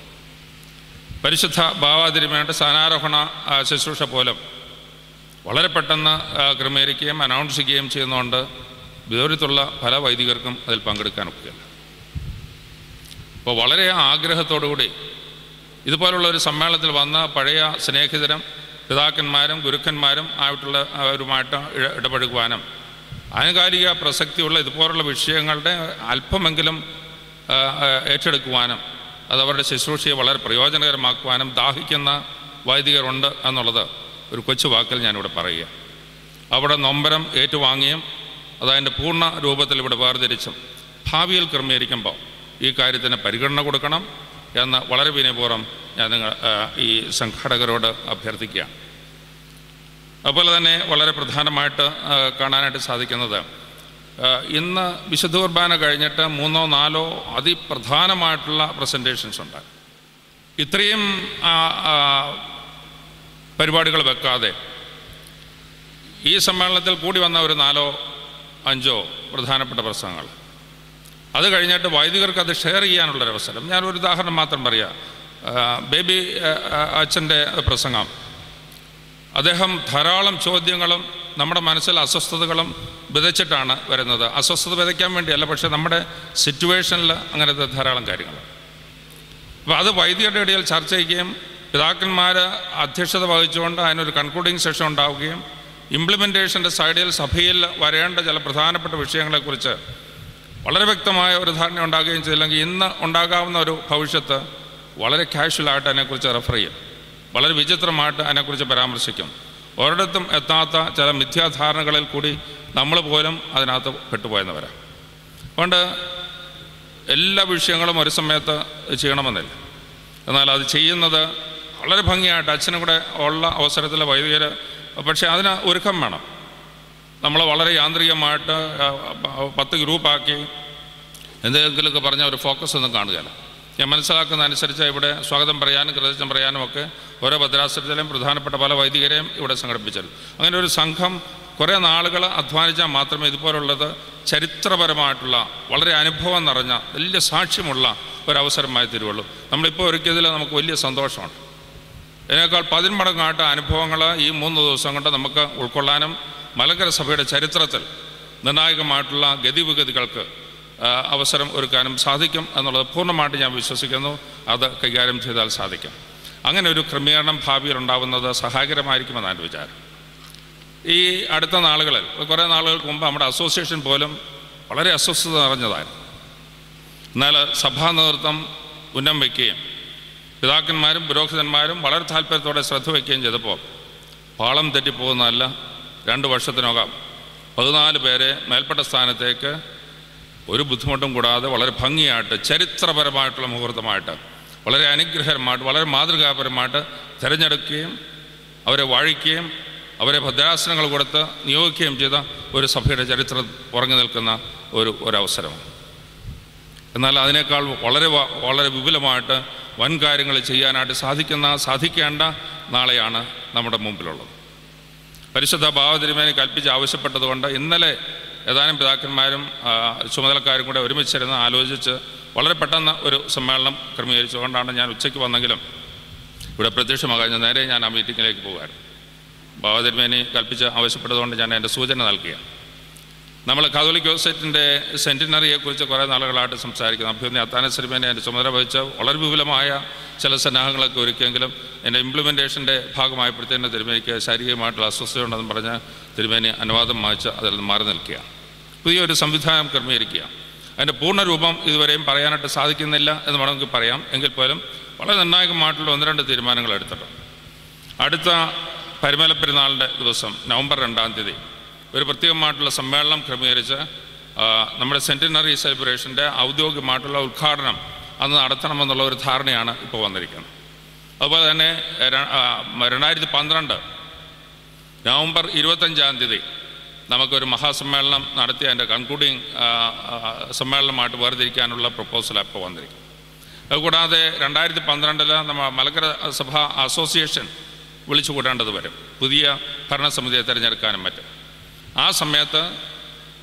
പരിശുദ്ധ ബാവാതിരുമേണ്ട സ്ഥാനാരോഹണ ശുശ്രൂഷ പോലും വളരെ പെട്ടെന്ന് ക്രമീകരിക്കുകയും അനൗൺസ് ചെയ്യുകയും ചെയ്യുന്നതുകൊണ്ട് വിദൂരത്തുള്ള പല വൈദികർക്കും അതിൽ പങ്കെടുക്കാൻ ഒക്കുകയില്ല. അപ്പോൾ വളരെ ആഗ്രഹത്തോടുകൂടി ഇതുപോലുള്ള ഒരു സമ്മേളനത്തിൽ വന്ന പഴയ സ്നേഹിതരും പിതാക്കന്മാരും ഗുരുക്കന്മാരും ആയിട്ടുള്ള അവരുമായിട്ട് ഇടപഴകുവാനും ആനുകാലിക പ്രസക്തിയുള്ള ഇതുപോലുള്ള വിഷയങ്ങളുടെ അല്പമെങ്കിലും ഏറ്റെടുക്കുവാനും അതവരുടെ ശുശ്രൂഷയെ വളരെ പ്രയോജനകരമാക്കുവാനും ദാഹിക്കുന്ന വൈദികരുണ്ട് എന്നുള്ളത് ഒരു കൊച്ചു വാക്കിൽ ഞാനിവിടെ പറയുക. അവിടെ നൊമ്പരം ഏറ്റുവാങ്ങിയും അതതിൻ്റെ പൂർണ്ണ രൂപത്തിൽ ഇവിടെ വേർതിരിച്ചും ഭാവിയിൽ ക്രമീകരിക്കുമ്പോൾ ഈ കാര്യത്തിന് പരിഗണന കൊടുക്കണം എന്ന് വളരെ വിനയപൂർവ്വം ഞാൻ ഈ സംഘാടകരോട് അഭ്യർത്ഥിക്കുകയാണ്. അതുപോലെ തന്നെ വളരെ പ്രധാനമായിട്ട് കാണാനായിട്ട് സാധിക്കുന്നത്, ഇന്ന് വിശുദ്ധ കുർബാന കഴിഞ്ഞിട്ട് 3-4 അതിപ്രധാനമായിട്ടുള്ള പ്രസൻറ്റേഷൻസ് ഉണ്ട്. ഇത്രയും പരിപാടികൾ വെക്കാതെ ഈ സമ്മേളനത്തിൽ കൂടി വന്ന ഒരു 4-5 പ്രധാനപ്പെട്ട പ്രസംഗങ്ങൾ, അത് കഴിഞ്ഞിട്ട് വൈദികർക്ക് അത് ഷെയർ ചെയ്യാനുള്ളൊരവസരം. ഞാനൊരു ഉദാഹരണം മാത്രം പറയാം. ബേബി അച്ഛൻ്റെ പ്രസംഗം, അദ്ദേഹം ധാരാളം ചോദ്യങ്ങളും നമ്മുടെ മനസ്സിൽ അസ്വസ്ഥതകളും വിതച്ചിട്ടാണ് വരുന്നത്. അസ്വസ്ഥത വിതയ്ക്കാൻ വേണ്ടിയല്ല, പക്ഷേ നമ്മുടെ സിറ്റുവേഷനിൽ അങ്ങനത്തെ ധാരാളം കാര്യങ്ങൾ. അപ്പോൾ അത് വൈദികരുടെ ഇടയിൽ ചർച്ച ചെയ്യുകയും പിതാക്കന്മാർ അധ്യക്ഷത വഹിച്ചുകൊണ്ട് അതിനൊരു കൺക്ലൂഡിങ് സെഷൻ ഉണ്ടാവുകയും ഇംപ്ലിമെൻറ്റേഷൻ്റെ സൈഡിൽ സഭയിൽ വരേണ്ട ചില പ്രധാനപ്പെട്ട വിഷയങ്ങളെക്കുറിച്ച് വളരെ വ്യക്തമായ ഒരു ധാരണ ഉണ്ടാകുകയും ചെയ്തില്ലെങ്കിൽ ഇന്ന് ഉണ്ടാകാവുന്ന ഒരു ഭവിഷ്യത്ത് വളരെ കാഷ്വലായിട്ട് അതിനെക്കുറിച്ച് റെഫർ ചെയ്യും, വളരെ വിചിത്രമായിട്ട് അതിനെക്കുറിച്ച് പരാമർശിക്കും. ഒരിടത്തും എത്താത്ത ചില മിഥ്യാധാരണകളിൽ കൂടി നമ്മൾ പോലും അതിനകത്ത് പെട്ടുപോയെന്നവരാണ്. അതുകൊണ്ട് എല്ലാ വിഷയങ്ങളും ഒരു സമയത്ത് ചെയ്യണമെന്നില്ല, എന്നാൽ അത് ചെയ്യുന്നത് വളരെ ഭംഗിയായിട്ട് അച്ഛനും കൂടെ ഉള്ള അവസരത്തിൽ വൈദികർ, പക്ഷേ അതിന് ഒരുക്കം വേണം. നമ്മൾ വളരെ യാന്ത്രികമായിട്ട് 10 ഗ്രൂപ്പാക്കി എന്തെങ്കിലുമൊക്കെ പറഞ്ഞാൽ ഒരു ഫോക്കസ് ഒന്നും കാണുകയില്ല. ഞാൻ മനസ്സിലാക്കുന്ന അനുസരിച്ച് ഇവിടെ സ്വാഗതം പറയാനും കൃതജ്ഞം പറയാനും ഒക്കെ ഓരോ ഭദ്രാസനത്തിലെയും പ്രധാനപ്പെട്ട പല വൈദികരെയും ഇവിടെ സംഘടിപ്പിച്ചത്. അങ്ങനെ ഒരു സംഘം കുറേ നാളുകൾ അധ്വാനിച്ചാൽ മാത്രമേ ഇതുപോലുള്ളത് ചരിത്രപരമായിട്ടുള്ള വളരെ അനുഭവം നിറഞ്ഞ വലിയ സാക്ഷ്യമുള്ള ഒരവസരമായി തീരുള്ളൂ. നമ്മളിപ്പോൾ ഒരുക്കിയതിൽ നമുക്ക് വലിയ സന്തോഷമുണ്ട്. ഇതിനേക്കാൾ 10 മടങ്ങായിട്ട് അനുഭവങ്ങൾ ഈ 3 ദിവസം കൊണ്ട് നമുക്ക് ഉൾക്കൊള്ളാനും മലങ്കര സഭയുടെ ചരിത്രത്തിൽ നിർണായകമായിട്ടുള്ള ഗതിവിഗതികൾക്ക് അവസരം ഒരുക്കാനും സാധിക്കും എന്നുള്ളത് പൂർണ്ണമായിട്ട് ഞാൻ വിശ്വസിക്കുന്നു. അത് കൈകാര്യം ചെയ്താൽ സാധിക്കും. അങ്ങനെ ഒരു ക്രമീകരണം ഭാവിയിൽ ഉണ്ടാകുന്നത് സഹായകരമായിരിക്കുമെന്നാണ് വിചാരം. ഈ അടുത്ത നാളുകളിൽ, കുറേ നാളുകൾക്ക് മുമ്പ് നമ്മുടെ അസോസിയേഷൻ പോലും വളരെ അസ്വസ്ഥത നിറഞ്ഞതായിരുന്നു. എന്നാൽ സഭാ നേതൃത്വം ഉന്നം വയ്ക്കുകയും പിതാക്കന്മാരും പുരോഹിതന്മാരും വളരെ താല്പര്യത്തോടെ ശ്രദ്ധ വയ്ക്കുകയും ചെയ്തപ്പോൾ പാളം തെറ്റിപ്പോകുന്നതല്ല, 2 വർഷത്തിനകം 14 പേരെ മേൽപ്പെട്ട സ്ഥാനത്തേക്ക് ഒരു ബുദ്ധിമുട്ടും കൂടാതെ വളരെ ഭംഗിയായിട്ട് ചരിത്രപരമായിട്ടുള്ള മുഹൂർത്തമായിട്ട് വളരെ അനുഗ്രഹമായിട്ട് വളരെ മാതൃകാപരമായിട്ട് തിരഞ്ഞെടുക്കുകയും അവരെ വാഴിക്കുകയും അവരെ ഭദ്രാസനങ്ങൾ കൊടുത്ത് നിയോഗിക്കുകയും ചെയ്ത ഒരു സഭയുടെ ചരിത്രം ഉറങ്ങി നിൽക്കുന്ന ഒരവസരമാണ്. എന്നാൽ അതിനേക്കാൾ വളരെ വിപുലമായിട്ട് വൻ കാര്യങ്ങൾ ചെയ്യാനായിട്ട് സാധിക്കേണ്ട നാളെയാണ് നമ്മുടെ മുമ്പിലുള്ളത്. പരിശുദ്ധ ബാവതിരുമേനി കൽപ്പിച്ച് ആവശ്യപ്പെട്ടതുകൊണ്ട് ഇന്നലെ ഏതാനും പിതാക്കന്മാരും ചുമതലക്കാരും കൂടെ ഒരുമിച്ചിരുന്ന് ആലോചിച്ച് വളരെ പെട്ടെന്ന് ഒരു സമ്മേളനം ക്രമീകരിച്ചുകൊണ്ടാണ് ഞാൻ ഉച്ചയ്ക്ക് വന്നെങ്കിലും ഇവിടെ പ്രത്യക്ഷമാകാൻ നേരെ ഞാൻ ആ മീറ്റിങ്ങിലേക്ക് പോകുമായിരുന്നു. ബാവതിരുമേനി കൽപ്പിച്ച് ആവശ്യപ്പെട്ടതുകൊണ്ട് ഞാൻ എൻ്റെ സൂചന നൽകുകയാണ്. നമ്മൾ കാതോലിക് യൂണിവേഴ്സിറ്റിൻ്റെ സെൻറ്റിനറിയെക്കുറിച്ച് കുറേ നാളുകളായിട്ട് സംസാരിക്കുന്നു. അഭ്യുന്നത അത്താനസിരുമേനെ എൻ്റെ ചുമതല വഹിച്ച വളരെ വിപുലമായ ചില സന്നാഹങ്ങളൊക്കെ ഒരുക്കിയെങ്കിലും എൻ്റെ ഇംപ്ലിമെൻറ്റേഷൻ്റെ ഭാഗമായപ്പോഴത്തേന് തിരുമേനിക്ക് ശാരീരികമായിട്ടുള്ള അസ്വസ്ഥതയുണ്ടെന്ന് പറഞ്ഞ് തിരുമേനി അനുവാദം വാങ്ങിച്ച് അതിൽ നിന്ന് മാറി നിൽക്കുകയാണ്. പുതിയൊരു സംവിധാനം ക്രമീകരിക്കുക. അതിൻ്റെ പൂർണ്ണരൂപം ഇതുവരെയും പറയാനായിട്ട് സാധിക്കുന്നില്ല എന്ന് വേണമെങ്കിൽ പറയാം. എങ്കിൽ പോലും വളരെ നിർണായകമായിട്ടുള്ള 1-2 തീരുമാനങ്ങൾ എടുത്തിട്ടുണ്ട്. അടുത്ത പരിമല പെരുന്നാളിൻ്റെ ദിവസം നവംബർ 2-ാം തീയതി ഒരു പ്രത്യേകമായിട്ടുള്ള സമ്മേളനം ക്രമീകരിച്ച് നമ്മുടെ സെൻറ്റിനറി സെലിബ്രേഷൻ്റെ ഔദ്യോഗികമായിട്ടുള്ള ഉദ്ഘാടനം അന്ന് നടത്തണമെന്നുള്ള ഒരു ധാരണയാണ് ഇപ്പോൾ വന്നിരിക്കുന്നത്. അതുപോലെ തന്നെ 2012 നവംബർ 25-ാം തീയതി നമുക്കൊരു മഹാസമ്മേളനം നടത്തി അതിൻ്റെ കൺക്ലൂഡിങ് സമ്മേളനമായിട്ട് വേർതിരിക്കാനുള്ള പ്രപ്പോസലാണ് ഇപ്പോൾ വന്നിരിക്കുന്നത്. അതുകൂടാതെ 2012 നമ്മൾ മലങ്കര സഭ അസോസിയേഷൻ വിളിച്ചു കൂട്ടേണ്ടത് വരും, പുതിയ ഭരണസമിതിയെ തിരഞ്ഞെടുക്കാനും മറ്റും. ആ സമയത്ത്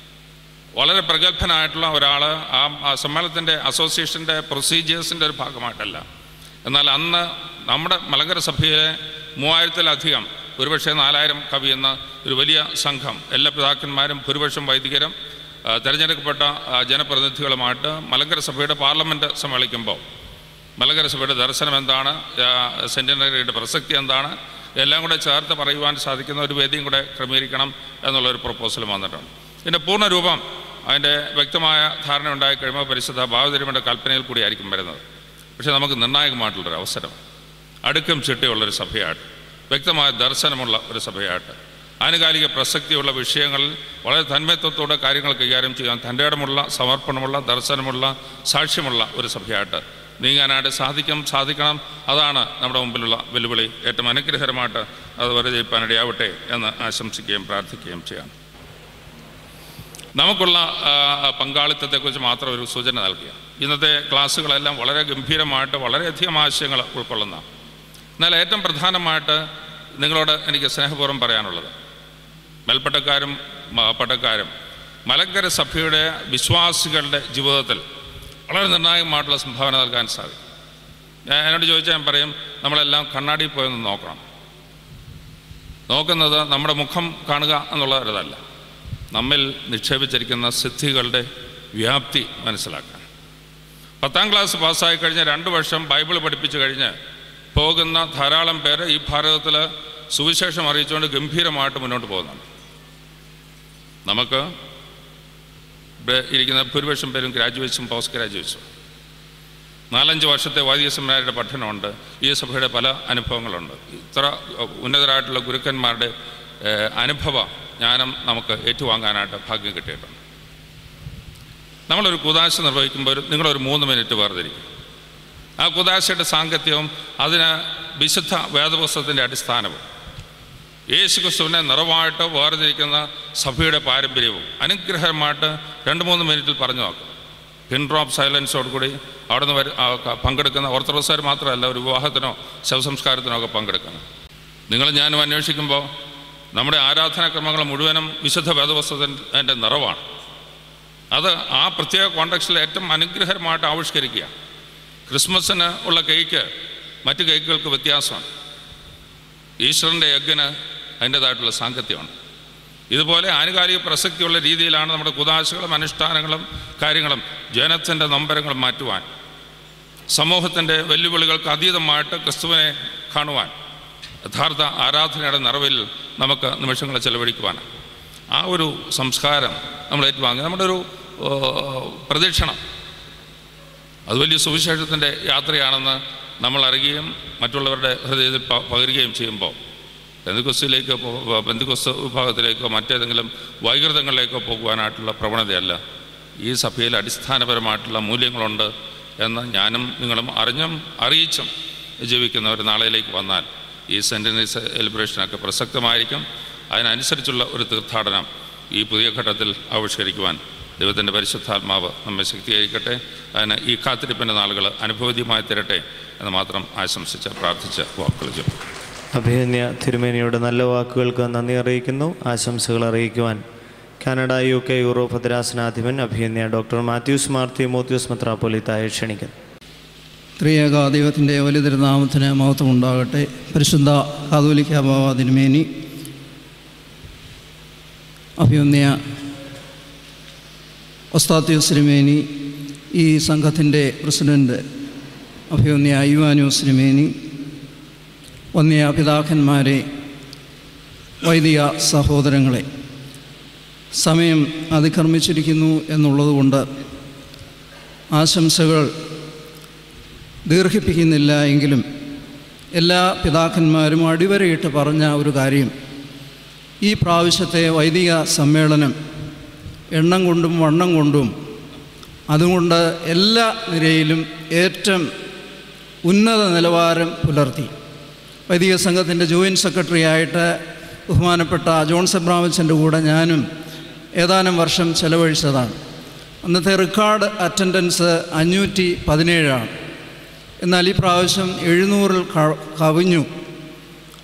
വളരെ പ്രഗത്ഭനായിട്ടുള്ള ഒരാൾ ആ സമ്മേളനത്തിൻ്റെ അസോസിയേഷൻ്റെ പ്രൊസീജിയേഴ്സിൻ്റെ ഒരു ഭാഗമായിട്ടല്ല, എന്നാൽ അന്ന് നമ്മുടെ മലങ്കര സഭയിലെ 3000-ലധികം, ഒരുപക്ഷെ 4000 കവിയുന്ന ഒരു വലിയ സംഘം, എല്ലാ പിതാക്കന്മാരും ഭൂരിപക്ഷം വൈദികരും തിരഞ്ഞെടുക്കപ്പെട്ട ജനപ്രതിനിധികളുമായിട്ട് മലങ്കര സഭയുടെ പാർലമെൻറ്റ് സമ്മേളിക്കുമ്പോൾ മലങ്കര സഭയുടെ ദർശനം എന്താണ്, സെൻറ്റിനറിയുടെ പ്രസക്തി എന്താണ്, എല്ലാം കൂടെ ചേർത്ത് പറയുവാൻ സാധിക്കുന്ന ഒരു വേദിയും കൂടെ ക്രമീകരിക്കണം എന്നുള്ളൊരു പ്രപ്പോസൽ വന്നിട്ടുണ്ട്. ഇതിൻ്റെ പൂർണ്ണരൂപം അതിൻ്റെ വ്യക്തമായ ധാരണ ഉണ്ടായി കഴിയുമ്പോൾ പരിശുദ്ധ ഭാവതിരുമയുടെ കൽപ്പനയിൽ കൂടിയായിരിക്കും വരുന്നത്. പക്ഷേ നമുക്ക് നിർണായകമായിട്ടുള്ളൊരു അവസരം, അടുക്കും ചിട്ടയുള്ളൊരു സഭയായിട്ട്, വ്യക്തമായ ദർശനമുള്ള ഒരു സഭയായിട്ട്, ആനുകാലിക പ്രസക്തിയുള്ള വിഷയങ്ങളിൽ വളരെ തന്മയത്വത്തോടെ കാര്യങ്ങൾ കൈകാര്യം ചെയ്യാൻ തൻ്റെ ഇടമുള്ള, സമർപ്പണമുള്ള, ദർശനമുള്ള, സാക്ഷ്യമുള്ള ഒരു സഭയായിട്ട് നീങ്ങാനായിട്ട് സാധിക്കണം. അതാണ് നമ്മുടെ മുമ്പിലുള്ള വെല്ലുവിളി. ഏറ്റവും അനുഗ്രഹകരമായിട്ട് അത് വിജയിപ്പാനിടയാവട്ടെ എന്ന് ആശംസിക്കുകയും പ്രാർത്ഥിക്കുകയും ചെയ്യാം. നമുക്കുള്ള പങ്കാളിത്തത്തെക്കുറിച്ച് മാത്രം ഒരു സൂചന നൽകുക. ഇന്നത്തെ ക്ലാസ്സുകളെല്ലാം വളരെ ഗംഭീരമായിട്ട് വളരെയധികം ആശയങ്ങൾ ഉൾക്കൊള്ളുന്ന, എന്നാൽ ഏറ്റവും പ്രധാനമായിട്ട് നിങ്ങളോട് എനിക്ക് സ്നേഹപൂർവ്വം പറയാനുള്ളത്, മേൽപ്പട്ടക്കാരും പട്ടക്കാരും മലങ്കര സഭയുടെ വിശ്വാസികളുടെ ജീവിതത്തിൽ വളരെ നിർണായകമായിട്ടുള്ള സംഭാവന നൽകാൻ സാധിക്കും. എന്നോട് ചോദിച്ചാൽ ഞാൻ പറയും, നമ്മളെല്ലാം കണ്ണാടിയിൽ പോയൊന്ന് നോക്കണം. നോക്കുന്നത് നമ്മുടെ മുഖം കാണുക എന്നുള്ളതല്ല, നമ്മിൽ നിക്ഷേപിച്ചിരിക്കുന്ന സിദ്ധികളുടെ വ്യാപ്തി മനസ്സിലാക്കാൻ. 10ാം ക്ലാസ് പാസ്സായി കഴിഞ്ഞ് 2 വർഷം ബൈബിൾ പഠിപ്പിച്ചു കഴിഞ്ഞ് പോകുന്ന ധാരാളം പേര് ഈ ഭാരതത്തിൽ സുവിശേഷം അറിയിച്ചുകൊണ്ട് ഗംഭീരമായിട്ട് മുന്നോട്ട് പോകുന്നുണ്ട്. നമുക്ക് ഇരിക്കുന്ന ഭൂരിപക്ഷം പേരും ഗ്രാജുവേറ്റ്സും പോസ്റ്റ് ഗ്രാജുവേറ്റ്സും. 4-5 വർഷത്തെ വൈദിക സെമിനാരിയുടെ പഠനമുണ്ട്. ഈ സഭയുടെ പല അനുഭവങ്ങളുണ്ട്. ഇത്ര ഉന്നതരായിട്ടുള്ള ഗുരുക്കന്മാരുടെ അനുഭവ ജ്ഞാനം നമുക്ക് ഏറ്റുവാങ്ങാനായിട്ട് ഭാഗ്യം കിട്ടിയിട്ടുണ്ട്. നമ്മളൊരു കൂദാശ നിർവഹിക്കുമ്പോൾ നിങ്ങളൊരു 3 മിനിറ്റ് വേർതിരിക്കും. ആ കൂദാശയുടെ സാങ്കത്യവും അതിന് വിശുദ്ധ വേദപുസ്തകത്തിൻ്റെ അടിസ്ഥാനവും യേശുക്രിസ്തുവിനെ നിറവായിട്ട് വേർതിരിക്കുന്ന സഭയുടെ പാരമ്പര്യവും അനുഗ്രഹമായിട്ട് 2-3 മിനിറ്റിൽ പറഞ്ഞു നോക്കും. പിൻ ഡ്രോപ്പ് സൈലൻസോടുകൂടി അവിടെ നിന്ന് പങ്കെടുക്കുന്ന ഓർത്തഡോക്സുകാർ മാത്രമല്ല, ഒരു വിവാഹത്തിനോ ശവസംസ്കാരത്തിനോ ഒക്കെ പങ്കെടുക്കണം. നിങ്ങൾ ഞാനും അന്വേഷിക്കുമ്പോൾ നമ്മുടെ ആരാധനാക്രമങ്ങൾ മുഴുവനും വിശുദ്ധ വേദപുസ്തകത്തിൻ്റെ നിറവാണ്. അത് ആ പ്രത്യേക കോണ്ടക്സ്റ്റിൽ ഏറ്റവും അനുഗ്രഹമായിട്ട് ആവിഷ്കരിക്കുക. ക്രിസ്മസിന് ഉള്ള കേക്ക് മറ്റ് കേക്കുകൾക്ക് വ്യത്യാസമാണ്. ഈസ്റ്ററിൻ്റെ എഗ്ഗിന് അതിൻ്റേതായിട്ടുള്ള സാങ്കത്യമാണ്. ഇതുപോലെ ആനുകാലിക പ്രസക്തിയുള്ള രീതിയിലാണ് നമ്മുടെ കുദാശകളും അനുഷ്ഠാനങ്ങളും കാര്യങ്ങളും ജനത്തിൻ്റെ നൊമ്പരങ്ങൾ മാറ്റുവാൻ, സമൂഹത്തിൻ്റെ വെല്ലുവിളികൾക്ക് അതീതമായിട്ട് ക്രിസ്തുവിനെ കാണുവാൻ, യഥാർത്ഥ ആരാധനയുടെ നിറവിൽ നമുക്ക് നിമിഷങ്ങൾ ചെലവഴിക്കുവാനാണ്. ആ ഒരു സംസ്കാരം നമ്മൾ ഏറ്റുവാങ്ങി. നമ്മുടെ ഒരു പ്രദക്ഷിണം അത് വലിയ സുവിശേഷത്തിൻ്റെ യാത്രയാണെന്ന് നമ്മൾ അറിയുകയും മറ്റുള്ളവരുടെ ഹൃദയത്തിൽ പകരുകയും ചെയ്യുമ്പോൾ പെന്തക്കോസ്ത് വിഭാഗത്തിലേക്കോ മറ്റേതെങ്കിലും വൈകൃതങ്ങളിലേക്കോ പോകുവാനായിട്ടുള്ള പ്രവണതയല്ല. ഈ സഭയിൽ അടിസ്ഥാനപരമായിട്ടുള്ള മൂല്യങ്ങളുണ്ട് എന്ന് ഞാനും നിങ്ങളും അറിഞ്ഞും അറിയിച്ചും ജീവിക്കുന്ന ഒരു നാളെയിലേക്ക് വന്നാൽ ഈ സെൻറ്റിനറി സെലിബ്രേഷനൊക്കെ പ്രസക്തമായിരിക്കും. അതിനനുസരിച്ചുള്ള ഒരു തീർത്ഥാടനം ഈ പുതിയ ഘട്ടത്തിൽ ആവിഷ്കരിക്കുവാൻ ദൈവത്തിൻ്റെ പരിശുദ്ധാത്മാവ് നമ്മെ ശക്തീകരിക്കട്ടെ. അതിന് ഈ കാത്തിരിപ്പിൻ്റെ നാളുകൾ അനുഭവദ്യമായി തരട്ടെ എന്ന് മാത്രം ആശംസിച്ച് പ്രാർത്ഥിച്ച് വാക്കുകൾ ചൊല്ലും. അഭിനന്യ തിരുമേനിയുടെ നല്ല വാക്കുകൾക്ക് നന്ദി അറിയിക്കുന്നു. ആശംസകൾ അറിയിക്കുവാൻ കാനഡ, UK, യൂറോപ്പ് ഭദ്രാസനാധിപൻ അഭിനന്യ ഡോക്ടർ മാത്യൂസ് മാർ തീമോത്തിയോസ് മെത്രാപ്പൊലീത്തായെ ക്ഷണിക്കുന്നു. ത്രിയേക ദൈവത്തിൻ്റെ വലിയ തിരുനാമത്തിന് മഹത്വം ഉണ്ടാകട്ടെ. പരിശുദ്ധ കാതോലിക്ക ബാവ തിരുമേനി, അഭിനന്യ ഒസ്താത്യോസ് തിരുമേനി, ഈ സംഘത്തിൻ്റെ പ്രസിഡൻറ്റ് അഭിനന്യ യുവാനോസ് തിരുമേനി, വന്യ പിതാക്കന്മാരെ, വൈദിക സഹോദരങ്ങളെ, സമയം അതിക്രമിച്ചിരിക്കുന്നു എന്നുള്ളതുകൊണ്ട് ആശംസകൾ ദീർഘിപ്പിക്കുന്നില്ല. എങ്കിലും എല്ലാ പിതാക്കന്മാരും അടിവരയിട്ട് പറഞ്ഞ ഒരു കാര്യം, ഈ പ്രാവശ്യത്തെ വൈദിക സമ്മേളനം എണ്ണം കൊണ്ടും വണ്ണം കൊണ്ടും അതുകൊണ്ട് എല്ലാ നിരയിലും ഏറ്റവും ഉന്നത നിലവാരം പുലർത്തി. വൈദിക സംഘത്തിൻ്റെ ജോയിൻറ്റ് സെക്രട്ടറി ആയിട്ട് ബഹുമാനപ്പെട്ട ജോൺസ് എബ്രാമച്ചൻ്റെ കൂടെ ഞാനും ഏതാനും വർഷം ചെലവഴിച്ചതാണ്. അന്നത്തെ റെക്കോർഡ് അറ്റൻഡൻസ് 517 എന്നാൽ ഈ പ്രാവശ്യം 700 കവിഞ്ഞു.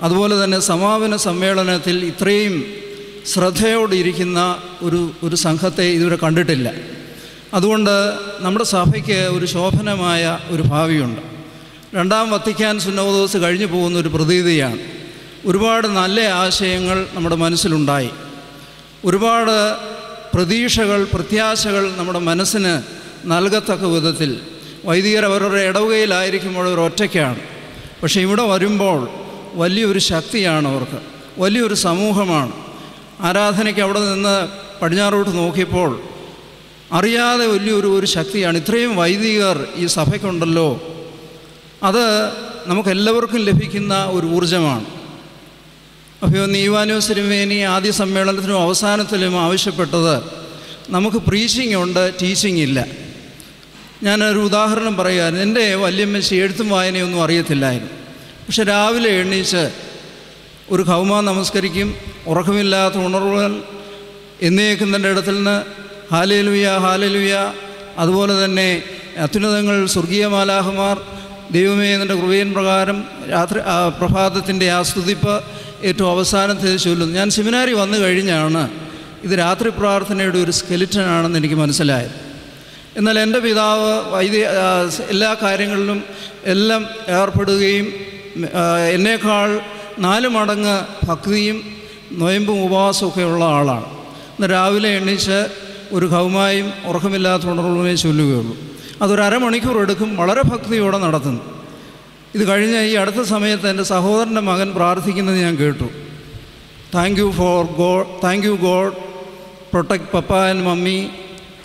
അതുപോലെ തന്നെ സമാപന സമ്മേളനത്തിൽ ഇത്രയും ശ്രദ്ധയോടിരിക്കുന്ന ഒരു സംഘത്തെ ഇതുവരെ കണ്ടിട്ടില്ല. അതുകൊണ്ട് നമ്മുടെ സഭയ്ക്ക് ഒരു ശോഭനമായ ഒരു ഭാവിയുണ്ട്. രണ്ടാം വത്തിക്കാൻ സുന്നോദോസ് കഴിഞ്ഞു പോകുന്നൊരു പ്രതീതിയാണ്. ഒരുപാട് നല്ല ആശയങ്ങൾ നമ്മുടെ മനസ്സിലുണ്ടായി. ഒരുപാട് പ്രതീക്ഷകൾ, പ്രത്യാശകൾ നമ്മുടെ മനസ്സിന് നൽകത്തക്ക വിധത്തിൽ വൈദികർ അവരുടെ ഇടവകയിലായിരിക്കുമ്പോൾ അവർ ഒറ്റയ്ക്കാണ്. പക്ഷേ ഇവിടെ വരുമ്പോൾ വലിയൊരു ശക്തിയാണ് അവർക്ക്, വലിയൊരു സമൂഹമാണ്. ആരാധനയ്ക്ക് അവിടെ നിന്ന് പടിഞ്ഞാറോട്ട് നോക്കിയപ്പോൾ അറിയാതെ വലിയൊരു ശക്തിയാണ്. ഇത്രയും വൈദികർ ഈ സഭയ്ക്കുണ്ടല്ലോ, അത് നമുക്കെല്ലാവർക്കും ലഭിക്കുന്ന ഒരു ഊർജ്ജമാണ്. അപ്പോൾ ഈവാനോസ് തിരുമേനി ആദ്യ സമ്മേളനത്തിനും അവസാനത്തിലും ആവശ്യപ്പെട്ടത് നമുക്ക് പ്രീച്ചിങ് ഉണ്ട്, ടീച്ചിങ് ഇല്ല. ഞാനൊരു ഉദാഹരണം പറയുകയായിരുന്നു. എൻ്റെ വല്യമ്മച്ചി എഴുത്തും വായനയൊന്നും അറിയത്തില്ലായിരുന്നു. പക്ഷെ രാവിലെ എണീച്ച് ഒരു ഖൗമ നമസ്കരിക്കും, ഉറക്കമില്ലാത്ത ഉണർവുകൾ എന്നേക്കുന്നതിൻ്റെ ഇടത്തിൽ നിന്ന് ഹാലേലുയ ഹാലേലുയ, അതുപോലെ തന്നെ അത്യുന്നതങ്ങൾ സ്വർഗീയ മാലാഹമാർ ദൈവമേ എൻ്റെ കൃപയിൻ പ്രകാരം രാത്രി പ്രഭാതത്തിൻ്റെ ആ സ്തുതിപ്പ് ഏറ്റവും അവസാനത്തെ ചൊല്ലുന്നു. ഞാൻ സെമിനാരി വന്നു കഴിഞ്ഞാണ് ഇത് രാത്രി പ്രാർത്ഥനയുടെ ഒരു സ്കെലിറ്റനാണെന്ന് എനിക്ക് മനസ്സിലായത്. എന്നാൽ എൻ്റെ പിതാവ് എല്ലാ കാര്യങ്ങളിലും എല്ലാം ഏർപ്പെടുകയും എന്നേക്കാൾ 4 മടങ്ങ് ഭക്തിയും നൊയമ്പും ഉപവാസമൊക്കെ ഉള്ള ആളാണ്. ഇന്ന് രാവിലെ എണീച്ച് ഒരു ഖൗമായും ഉറക്കമില്ലാത്ത ഉണർവുമേ ചൊല്ലുകയുള്ളൂ. അതൊരു അരമണിക്കൂർ എടുക്കും, വളരെ ഭക്തിയോടെ നടത്തുന്നു. ഇത് കഴിഞ്ഞ് ഈ അടുത്ത സമയത്ത് എൻ്റെ സഹോദരൻ്റെ മകൻ പ്രാർത്ഥിക്കുന്നത് ഞാൻ കേട്ടു. Thank you God protect papa and mummy,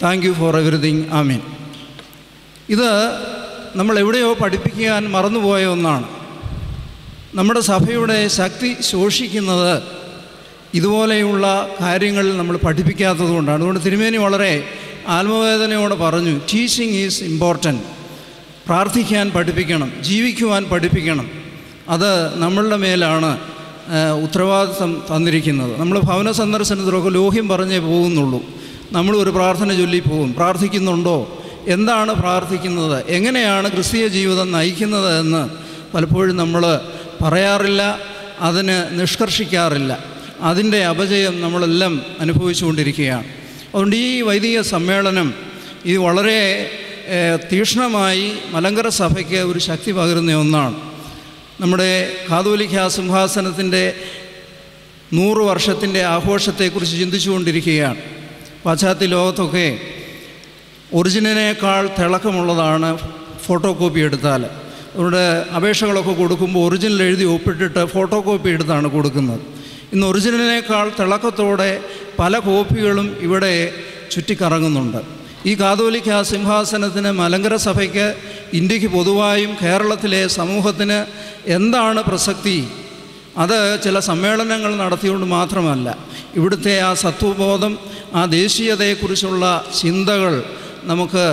thank you for everything, ആമീൻ. ഇത് നമ്മൾ എവിടെയോ പഠിപ്പിക്കാൻ മറന്നുപോയ ഒന്നാണ്. നമ്മുടെ സഭയുടെ ശക്തി ശോഷിക്കുന്നത് ഇതുപോലെയുള്ള കാര്യങ്ങൾ നമ്മൾ പഠിപ്പിക്കാത്തത് കൊണ്ടാണ്. അതുകൊണ്ട് തിരുമേനി വളരെ ആത്മവേദനയോടെ പറഞ്ഞു, ടീച്ചിങ് ഈസ് ഇമ്പോർട്ടൻറ്റ്. പ്രാർത്ഥിക്കാൻ പഠിപ്പിക്കണം, ജീവിക്കുവാൻ പഠിപ്പിക്കണം. അത് നമ്മളുടെ മേലാണ് ഉത്തരവാദിത്വം തന്നിരിക്കുന്നത്. നമ്മൾ ഭവന സന്ദർശനത്തിലൊക്കെ ലോഹ്യം പറഞ്ഞേ പോകുന്നുള്ളൂ. നമ്മളൊരു പ്രാർത്ഥന ചൊല്ലി പോകും. പ്രാർത്ഥിക്കുന്നുണ്ടോ? എന്താണ് പ്രാർത്ഥിക്കുന്നത്? എങ്ങനെയാണ് ക്രിസ്തീയ ജീവിതം നയിക്കുന്നത് എന്ന് പലപ്പോഴും നമ്മൾ പറയാറില്ല, അതിന് നിഷ്കർഷിക്കാറില്ല. അതിൻ്റെ അപജയം നമ്മളെല്ലാം അനുഭവിച്ചുകൊണ്ടിരിക്കുകയാണ്. അതുകൊണ്ട് ഈ വൈദിക സമ്മേളനം ഇത് വളരെ തീക്ഷ്ണമായി മലങ്കര സഭയ്ക്ക് ഒരു ശക്തി പകരുന്ന ഒന്നാണ്. നമ്മുടെ കാതോലിക്ക സിംഹാസനത്തിൻ്റെ 100 വർഷത്തിൻ്റെ ആഘോഷത്തെക്കുറിച്ച് ചിന്തിച്ചുകൊണ്ടിരിക്കുകയാണ്. പാശ്ചാത്യ ലോകത്തൊക്കെ ഒറിജിനലിനേക്കാൾ തിളക്കമുള്ളതാണ് ഫോട്ടോ കോപ്പി എടുത്താൽ. അതുകൊണ്ട് അപേക്ഷകളൊക്കെ കൊടുക്കുമ്പോൾ ഒറിജിനൽ എഴുതി ഒപ്പിട്ടിട്ട് ഫോട്ടോ കോപ്പി എടുത്താണ് കൊടുക്കുന്നത്. ഇന്ന് ഒറിജിനലിനേക്കാൾ തിളക്കത്തോടെ പല കോപ്പികളും ഇവിടെ ചുറ്റിക്കറങ്ങുന്നുണ്ട്. ഈ കാതോലിക്ക സിംഹാസനത്തിന്, മലങ്കര സഭയ്ക്ക്, ഇന്ത്യക്ക് പൊതുവായും കേരളത്തിലെ സമൂഹത്തിന് എന്താണ് പ്രസക്തി? അത് ചില സമ്മേളനങ്ങൾ നടത്തിയുകൊണ്ട് മാത്രമല്ല, ഇവിടുത്തെ ആ സത്വബോധം, ആ ദേശീയതയെക്കുറിച്ചുള്ള ചിന്തകൾ നമുക്ക്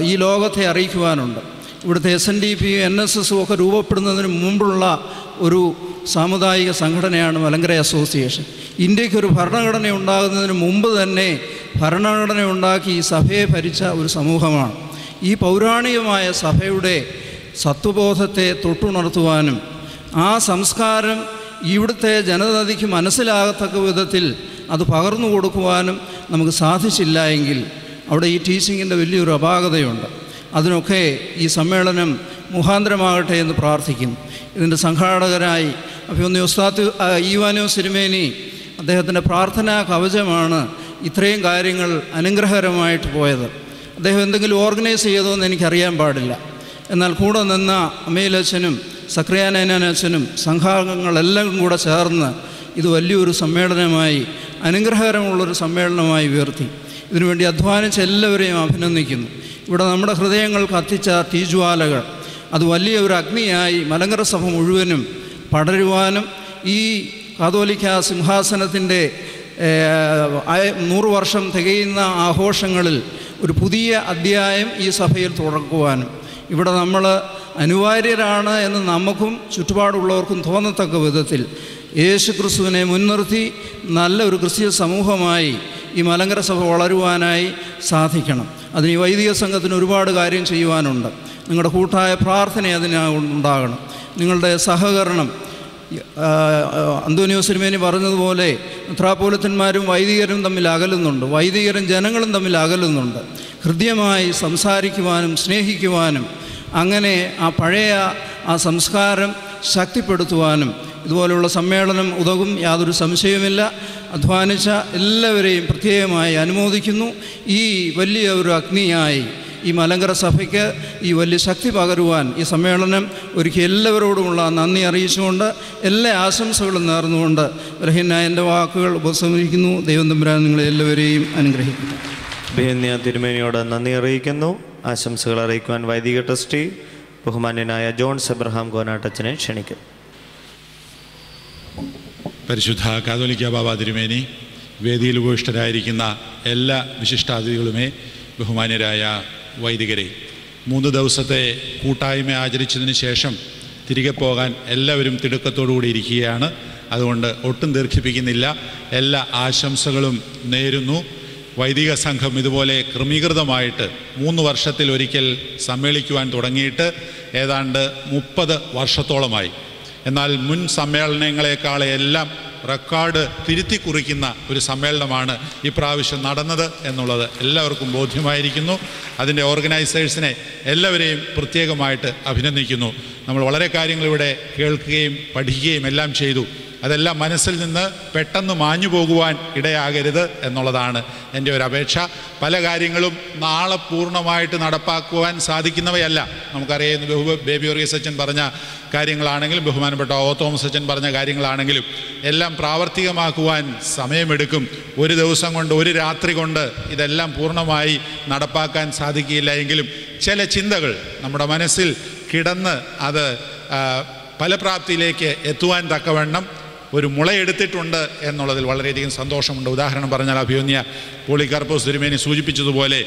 ഈ ലോകത്തെ അറിയിക്കുവാനുണ്ട്. ഇവിടുത്തെ SNDP NSS ഒക്കെ രൂപപ്പെടുന്നതിന് മുമ്പുള്ള ഒരു സാമുദായിക സംഘടനയാണ് മലങ്കര അസോസിയേഷൻ. ഇന്ത്യക്കൊരു ഭരണഘടന ഉണ്ടാകുന്നതിന് മുമ്പ് തന്നെ ഭരണഘടന ഉണ്ടാക്കി ഈ സഭയെ ഭരിച്ച ഒരു സമൂഹമാണ്. ഈ പൗരാണികമായ സഭയുടെ സത്വബോധത്തെ തൊട്ടുണർത്തുവാനും ആ സംസ്കാരം ഇവിടുത്തെ ജനതയ്ക്ക് മനസ്സിലാകത്തക്ക വിധത്തിൽ അത് പകർന്നു കൊടുക്കുവാനും നമുക്ക് സാധിച്ചില്ല എങ്കിൽ അവിടെ ഈ ടീച്ചിങ്ങിൻ്റെ വലിയൊരു അപാകതയുണ്ട്. അതിനൊക്കെ ഈ സമ്മേളനം മുഖാന്തരമാകട്ടെ എന്ന് പ്രാർത്ഥിക്കുന്നു. ഇതിൻ്റെ സംഘാടകരായി അഭിമന്യ ഉസ്താദ് ഈവാനോസ് തിരുമേനി, അദ്ദേഹത്തിൻ്റെ പ്രാർത്ഥനാ കവചമാണ് ഇത്രയും കാര്യങ്ങൾ അനുഗ്രഹകരമായിട്ട് പോയത്. അദ്ദേഹം എന്തെങ്കിലും ഓർഗനൈസ് ചെയ്തോന്ന് എനിക്കറിയാൻ പാടില്ല. എന്നാൽ കൂടെ നിന്ന അമ്മയിലച്ഛനും സക്രിയാനയനച്ഛനും സംഘാംഗങ്ങളെല്ലാം കൂടെ ചേർന്ന് ഇത് വലിയൊരു സമ്മേളനമായി, അനുഗ്രഹകരമുള്ളൊരു സമ്മേളനമായി ഉയർത്തി. ഇതിനുവേണ്ടി അധ്വാനിച്ച എല്ലാവരെയും അഭിനന്ദിക്കുന്നു. ഇവിടെ നമ്മുടെ ഹൃദയങ്ങൾ കത്തിച്ച തീജ്വാലകൾ അത് വലിയ ഒരു അഗ്നിയായി മലങ്കര സഭ മുഴുവനും പടരുവാനും ഈ കാതോലിക്ക സിംഹാസനത്തിൻ്റെ 100 വർഷം തികയുന്ന ആഘോഷങ്ങളിൽ ഒരു പുതിയ അധ്യായം ഈ സഭയിൽ തുറക്കുവാനും ഇവിടെ നമ്മൾ അനിവാര്യരാണ് എന്ന് നമുക്കും ചുറ്റുപാടുള്ളവർക്കും തോന്നത്തക്ക വിധത്തിൽ യേശു ക്രിസ്തുവിനെ മുൻനിർത്തി നല്ല ഒരു ക്രിസ്തീയ സമൂഹമായി ഈ മലങ്കര സഭ വളരുവാനായി സാധിക്കണം. അതിന് ഈ വൈദിക സംഘത്തിന് ഒരുപാട് കാര്യം ചെയ്യുവാനുണ്ട്. നിങ്ങളുടെ കൂട്ടായ പ്രാർത്ഥന അതിനുണ്ടാകണം. നിങ്ങളുടെ സഹകരണം. അന്തോണിയോസ് തിരുമേനി പറഞ്ഞതുപോലെ മെത്രാപ്പോലിത്തന്മാരും വൈദികരും തമ്മിൽ അകലുന്നുണ്ട്, വൈദികരും ജനങ്ങളും തമ്മിൽ അകലുന്നുണ്ട്. ഹൃദ്യമായി സംസാരിക്കുവാനും സ്നേഹിക്കുവാനും അങ്ങനെ ആ പഴയ ആ സംസ്കാരം ശക്തിപ്പെടുത്തുവാനും ഇതുപോലെയുള്ള സമ്മേളനം ഉതകും, യാതൊരു സംശയവുമില്ല. അധ്വാനിച്ച എല്ലാവരെയും പ്രത്യേകമായി അനുമോദിക്കുന്നു. ഈ വലിയ ഒരു അഗ്നിയായി ഈ മലങ്കര സഭയ്ക്ക് ഈ വലിയ ശക്തി പകരുവാൻ ഈ സമ്മേളനം ഒരുക്കി എല്ലാവരോടുമുള്ള നന്ദി അറിയിച്ചുകൊണ്ട് എല്ലാ ആശംസകളും നേർന്നുകൊണ്ട് ബലഹീനായ എൻ്റെ വാക്കുകൾ ഉപസംഹരിക്കുന്നു. ദൈവം തമ്പുരാൻ നിങ്ങളെ എല്ലാവരെയും അനുഗ്രഹിക്കുന്നു. ബഹന്യ തിരുമേനിയോട് നന്ദി അറിയിക്കുന്നു. ആശംസകൾ അറിയിക്കുവാൻ വൈദിക ട്രസ്റ്റി ബഹുമാന്യനായ ജോൺസ് എബ്രഹാം കോനാട്ടച്ചനെ ക്ഷണിക്കും. പരിശുദ്ധ കാതോലിക്ക ബാബ തിരുമേനി, വേദിയിൽ ഉപവിഷ്ടരായിരിക്കുന്ന എല്ലാ വിശിഷ്ടാതിഥികളുമേ, ബഹുമാന്യരായ വൈദികരെ, 3 ദിവസത്തെ കൂട്ടായ്മ ആചരിച്ചതിന് ശേഷം തിരികെ പോകാൻ എല്ലാവരും തിടുക്കത്തോടുകൂടി ഇരിക്കുകയാണ്. അതുകൊണ്ട് ഒട്ടും ദീർഘിപ്പിക്കുന്നില്ല. എല്ലാ ആശംസകളും നേരുന്നു. വൈദിക സംഘം ഇതുപോലെ ക്രമീകൃതമായിട്ട് 3 വർഷത്തിൽ ഒരിക്കൽ സമ്മേളിക്കുവാൻ തുടങ്ങിയിട്ട് ഏതാണ്ട് 30 വർഷത്തോളമായി. എന്നാൽ മുൻ സമ്മേളനങ്ങളെക്കാളെല്ലാം റെക്കോർഡ് തിരുത്തി കുറിക്കുന്ന ഒരു സമ്മേളനമാണ് ഇപ്രാവശ്യം നടന്നത് എന്നുള്ളത് എല്ലാവർക്കും ബോധ്യമായിരിക്കുന്നു. അതിൻ്റെ ഓർഗനൈസേഴ്സിനെ എല്ലാവരെയും പ്രത്യേകമായിട്ട് അഭിനന്ദിക്കുന്നു. നമ്മൾ വളരെ കാര്യങ്ങളിവിടെ കേൾക്കുകയും പഠിക്കുകയും എല്ലാം ചെയ്തു. അതെല്ലാം മനസ്സിൽ നിന്ന് പെട്ടെന്ന് മാഞ്ഞു പോകുവാൻ ഇടയാകരുത് എന്നുള്ളതാണ് എൻ്റെ ഒരു അപേക്ഷ. പല കാര്യങ്ങളും നാളെ പൂർണ്ണമായിട്ട് നടപ്പാക്കുവാൻ സാധിക്കുന്നവയല്ല. നമുക്കറിയാം, ബേബി വർഗീസ് അച്ഛൻ പറഞ്ഞ കാര്യങ്ങളാണെങ്കിലും ബഹുമാനപ്പെട്ട ഓ തോമസ് അച്ഛൻ പറഞ്ഞ കാര്യങ്ങളാണെങ്കിലും എല്ലാം പ്രാവർത്തികമാക്കുവാൻ സമയമെടുക്കും. ഒരു ദിവസം കൊണ്ട്, ഒരു രാത്രി കൊണ്ട് ഇതെല്ലാം പൂർണ്ണമായി നടപ്പാക്കാൻ സാധിക്കില്ല. എങ്കിലും ചില ചിന്തകൾ നമ്മുടെ മനസ്സിൽ കിടന്ന് അത് ഫലപ്രാപ്തിയിലേക്ക് എത്തുവാൻ തക്കവണ്ണം ഒരു മുളയെടുത്തിട്ടുണ്ട് എന്നുള്ളതിൽ വളരെയധികം സന്തോഷമുണ്ട്. ഉദാഹരണം പറഞ്ഞാൽ അഭിമന്യ പോളികാർപ്പോസ് തിരുമേനി സൂചിപ്പിച്ചതുപോലെ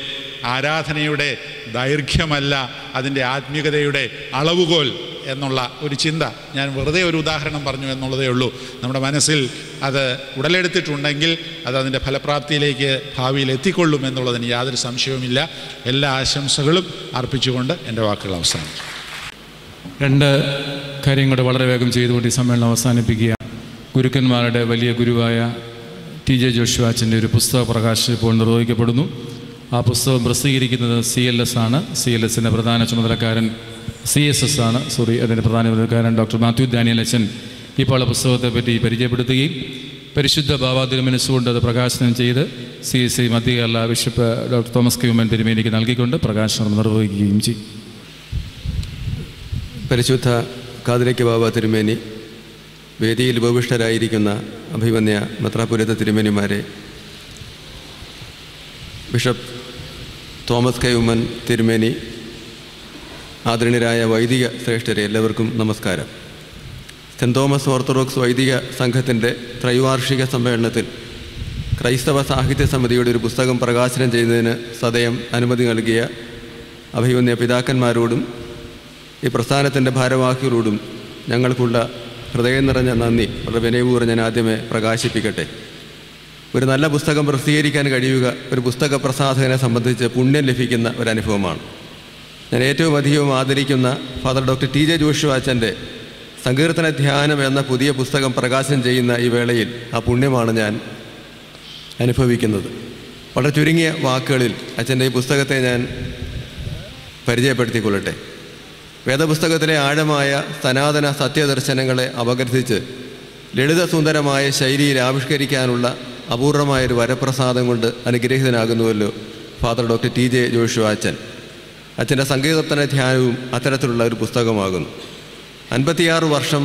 ആരാധനയുടെ ദൈർഘ്യമല്ല അതിൻ്റെ ആത്മീയതയുടെ അളവുകോൽ എന്നുള്ള ഒരു ചിന്ത ഞാൻ വെറുതെ ഒരു ഉദാഹരണം പറഞ്ഞു എന്നുള്ളതേ ഉള്ളൂ. നമ്മുടെ മനസ്സിൽ അത് ഉടലെടുത്തിട്ടുണ്ടെങ്കിൽ അത് അതിൻ്റെ ഫലപ്രാപ്തിയിലേക്ക് ഭാവിയിൽ എത്തിക്കൊള്ളും എന്നുള്ളതിന് യാതൊരു സംശയവുമില്ല. എല്ലാ ആശംസകളും അർപ്പിച്ചുകൊണ്ട് എൻ്റെ വാക്കുകൾ അവസാനിച്ചു. 2 കാര്യങ്ങളുടെ വളരെ വേഗം ചെയ്തുകൊണ്ട് ഈ സമ്മേളനം അവസാനിപ്പിക്കുക. ഗുരുക്കന്മാരുടെ വലിയ ഗുരുവായ TJ ജോഷുവ അച്ഛൻ്റെ ഒരു പുസ്തക പ്രകാശനം ഇപ്പോൾ നിർവഹിക്കപ്പെടുന്നു. ആ പുസ്തകം പ്രസിദ്ധീകരിക്കുന്നത് CLS ആണ്. CLSൻ്റെ പ്രധാന ചുമതലക്കാരൻ CSS ആണ്. അതിൻ്റെ പ്രധാന ചുമതലക്കാരൻ ഡോക്ടർ മാത്യു ഡാനിയൽ അച്ഛൻ ഇപ്പോൾ ആ പുസ്തകത്തെ പറ്റി പരിചയപ്പെടുത്തുകയും പരിശുദ്ധ ബാബ തിരുമനസ്സുകൊണ്ട് അത് പ്രകാശനം ചെയ്ത് CSI മധ്യ Kerala bishop doctor Thomas K Oommen തിരുമേനിക്ക് നൽകിക്കൊണ്ട് പ്രകാശനം നിർവഹിക്കുകയും ചെയ്യും. പരിശുദ്ധ കാതോലിക്ക ബാബ തിരുമേനി, വേദിയിൽ ഉപവിഷ്ടരായിരിക്കുന്ന അഭിമന്യ മെത്രാപ്പൊലീത്ത തിരുമേനിമാരെ, ബിഷപ്പ് തോമസ് കെ ഉമ്മൻ തിരുമേനി, ആദരണീയരായ വൈദിക ശ്രേഷ്ഠരെ, എല്ലാവർക്കും നമസ്കാരം. സെൻറ് തോമസ് ഓർത്തഡോക്സ് വൈദിക സംഘത്തിൻ്റെ ത്രൈവാർഷിക സമ്മേളനത്തിൽ ക്രൈസ്തവ സാഹിത്യ സമിതിയുടെ ഒരു പുസ്തകം പ്രകാശനം ചെയ്യുന്നതിന് സദയം അനുമതി നൽകിയ അഭിമന്യ പിതാക്കന്മാരോടും ഈ പ്രസ്ഥാനത്തിൻ്റെ ഭാരവാഹികളോടും ഞങ്ങൾക്കുള്ള ഹൃദയം നിറഞ്ഞ നന്ദി വളരെ വിനയപൂർവ്വം ഞാൻ ആദ്യമേ പ്രകാശിപ്പിക്കട്ടെ. ഒരു നല്ല പുസ്തകം പ്രസിദ്ധീകരിക്കാൻ കഴിയുക ഒരു പുസ്തക പ്രസാധകനെ സംബന്ധിച്ച് പുണ്യം ലഭിക്കുന്ന ഒരനുഭവമാണ്. ഞാൻ ഏറ്റവും അധികം ആദരിക്കുന്ന ഫാദർ ഡോക്ടർ TJ ജോഷുവ അച്ഛൻ്റെ സങ്കീർത്തന ധ്യാനം എന്ന പുതിയ പുസ്തകം പ്രകാശനം ചെയ്യുന്ന ഈ വേളയിൽ ആ പുണ്യമാണ് ഞാൻ അനുഭവിക്കുന്നത്. വളരെ ചുരുങ്ങിയ വാക്കുകളിൽ അച്ഛൻ്റെ ഈ പുസ്തകത്തെ ഞാൻ പരിചയപ്പെടുത്തിക്കൊള്ളട്ടെ. വേദപുസ്തകത്തിലെ ആഴമായ സനാതന സത്യദർശനങ്ങളെ അപഗ്രഥിച്ച് ലളിതസുന്ദരമായ ശൈലിയിൽ ആവിഷ്കരിക്കാനുള്ള അപൂർവമായൊരു വരപ്രസാദം കൊണ്ട് അനുഗ്രഹീതനാകുന്നുവല്ലോ ഫാദർ ഡോക്ടർ TJ ജോഷുവ അച്ഛൻ. അച്ഛൻ്റെ സങ്കീർത്തന ധ്യാനവും അത്തരത്തിലുള്ള ഒരു പുസ്തകമാകുന്നു. 56 വർഷം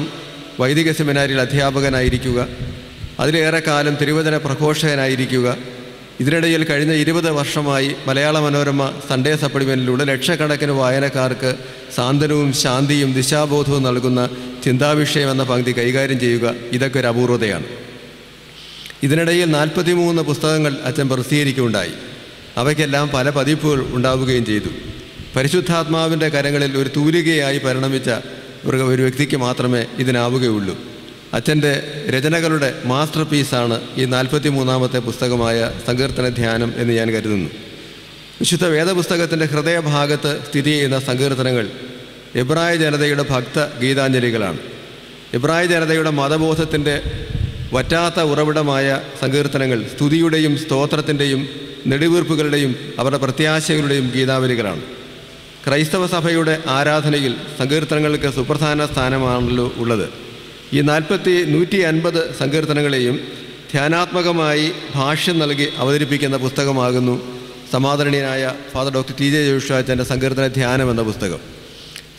വൈദിക സെമിനാരിയിൽ അധ്യാപകനായിരിക്കുക, അതിലേറെ കാലം തിരുവചന പ്രഘോഷകനായിരിക്കുക, ഇതിനിടയിൽ കഴിഞ്ഞ 20 വർഷമായി മലയാള മനോരമ സൺഡേ സപ്ലിമെൻറ്റിലൂടെ ലക്ഷക്കണക്കിന് വായനക്കാർക്ക് സാന്ത്വനവും ശാന്തിയും ദിശാബോധവും നൽകുന്ന ചിന്താവിഷയം എന്ന പങ്ക്തി കൈകാര്യം ചെയ്യുക ഇതൊക്കെ ഒരു അപൂർവതയാണ്. ഇതിനിടയിൽ 43 പുസ്തകങ്ങൾ അച്ഛൻ പ്രസിദ്ധീകരിക്കുകയുണ്ടായി. അവയ്ക്കെല്ലാം പല പതിപ്പുകൾ ഉണ്ടാവുകയും ചെയ്തു. പരിശുദ്ധാത്മാവിൻ്റെ കരങ്ങളിൽ ഒരു തൂലികയായി പരിണമിച്ച ഒരു വ്യക്തിക്ക് മാത്രമേ ഇതിനാവുകയുള്ളൂ. അച്ഛൻ്റെ രചനകളുടെ മാസ്റ്റർ പീസാണ് ഈ 43ാമത്തെ പുസ്തകമായ സങ്കീർത്തന ധ്യാനം എന്ന് ഞാൻ കരുതുന്നു. വിശുദ്ധ വേദപുസ്തകത്തിൻ്റെ ഹൃദയഭാഗത്ത് സ്ഥിതി ചെയ്യുന്ന സങ്കീർത്തനങ്ങൾ എബ്രായ ജനതയുടെ ഭക്ത ഗീതാഞ്ജലികളാണ്. എബ്രായ ജനതയുടെ മതബോധത്തിൻ്റെ വറ്റാത്ത ഉറവിടമായ സങ്കീർത്തനങ്ങൾ സ്തുതിയുടെയും സ്തോത്രത്തിൻ്റെയും നെടുവീർപ്പുകളുടെയും അവരുടെ പ്രത്യാശകളുടെയും ഗീതാവലികളാണ്. ക്രൈസ്തവ സഭയുടെ ആരാധനയിൽ സങ്കീർത്തനങ്ങൾക്ക് സുപ്രധാന സ്ഥാനമാണല്ലോ ഉള്ളത്. ഈ 150 സങ്കീർത്തനങ്ങളെയും ധ്യാനാത്മകമായി ഭാഷ്യം നൽകി അവതരിപ്പിക്കുന്ന പുസ്തകമാകുന്നു സമാദരണീയനായ father doctor T J Joshua അച്ഛൻ്റെ സങ്കീർത്തന ധ്യാനം എന്ന പുസ്തകം.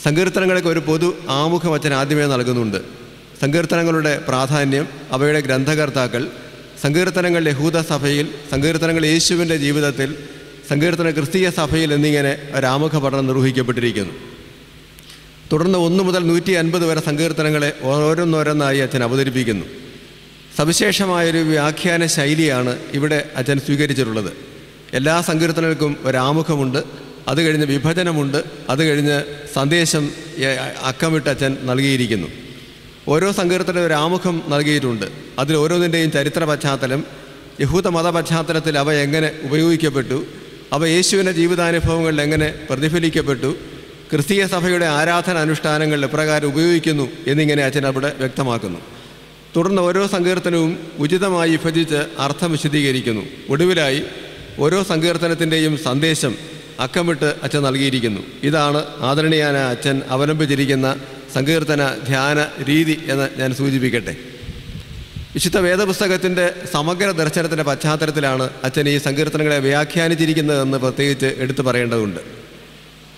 സങ്കീർത്തനങ്ങൾക്ക് ഒരു പൊതു ആമുഖം അച്ഛൻ ആദ്യമേ നൽകുന്നുണ്ട്. സങ്കീർത്തനങ്ങളുടെ പ്രാധാന്യം, അവയുടെ ഗ്രന്ഥകർത്താക്കൾ, സങ്കീർത്തനങ്ങൾ യഹൂദ സഭയിൽ, സങ്കീർത്തനങ്ങൾ യേശുവിൻ്റെ ജീവിതത്തിൽ, സങ്കീർത്തന ക്രിസ്തീയ സഭയിൽ എന്നിങ്ങനെ ഒരാമുഖ പഠനം നിർവഹിക്കപ്പെട്ടിരിക്കുന്നു. തുടർന്ന് 1 മുതൽ 150 വരെ സങ്കീർത്തനങ്ങളെ ഓരോന്നോരോന്നായി അച്ഛൻ അവതരിപ്പിക്കുന്നു. സവിശേഷമായൊരു വ്യാഖ്യാന ശൈലിയാണ് ഇവിടെ അച്ഛൻ സ്വീകരിച്ചിട്ടുള്ളത്. എല്ലാ സങ്കീർത്തനങ്ങൾക്കും ഒരാമുഖമുണ്ട്, അത് കഴിഞ്ഞ് വിഭജനമുണ്ട്, അത് കഴിഞ്ഞ് സന്ദേശം അക്കമിട്ട് അച്ഛൻ നൽകിയിരിക്കുന്നു. ഓരോ സങ്കീർത്തനം ഒരു ആമുഖം നൽകിയിട്ടുണ്ട്. അതിൽ ഓരോന്നിൻ്റെയും ചരിത്ര പശ്ചാത്തലം, യഹൂദ മത പശ്ചാത്തലത്തിൽ അവ എങ്ങനെ ഉപയോഗിക്കപ്പെട്ടു, അവ യേശുവിൻ്റെ ജീവിതാനുഭവങ്ങളിൽ എങ്ങനെ പ്രതിഫലിക്കപ്പെട്ടു, ക്രിസ്തീയ സഭയുടെ ആരാധന അനുഷ്ഠാനങ്ങൾ എപ്രകാരം ഉപയോഗിക്കുന്നു എന്നിങ്ങനെ അച്ഛൻ അവിടെ വ്യക്തമാക്കുന്നു. തുടർന്ന് ഓരോ സങ്കീർത്തനവും ഉചിതമായി വിഭജിച്ച് അർത്ഥം വിശദീകരിക്കുന്നു. ഒടുവിലായി ഓരോ സങ്കീർത്തനത്തിൻ്റെയും സന്ദേശം അക്കമിട്ട് അച്ഛൻ നൽകിയിരിക്കുന്നു. ഇതാണ് ആദരണീയനായ അച്ഛൻ അവലംബിച്ചിരിക്കുന്ന സങ്കീർത്തന ധ്യാന രീതി എന്ന് ഞാൻ സൂചിപ്പിക്കട്ടെ. വിശുദ്ധ വേദപുസ്തകത്തിൻ്റെ സമഗ്ര ദർശനത്തിൻ്റെ പശ്ചാത്തലത്തിലാണ് അച്ഛൻ ഈ സങ്കീർത്തനങ്ങളെ വ്യാഖ്യാനിച്ചിരിക്കുന്നതെന്ന് പ്രത്യേകിച്ച് എടുത്തു പറയേണ്ടതുണ്ട്.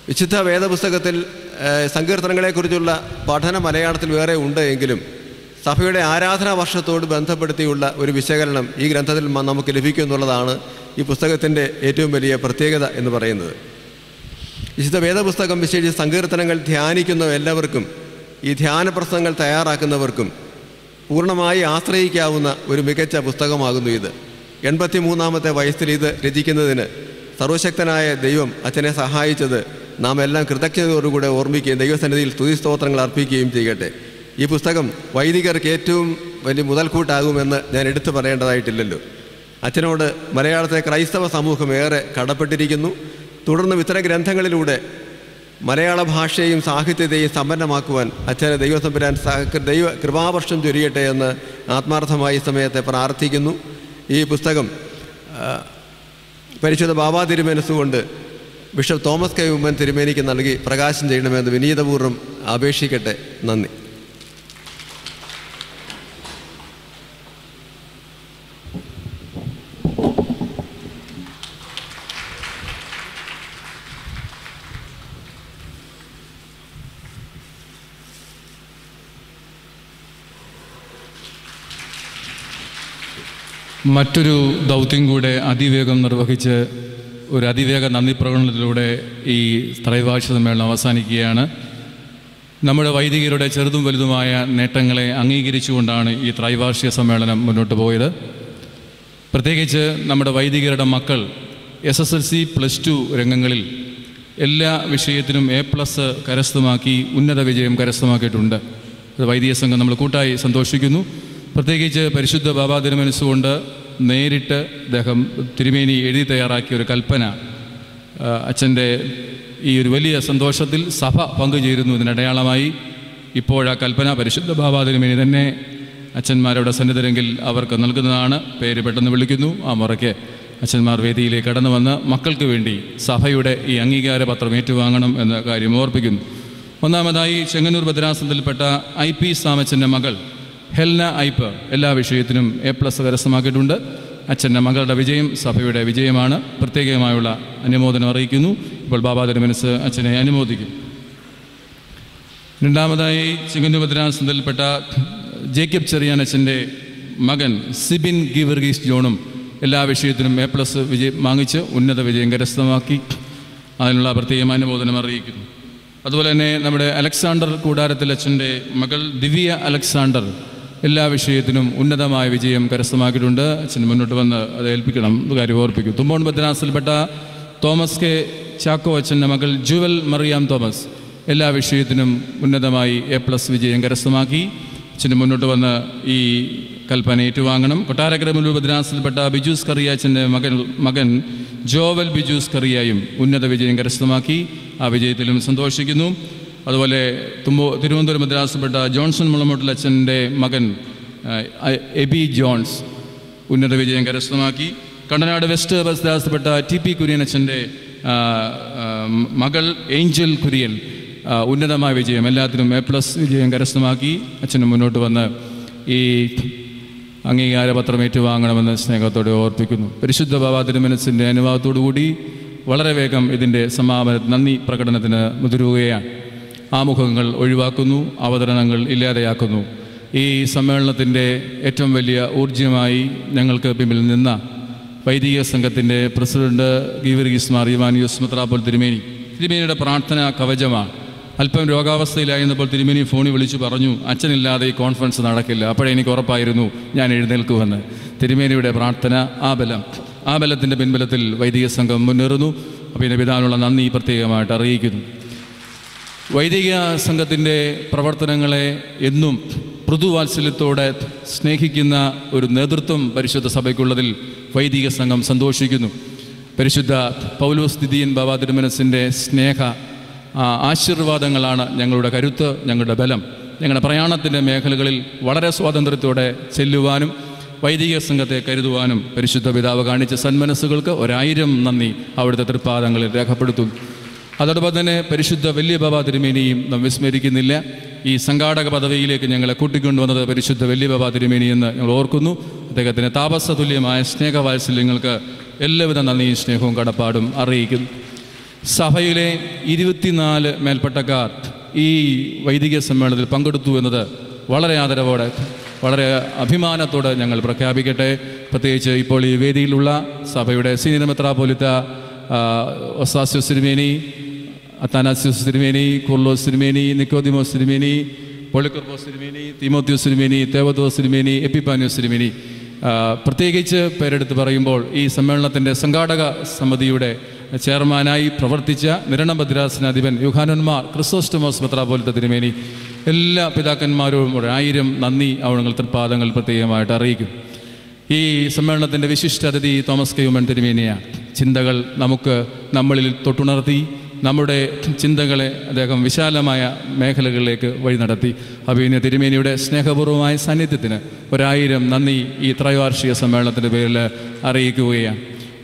വിശുദ്ധ വേദപുസ്തകത്തിൽ സങ്കീർത്തനങ്ങളെക്കുറിച്ചുള്ള പഠനം മലയാളത്തിൽ വേറെ ഉണ്ട് എങ്കിലും സഭയുടെ ആരാധനാ വർഷത്തോട് ബന്ധപ്പെടുത്തിയുള്ള ഒരു വിശകലനം ഈ ഗ്രന്ഥത്തിൽ നമുക്ക് ലഭിക്കും എന്നുള്ളതാണ് ഈ പുസ്തകത്തിൻ്റെ ഏറ്റവും വലിയ പ്രത്യേകത എന്ന് പറയുന്നത്. വിശുദ്ധ വേദപുസ്തകം, വിശേഷിച്ച് സങ്കീർത്തനങ്ങൾ ധ്യാനിക്കുന്ന എല്ലാവർക്കും, ഈ ധ്യാന പ്രസംഗങ്ങൾ തയ്യാറാക്കുന്നവർക്കും പൂർണ്ണമായി ആശ്രയിക്കാവുന്ന ഒരു മികച്ച പുസ്തകമാകുന്നു ഇത്. 83ാമത്തെ വയസ്സിൽ ഇത് രചിക്കുന്നതിന് സർവശക്തനായ ദൈവം അച്ഛനെ സഹായിച്ചത് നാം എല്ലാം കൃതജ്ഞതയോടുകൂടെ ഓർമ്മിക്കുകയും ദൈവസന്നിധിയിൽ സ്തുതിസ്തോത്രങ്ങൾ അർപ്പിക്കുകയും ചെയ്യട്ടെ. ഈ പുസ്തകം വൈദികർക്ക് ഏറ്റവും വലിയ മുതൽക്കൂട്ടാകുമെന്ന് ഞാൻ എടുത്തു പറയേണ്ടതായിട്ടില്ലല്ലോ. അച്ഛനോട് മലയാളത്തിലെ ക്രൈസ്തവ സമൂഹം ഏറെ കടപ്പെട്ടിരിക്കുന്നു. തുടർന്നും ഇത്തരം ഗ്രന്ഥങ്ങളിലൂടെ മലയാള ഭാഷയെയും സാഹിത്യത്തെയും സമ്പന്നമാക്കുവാൻ അച്ഛനെ ദൈവസംബരാൻ ദൈവ കൃപാവർഷം ചൊരിയട്ടെ എന്ന് ആത്മാർത്ഥമായി സമയത്തെ പ്രാർത്ഥിക്കുന്നു. ഈ പുസ്തകം പരിശുദ്ധ ബാബാ തിരുമനസ്സുകൊണ്ട് ബിഷപ്പ് തോമസ് കെ ഉമ്മൻ തിരുമേനിക്ക് നൽകി പ്രകാശനം ചെയ്യണമെന്ന് വിനീതപൂർവ്വം അപേക്ഷിക്കട്ടെ. നന്ദി. മറ്റൊരു ദൗത്യം കൂടെ അതിവേഗം നിർവഹിച്ച് ഒരു അതിവേഗ നന്ദി പ്രകടനത്തിലൂടെ ഈ ത്രൈവാർഷിക സമ്മേളനം അവസാനിക്കുകയാണ്. നമ്മുടെ വൈദികരുടെ ചെറുതും വലുതുമായ നേട്ടങ്ങളെ അംഗീകരിച്ചുകൊണ്ടാണ് ഈ ത്രൈവാർഷിക സമ്മേളനം മുന്നോട്ട് പോയത്. പ്രത്യേകിച്ച് നമ്മുടെ വൈദികരുടെ മക്കൾ SSLC +2 രംഗങ്ങളിൽ എല്ലാ വിഷയത്തിനും A+ കരസ്ഥമാക്കി ഉന്നത വിജയം കരസ്ഥമാക്കിയിട്ടുണ്ട്. അത് വൈദിക സംഘം നമ്മൾ കൂട്ടായി സന്തോഷിക്കുന്നു. പ്രത്യേകിച്ച് പരിശുദ്ധ ബാബാ തിരുമനസ്സുകൊണ്ട് നേരിട്ട് അദ്ദേഹം തിരുമേനി എഴുതി തയ്യാറാക്കിയ ഒരു കൽപ്പന, അച്ഛൻ്റെ ഈ ഒരു വലിയ സന്തോഷത്തിൽ സഭ പങ്കുചേരുന്നു. ഇതിനടയാളമായി ഇപ്പോഴാ കൽപ്പന പരിശുദ്ധ ബാബാ തിരുമേനി തന്നെ അച്ഛന്മാരുടെ സന്നിധരെങ്കിൽ അവർക്ക് നൽകുന്നതാണ്. പേര് പെട്ടെന്ന് വിളിക്കുന്നു. ആ മുറയ്ക്ക് അച്ഛന്മാർ വേദിയിലേക്ക് കടന്നു വന്ന് മക്കൾക്ക് വേണ്ടി സഭയുടെ ഈ അംഗീകാരപത്രം ഏറ്റുവാങ്ങണം എന്ന കാര്യം ഓർപ്പിക്കുന്നു. ഒന്നാമതായി ചെങ്ങന്നൂർ ഭദ്രാസനത്തിൽപ്പെട്ട IP സാമച്ചൻ്റെ മകൾ ഹെൽന ഐപ്പ് എല്ലാ വിഷയത്തിനും A+ കരസ്ഥമാക്കിയിട്ടുണ്ട്. അച്ഛൻ്റെ മകളുടെ വിജയം സഭയുടെ വിജയമാണ്. പ്രത്യേകമായുള്ള അനുമോദനം അറിയിക്കുന്നു. ഇപ്പോൾ ബാബാ തിരുമനസ്സ് അച്ഛനെ അനുമോദിക്കും. രണ്ടാമതായി ചെങ്ങന്നൂർ ഭദ്രാസനത്തിൽപ്പെട്ട ജേക്കബ് ചെറിയാൻ അച്ഛൻ്റെ മകൻ സിബിൻ ഗീവർഗീസ് ജോണും എല്ലാ വിഷയത്തിനും A+ വിജയം വാങ്ങിച്ച് ഉന്നത വിജയം കരസ്ഥമാക്കി. അതിനുള്ള പ്രത്യേക അനുമോദനം അറിയിക്കുന്നു. അതുപോലെ തന്നെ നമ്മുടെ അലക്സാണ്ടർ കൂടാരത്തിൽ അച്ഛൻ്റെ മകൾ ദിവ്യ അലക്സാണ്ടർ എല്ലാ വിഷയത്തിനും ഉന്നതമായ വിജയം കരസ്ഥമാക്കിയിട്ടുണ്ട്. അച്ഛൻ മുന്നോട്ട് വന്ന് അത് ഏൽപ്പിക്കണം കാര്യം ഓർപ്പിക്കും. തുമ്പോൺ ബദ്രാസിൽപ്പെട്ട തോമസ് കെ ചാക്കോ അച്ഛൻ്റെ മകൾ ജുവൽ മറിയാം തോമസ് എല്ലാ വിഷയത്തിനും ഉന്നതമായി A+ വിജയം കരസ്ഥമാക്കി. അച്ഛന് മുന്നോട്ട് വന്ന് ഈ കൽപ്പന ഏറ്റുവാങ്ങണം. കൊട്ടാരക്കര മുല്ലൂർ ബദ്രാസിൽപ്പെട്ട ബിജൂസ് കറിയാച്ചൻ്റെ മകൻ ജോവൽ ബിജൂസ് കറിയായും ഉന്നത വിജയം കരസ്ഥമാക്കി. ആ വിജയത്തിലും സന്തോഷിക്കുന്നു. അതുപോലെ തിരുവനന്തപുരം മദ്രാസിൽപ്പെട്ട ജോൺസൺ മുളമൂട്ടിൽ അച്ഛൻ്റെ മകൻ എബി ജോൺസ് ഉന്നത വിജയം കരസ്ഥമാക്കി. കണ്ടനാട് വെസ്റ്റ് മദ്രാസിൽപ്പെട്ട TP കുര്യൻ അച്ഛൻ്റെ മകൾ ഏഞ്ചൽ കുര്യൻ ഉന്നതമായ വിജയം എല്ലാത്തിനും A+ വിജയം കരസ്ഥമാക്കി. അച്ഛന് മുന്നോട്ട് വന്ന് ഈ അംഗീകാരപത്രം ഏറ്റുവാങ്ങണമെന്ന് സ്നേഹത്തോടെ ഓർപ്പിക്കുന്നു. പരിശുദ്ധ ബാബ തിരുമനസിൻ്റെ അനുവാദത്തോടുകൂടി വളരെ വേഗം ഇതിൻ്റെ സമാപന നന്ദി പ്രകടനത്തിന് മുതിരുകയാണ്. ആമുഖങ്ങൾ ഒഴിവാക്കുന്നു, അവതരണങ്ങൾ ഇല്ലാതെയാക്കുന്നു. ഈ സമ്മേളനത്തിൻ്റെ ഏറ്റവും വലിയ ഊർജ്ജമായി ഞങ്ങൾക്ക് പിന്നിൽ നിന്ന വൈദിക സംഘത്തിൻ്റെ പ്രസിഡന്റ് ഗീവർഗീസ് മാർ യുവാനിയോസ് മെത്രാപ്പോൽ തിരുമേനിയുടെ പ്രാർത്ഥനാ കവചമാണ്. അല്പം രോഗാവസ്ഥയിലായിരുന്നപ്പോൾ തിരുമേനി ഫോണിൽ വിളിച്ചു പറഞ്ഞു, അച്ഛനില്ലാതെ ഈ കോൺഫറൻസ് നടക്കില്ല. അപ്പോഴേ എനിക്ക് ഉറപ്പായിരുന്നു ഞാൻ എഴുന്നേൽക്കുമെന്ന്. തിരുമേനിയുടെ പ്രാർത്ഥന, ആ ബലത്തിൻ്റെ പിൻബലത്തിൽ വൈദിക സംഘം മുന്നേറുന്നു. അപ്പോൾ ഇതിൻ്റെ പിതാവിനുള്ള നന്ദി പ്രത്യേകമായിട്ട് അറിയിക്കുന്നു. വൈദിക സംഘത്തിൻ്റെ പ്രവർത്തനങ്ങളെ എന്നും മൃദുവാത്സല്യത്തോടെ സ്നേഹിക്കുന്ന ഒരു നേതൃത്വം പരിശുദ്ധ സഭയ്ക്കുള്ളതിൽ വൈദിക സംഘം സന്തോഷിക്കുന്നു. പരിശുദ്ധ പൗലോസ് ദിദിയൻ ബാബ തിരുമനസിൻ്റെ സ്നേഹ ആശീർവാദങ്ങളാണ് ഞങ്ങളുടെ കരുത്ത്, ഞങ്ങളുടെ ബലം. ഞങ്ങളുടെ പ്രയാണത്തിൻ്റെ മേഖലകളിൽ വളരെ സ്വാതന്ത്ര്യത്തോടെ ചെല്ലുവാനും വൈദിക സംഘത്തെ കരുതുവാനും പരിശുദ്ധ പിതാവ് കാണിച്ച സന്മനസ്സുകൾക്ക് 1000 നന്ദി അവിടുത്തെ തൃപ്പാദങ്ങളിൽ രേഖപ്പെടുത്തുന്നു. അതോടൊപ്പം തന്നെ പരിശുദ്ധ വലിയ ബാബ തിരുമേനിയും നാം വിസ്മരിക്കുന്നില്ല. ഈ സംഘാടക പദവിയിലേക്ക് ഞങ്ങളെ കൂട്ടിക്കൊണ്ടുവന്നത് പരിശുദ്ധ വലിയ ബാബ തിരുമേനി എന്ന് ഞങ്ങൾ ഓർക്കുന്നു. അദ്ദേഹത്തിന് താപസതുല്യമായ സ്നേഹവാത്സല്യങ്ങൾക്ക് എല്ലാവിധ നന്ദിയും സ്നേഹവും കടപ്പാടും അറിയിക്കുന്നു. സഭയിലെ 24 മേൽപ്പട്ടക്കാർ ഈ വൈദിക സമ്മേളനത്തിൽ പങ്കെടുത്തു എന്നത് വളരെ ആദരവോടെ, വളരെ അഭിമാനത്തോടെ ഞങ്ങൾ പ്രഖ്യാപിക്കട്ടെ. പ്രത്യേകിച്ച് ഇപ്പോൾ ഈ വേദിയിലുള്ള സഭയുടെ സീനിയർ മെത്രാപ്പോലിത്ത ഒസാസ്യോസ് തിരുമേനി, അത്താനാസ്യോസ് തിരുമേനി, കുർലോസ് തിരുമേനി, നിക്കോദിമോസ് തിരുമേനി, പൊളിക്കർപ്പോസ് തിരുമേനി, തിമോത്തിയോസ് തിരുമേനി, തേവദോസ് തിരുമേനി, എപ്പിപ്പാനിയോസ് തിരുമേനി, പ്രത്യേകിച്ച് പേരെടുത്ത് പറയുമ്പോൾ ഈ സമ്മേളനത്തിൻ്റെ സംഘാടക സമിതിയുടെ ചെയർമാനായി പ്രവർത്തിച്ച നിരണം ഭദ്രാസനാധിപൻ യുഹാനന്മാർ ക്രിസോസ്റ്റമോസ് മെത്രാപ്പോലിത്ത തിരുമേനി, എല്ലാ പിതാക്കന്മാരും 1000 നന്ദി അവിടുങ്ങൾ തൃപ്പാദങ്ങൾ പ്രത്യേകമായിട്ട് അറിയിക്കും. ഈ സമ്മേളനത്തിൻ്റെ വിശിഷ്ട അതിഥി തോമസ് കെ ഉമ്മൻ തിരുമേനിയാണ്. ചിന്തകൾ നമ്മളിൽ തൊട്ടുണർത്തി, നമ്മുടെ ചിന്തകളെ അദ്ദേഹം വിശാലമായ മേഖലകളിലേക്ക് വഴി നടത്തി. അഭിനയ തിരുമേനിയുടെ സ്നേഹപൂർവമായ സാന്നിധ്യത്തിന് 1000 നന്ദി ഈ ത്രൈവാർഷിക സമ്മേളനത്തിൻ്റെ പേരിൽ അറിയിക്കുകയാണ്.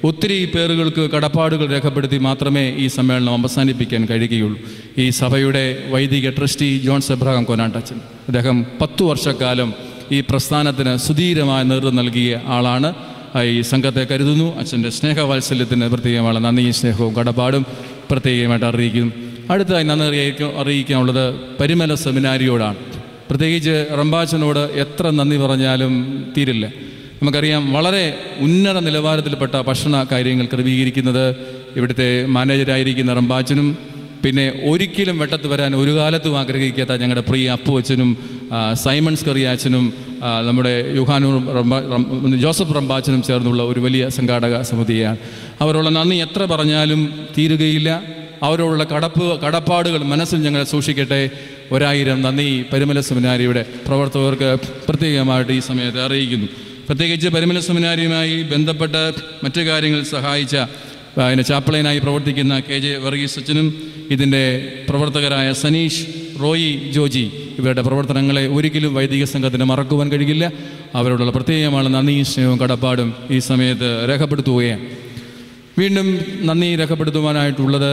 ഒത്തിരി പേരുകൾക്ക് കടപ്പാടുകൾ രേഖപ്പെടുത്തി മാത്രമേ ഈ സമ്മേളനം അവസാനിപ്പിക്കാൻ കഴിയുകയുള്ളൂ. ഈ സഭയുടെ വൈദിക ട്രസ്റ്റി ജോൺസ് എബ്രഹാം കൊനാട്ടച്ചൻ, അദ്ദേഹം 10 വർഷക്കാലം ഈ പ്രസ്ഥാനത്തിന് സുധീരമായ നേതൃത്വം നൽകിയ ആളാണ്. ഈ സംഘത്തെ കരുതുന്നു. അച്ഛൻ്റെ സ്നേഹവാത്സല്യത്തിന് പ്രത്യേകമായ നന്ദിയും സ്നേഹവും കടപ്പാടും പ്രത്യേകമായിട്ട് അറിയിക്കുന്നു. അടുത്തതായി നന്ദി അറിയിക്കാനുള്ളത് പരിമല സെമിനാരിയോടാണ്. പ്രത്യേകിച്ച് റമ്പാച്ചനോട് എത്ര നന്ദി പറഞ്ഞാലും തീരില്ല. നമുക്കറിയാം, വളരെ ഉന്നത നിലവാരത്തിൽപ്പെട്ട ഭക്ഷണ കാര്യങ്ങൾ ക്രമീകരിക്കുന്നത് ഇവിടുത്തെ മാനേജരായിരിക്കുന്ന റമ്പാച്ചനും, പിന്നെ ഒരിക്കലും വെട്ടത്ത് വരാൻ ഒരു കാലത്തും ആഗ്രഹിക്കാത്ത ഞങ്ങളുടെ പ്രിയ അപ്പുവച്ചനും, സൈമൺസ് കറിയാച്ചനും, നമ്മുടെ യുഹാനൂർ ജോസഫ് റമ്പാച്ചനും ചേർന്നുള്ള ഒരു വലിയ സംഘാടക സമിതിയാണ്. അവരുള്ള നന്ദി എത്ര പറഞ്ഞാലും തീരുകയില്ല. അവരോടുള്ള കടപ്പാടുകൾ മനസ്സിൽ ഞങ്ങൾ സൂക്ഷിക്കട്ടെ. 1000 നന്ദി പരിമല സെമിനാരിയുടെ പ്രവർത്തകർക്ക് പ്രത്യേകമായിട്ട് ഈ സമയത്ത് അറിയിക്കുന്നു. പ്രത്യേകിച്ച് പരിമല സെമിനാരിയുമായി ബന്ധപ്പെട്ട് മറ്റു കാര്യങ്ങൾ സഹായിച്ച ചാപ്പളയനായി പ്രവർത്തിക്കുന്ന KJ വർഗീസ് അച്ഛനും, ഇതിൻ്റെ പ്രവർത്തകരായ സനീഷ്, റോയി, ജോജി, ഇവരുടെ പ്രവർത്തനങ്ങളെ ഒരിക്കലും വൈദിക സംഘത്തിന് മറക്കുവാൻ കഴിയില്ല. അവരോടുള്ള പ്രത്യേകമായ നന്ദിയും സ്നേഹവും കടപ്പാടും ഈ സമയത്ത് രേഖപ്പെടുത്തുകയാണ്. വീണ്ടും നന്ദി രേഖപ്പെടുത്തുവാനായിട്ടുള്ളത്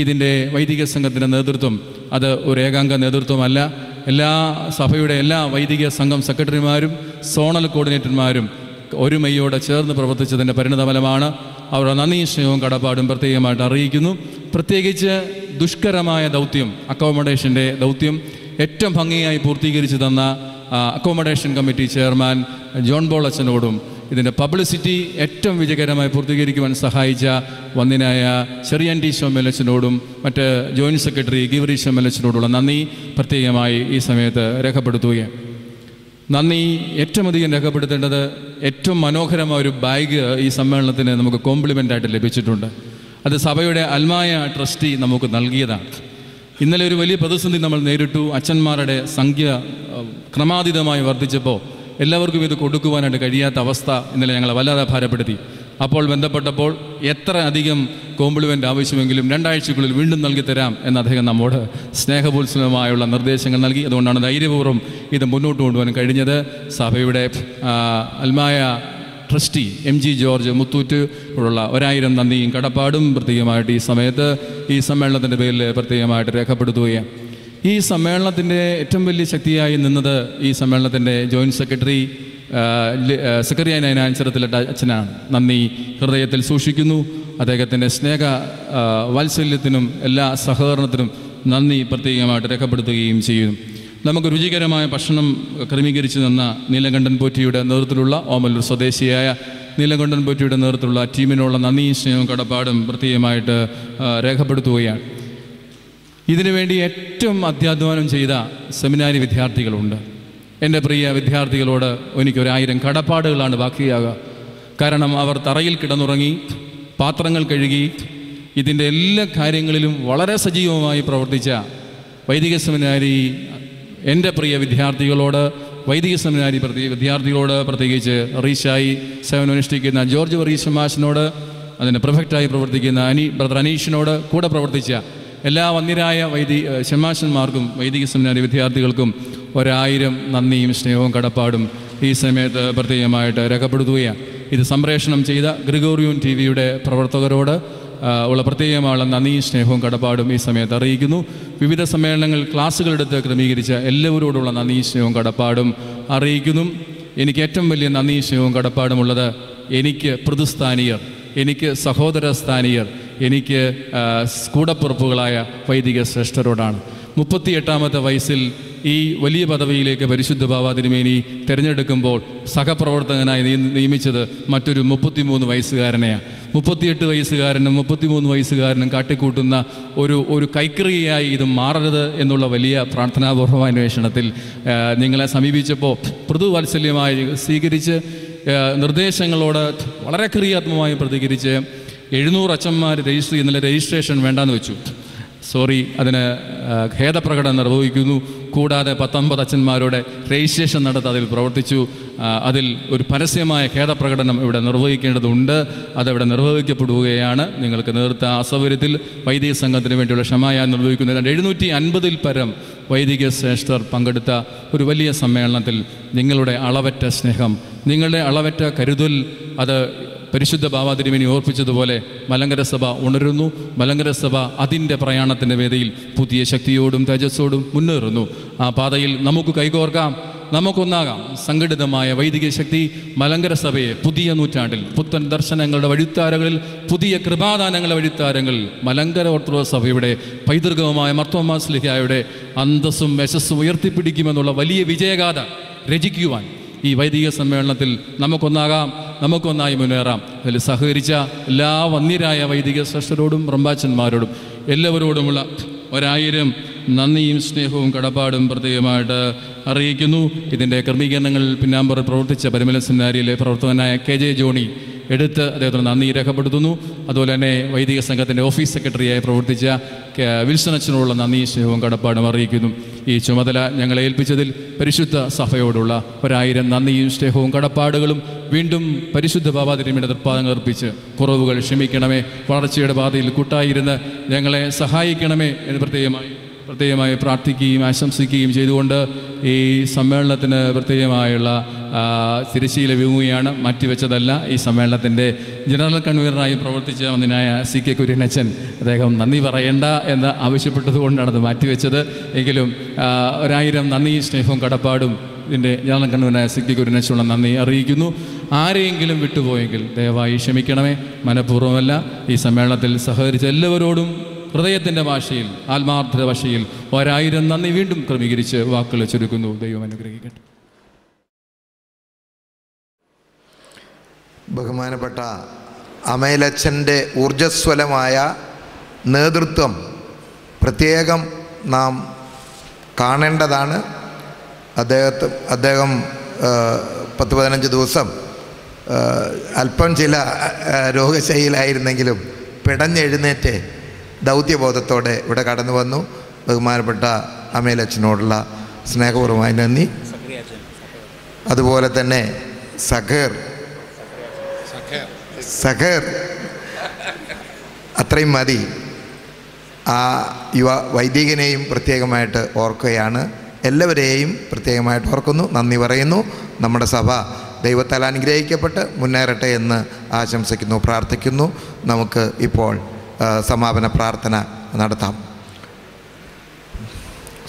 ഇതിൻ്റെ വൈദിക സംഘത്തിൻ്റെ നേതൃത്വം. അത് ഒരു ഏകാംഗ നേതൃത്വമല്ല. സഭയുടെ എല്ലാ വൈദിക സംഘം സെക്രട്ടറിമാരും സോണൽ കോർഡിനേറ്റർമാരും ഒരുമയോടെ ചേർന്ന് പ്രവർത്തിച്ചതിൻ്റെ പരിണതഫലമാണ്. അവരുടെ നന്ദിയും സ്നേഹവും കടപ്പാടും പ്രത്യേകമായിട്ട് അറിയിക്കുന്നു. പ്രത്യേകിച്ച് ദുഷ്കരമായ ദൗത്യം, അക്കോമഡേഷൻ്റെ ദൗത്യം ഏറ്റവും ഭംഗിയായി പൂർത്തീകരിച്ചു തന്ന accommodation committee chairman John ball അച്ഛനോടും ഇതിൻ്റെ പബ്ലിസിറ്റി ഏറ്റവും വിജയകരമായി പൂർത്തീകരിക്കുവാൻ സഹായിച്ച വന്ദിനായ ചെറിയാൻറ്റി ശോമലച്ചനോടും മറ്റ് ജോയിൻറ്റ് സെക്രട്ടറി ഗിവറി ശോമലച്ചനോടുള്ള നന്ദി പ്രത്യേകമായി ഈ സമയത്ത് രേഖപ്പെടുത്തുകയാണ്. നന്ദി ഏറ്റവും അധികം രേഖപ്പെടുത്തേണ്ടത് ഏറ്റവും മനോഹരമായ ഒരു ബാഗ് ഈ സമ്മേളനത്തിന് നമുക്ക് കോംപ്ലിമെൻ്റായിട്ട് ലഭിച്ചിട്ടുണ്ട്. അത് സഭയുടെ അൽമായ ട്രസ്റ്റി നമുക്ക് നൽകിയതാണ്. ഇന്നലെ ഒരു വലിയ പ്രതിസന്ധി നമ്മൾ നേരിട്ടു. അച്ഛന്മാരുടെ സംഖ്യ ക്രമാതീതമായി വർദ്ധിച്ചപ്പോൾ എല്ലാവർക്കും ഇത് കൊടുക്കുവാനായിട്ട് കഴിയാത്ത അവസ്ഥ ഇന്നലെ ഞങ്ങളെ വല്ലാതെ ഭാരപ്പെടുത്തി. അപ്പോൾ ബന്ധപ്പെട്ടപ്പോൾ എത്ര അധികം കോംപ്ലിമെൻ്റ് ആവശ്യമെങ്കിലും 2 ആഴ്ചക്കുള്ളിൽ വീണ്ടും നൽകി തരാം എന്ന് അദ്ദേഹം നമ്മോട് സ്നേഹപൂർവ്വമായ നിർദ്ദേശങ്ങൾ നൽകി. അതുകൊണ്ടാണ് ധൈര്യപൂർവ്വം ഇത് മുന്നോട്ട് കൊണ്ടുപോകാൻ കഴിഞ്ഞത്. സഭയുടെ അൽമായ ട്രസ്റ്റി MG ജോർജ് മുത്തൂറ്റിനോടുള്ള 1000 നന്ദിയും കടപ്പാടും പ്രത്യേകമായിട്ട് ഈ സമയത്ത് ഈ സമ്മേളനത്തിൻ്റെ പേരിൽ പ്രത്യേകമായിട്ട് രേഖപ്പെടുത്തുകയാണ്. ഈ സമ്മേളനത്തിൻ്റെ ഏറ്റവും വലിയ ശക്തിയായി നിന്നത് ഈ സമ്മേളനത്തിൻ്റെ ജോയിൻറ്റ് സെക്രട്ടറി സക്കറിയ നയനാഞ്ചരത്തിലിട്ട അച്ഛനാണ്. നന്ദി ഹൃദയത്തിൽ സൂക്ഷിക്കുന്നു. അദ്ദേഹത്തിൻ്റെ സ്നേഹ വാത്സല്യത്തിനും എല്ലാ സഹകരണത്തിനും നന്ദി പ്രത്യേകമായിട്ട് രേഖപ്പെടുത്തുകയും ചെയ്യുന്നു. നമുക്ക് രുചികരമായ ഭക്ഷണം ക്രമീകരിച്ചു തന്ന നീലകണ്ഠൻ പോറ്റിയുടെ നേതൃത്വത്തിലുള്ള ഓമല്ലൂർ സ്വദേശിയായ നീലകണ്ഠൻ പോറ്റിയുടെ നേതൃത്വത്തിലുള്ള ടീമിനുള്ള നന്ദിയും സ്നേഹവും കടപ്പാടും പ്രത്യേകമായിട്ട് രേഖപ്പെടുത്തുകയാണ്. ഇതിനുവേണ്ടി ഏറ്റവും അത്യാധ്വാനം ചെയ്ത സെമിനാരി വിദ്യാർത്ഥികളുണ്ട്. എൻ്റെ പ്രിയ വിദ്യാർത്ഥികളോട് എനിക്ക് 1000 കടപ്പാടുകളാണ് ബാക്കിയാകുക. കാരണം അവർ തറയിൽ കിടന്നുറങ്ങി, പാത്രങ്ങൾ കഴുകി, ഇതിൻ്റെ എല്ലാ കാര്യങ്ങളിലും വളരെ സജീവമായി പ്രവർത്തിച്ച വൈദിക സെമിനാരി എൻ്റെ പ്രിയ വിദ്യാർത്ഥികളോട്, വൈദിക സെമിനാരി വിദ്യാർത്ഥികളോട്, പ്രത്യേകിച്ച് റീഷായി സേവനമനുഷ്ഠിക്കുന്ന ജോർജ് വർഗീസ് മാഷിനോട്, അതിന് പ്രൊഫക്റ്റായി പ്രവർത്തിക്കുന്ന ബ്രദർ അനീഷിനോട്, കൂടെ പ്രവർത്തിച്ച എല്ലാ വന്യരായ ഷമാശന്മാർക്കും വൈദിക സെമിനാരി വിദ്യാർത്ഥികൾക്കും 1000 നന്ദിയും സ്നേഹവും കടപ്പാടും ഈ സമയത്ത് പ്രത്യേകമായിട്ട് രേഖപ്പെടുത്തുകയാണ്. ഇത് സംപ്രേഷണം ചെയ്ത ഗ്രിഗോറിയൻ TV-യുടെ പ്രവർത്തകരോട് ഉള്ള പ്രത്യേകമായ നന്ദിയും സ്നേഹവും കടപ്പാടും ഈ സമയത്ത് അറിയിക്കുന്നു. വിവിധ സമ്മേളനങ്ങൾ ക്ലാസ്സുകളെടുത്ത് ക്രമീകരിച്ച എല്ലാവരോടുള്ള നന്ദിയും സ്നേഹവും കടപ്പാടും അറിയിക്കുന്നു. എനിക്ക് ഏറ്റവും വലിയ നന്ദിയും സ്നേഹവും കടപ്പാടുമുള്ളത് എനിക്ക് പ്രതിസ്ഥാനീയർ, എനിക്ക് സഹോദര സ്ഥാനീയർ, എനിക്ക് കൂടപ്പുറപ്പുകളായ വൈദിക ശ്രേഷ്ഠരോടാണ്. 38ാമത്തെ വയസ്സിൽ ഈ വലിയ പദവിയിലേക്ക് പരിശുദ്ധ ബാവ തിരുമേനി തിരഞ്ഞെടുക്കുമ്പോൾ സഹപ്രവർത്തകനായി നിയമിച്ചത് മറ്റൊരു 33 വയസ്സുകാരനെയാണ്. 38 വയസ്സുകാരനും 33 വയസ്സുകാരനും കാട്ടിക്കൂട്ടുന്ന ഒരു കൈക്കറിയായി ഇത് മാറരുത് എന്നുള്ള വലിയ പ്രാർത്ഥനാപൂർവമായ അന്വേഷണത്തിൽ നിങ്ങളെ സമീപിച്ചപ്പോൾ മൃദുവാത്സല്യമായി സ്വീകരിച്ച് നിർദ്ദേശങ്ങളോട് വളരെ ക്രിയാത്മകമായി പ്രതികരിച്ച് 700 അച്ഛന്മാർ ഇന്നലെ രജിസ്ട്രേഷൻ വേണ്ടാന്ന് വെച്ചു. അതിന് ഖേദപ്രകടനം നിർവഹിക്കുന്നു. കൂടാതെ 19 അച്ഛന്മാരുടെ രജിസ്ട്രേഷൻ നടത്തി അതിൽ പ്രവർത്തിച്ചു. അതിൽ ഒരു പരസ്യമായ ഖേദപ്രകടനം ഇവിടെ നിർവഹിക്കേണ്ടതുണ്ട്. അതവിടെ നിർവഹിക്കപ്പെടുകയാണ്. നിങ്ങൾക്ക് നേതൃത്വ അസൗകര്യത്തിൽ വൈദിക സംഘത്തിന് വേണ്ടിയുള്ള ക്ഷമയാ നിർവഹിക്കുന്ന 750-ൽ പരം വൈദിക ശ്രേഷ്ഠർ പങ്കെടുത്ത ഒരു വലിയ സമ്മേളനത്തിൽ നിങ്ങളുടെ അളവറ്റ സ്നേഹം, നിങ്ങളുടെ അളവറ്റ കരുതൽ, അത് പരിശുദ്ധ ബാവ തിരുമേനി ഓർപ്പിച്ചതുപോലെ മലങ്കര സഭ ഉണരുന്നു. മലങ്കര സഭ അതിൻ്റെ പ്രയാണത്തിൻ്റെ വേദിയിൽ പുതിയ ശക്തിയോടും തേജസ്സോടും മുന്നേറുന്നു. ആ പാതയിൽ നമുക്ക് കൈകോർക്കാം, നമുക്കൊന്നാകാം. സംഘടിതമായ വൈദിക ശക്തി മലങ്കര സഭയെ പുതിയ നൂറ്റാണ്ടിൽ പുത്തൻ ദർശനങ്ങളുടെ വഴിത്താരകളിൽ, പുതിയ കൃപാദാനങ്ങളുടെ വഴിത്താരങ്ങളിൽ മലങ്കര ഓർത്തഡോക്സ് സഭയുടെ പൈതൃകവുമായ മർത്തോമാ ശ്ലീഹായുടെ അന്തസ്സും യശസ്സും ഉയർത്തിപ്പിടിക്കുമെന്നുള്ള വലിയ വിജയഗാഥ രചിക്കുവാൻ ഈ വൈദിക സമ്മേളനത്തിൽ നമുക്കൊന്നാകാം, നമുക്കൊന്നായി മുന്നേറാം. അതിൽ സഹകരിച്ച എല്ലാ വന്യരായ വൈദിക ശ്രേഷ്ഠരോടും റമ്പാച്ചന്മാരോടും എല്ലാവരോടുമുള്ള 1000 നന്ദിയും സ്നേഹവും കടപ്പാടും പ്രത്യേകമായിട്ട് അറിയിക്കുന്നു. ഇതിൻ്റെ ക്രമീകരണങ്ങളിൽ പിന്നാമ്പറിൽ പ്രവർത്തിച്ച പരിമല സെമിനാരിയിലെ പ്രവർത്തകനായ KJ ജോണി എടുത്ത് അദ്ദേഹത്തിന് നന്ദി രേഖപ്പെടുത്തുന്നു. അതുപോലെ തന്നെ വൈദിക സംഘത്തിൻ്റെ ഓഫീസ് സെക്രട്ടറിയായി പ്രവർത്തിച്ച വിൽസൺ അച്ഛനോടുള്ള നന്ദി സ്നേഹവും കടപ്പാടും അറിയിക്കുന്നു. ഈ ചുമതല ഞങ്ങളെ ഏൽപ്പിച്ചതിൽ പരിശുദ്ധ സഭയോടുള്ള 1000 നന്ദിയും സ്നേഹവും കടപ്പാടുകളും വീണ്ടും പരിശുദ്ധ ബാബ തിരുമേനിയുടെ തൃപ്പാദങ്ങൾ അർപ്പിച്ച് കുറവുകൾ ക്ഷമിക്കണമേ, വളർച്ചയുടെ പാതയിൽ കൂട്ടായിരുന്ന് ഞങ്ങളെ സഹായിക്കണമേ എന്ന് പ്രത്യേകമായി പ്രാർത്ഥിക്കുകയും ആശംസിക്കുകയും ചെയ്തുകൊണ്ട് ഈ സമ്മേളനത്തിന് പ്രത്യേകമായുള്ള തിരശ്ശീല വീങ്ങുകയാണ്, മാറ്റിവെച്ചതല്ല. ഈ സമ്മേളനത്തിൻ്റെ ജനറൽ കൺവീനറായി പ്രവർത്തിച്ച വന്ദനായ CK കുര്യനച്ചൻ അദ്ദേഹം നന്ദി പറയേണ്ട എന്ന് ആവശ്യപ്പെട്ടതുകൊണ്ടാണ് അത് മാറ്റിവെച്ചത്. എങ്കിലും 1000 നന്ദി സ്നേഹവും കടപ്പാടും ഇതിൻ്റെ ജനറൽ കൺവീനറായ CK കുര്യനച്ചനുള്ള നന്ദി അറിയിക്കുന്നു. ആരെയെങ്കിലും വിട്ടുപോയെങ്കിൽ ദയവായി ക്ഷമിക്കണമേ, മനഃപൂർവ്വമല്ല. ഈ സമ്മേളനത്തിൽ സഹകരിച്ച എല്ലാവരോടും ഹൃദയത്തിൻ്റെ ഭാഷയിൽ, ആത്മാർത്ഥ ഭാഷയിൽ 1000 നന്ദി വീണ്ടും ക്രമീകരിച്ച് വാക്കുകൾ ചുരുക്കുന്നു. ദൈവം അനുഗ്രഹിക്കട്ടെ. ബഹുമാനപ്പെട്ട അമേലച്ഛൻ്റെ ഊർജ്ജസ്വലമായ നേതൃത്വം പ്രത്യേകം നാം കാണേണ്ടതാണ്. അദ്ദേഹം 10-15 ദിവസം അല്പം ചില രോഗശൈലിയിലായിരുന്നെങ്കിലും പിടഞ്ഞെഴുന്നേറ്റ് ദൗത്യബോധത്തോടെ ഇവിടെ കടന്നു വന്നു. ബഹുമാനപ്പെട്ട അമേലച്ഛനോടുള്ള സ്നേഹപൂർവ്വമായി നന്ദി. അതുപോലെ തന്നെ സഖേർ അത്രയും മതി. ആ യുവ വൈദികനെയും പ്രത്യേകമായിട്ട് ഓർക്കുകയാണ്. എല്ലാവരെയും പ്രത്യേകമായിട്ട് ഓർക്കുന്നു, നന്ദി പറയുന്നു. നമ്മുടെ സഭ ദൈവത്താൽ അനുഗ്രഹിക്കപ്പെട്ട് മുന്നേറട്ടെ എന്ന് ആശംസിക്കുന്നു, പ്രാർത്ഥിക്കുന്നു. നമുക്ക് ഇപ്പോൾ സമാപന പ്രാർത്ഥന നടത്താം.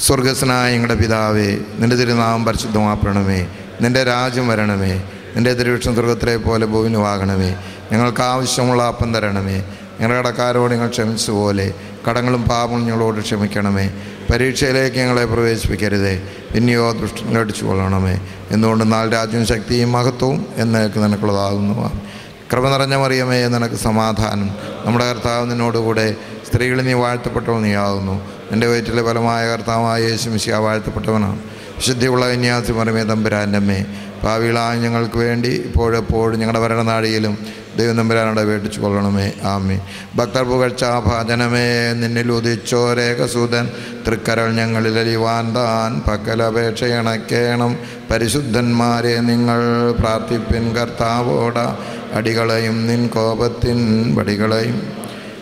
സ്വർഗസ്നായ ഞങ്ങളുടെ പിതാവേ, നിൻ്റെ തിരുനാമം പരിശുദ്ധമാക്കണമേ, നിൻ്റെ രാജ്യം വരണമേ, നിൻ്റെ തിരുവിഷ്ടം സ്വർഗത്തിലെ പോലെ ഭൂമിനുമാകണമേ. ഞങ്ങൾക്ക് ആവശ്യമുള്ള അപ്പം തരണമേ. ഞങ്ങളുടെ കടക്കാരോട് ഞങ്ങൾ ക്ഷമിച്ചതുപോലെ കടങ്ങളും പാപങ്ങളും ഞങ്ങളോട് ക്ഷമിക്കണമേ. പരീക്ഷയിലേക്ക് ഞങ്ങളെ പ്രവേശിപ്പിക്കരുതേ, പിന്നെയോ ദുഷ്ടൻ അടിച്ചു കൊള്ളണമേ. എന്തുകൊണ്ട് നാല് രാജ്യവും ശക്തിയും മഹത്വവും എന്നേക്ക് നിനക്കുള്ളതാകുന്നു. കൃപ നിറഞ്ഞ മറിയമേ, നിനക്ക് സമാധാനം. നമ്മുടെ കർത്താവ് നിന്നോടുകൂടെ സ്ത്രീകളിൽ നീ വാഴ്ത്തപ്പെട്ടവൾ നീയാകുന്നു. എൻ്റെ വയറ്റിലെ ഫലമായ കർത്താവായ യേശു മിശിഹാ വാഴ്ത്തപ്പെട്ടവനാണ്. വിശുദ്ധിയുള്ള കന്യാസി മറിയമേ തമ്പുരാൻ്റെ അമ്മേ, ഭാവികളായ ഞങ്ങൾക്ക് വേണ്ടി ഇപ്പോഴെപ്പോഴും ഞങ്ങളുടെ ഭരണനാഴിയിലും ദൈവം തമ്പുരാനോട് അപേക്ഷിച്ചു കൊള്ളണമേ. ആമേൻ. ഭക്തർ പുകഴ്ച ഭജനമേ, നിന്നിൽ ഉദിച്ചോരേകസൂതൻ തൃക്കരൾ ഞങ്ങളിൽ അലിവാൻ താൻ പക്കലപേക്ഷയണക്കേണം. പരിശുദ്ധന്മാരെ നിങ്ങൾ പ്രാർത്ഥിപ്പിൻ കർത്താവോട, അടികളെയും നിൻ കോപത്തിൻ വടികളെയും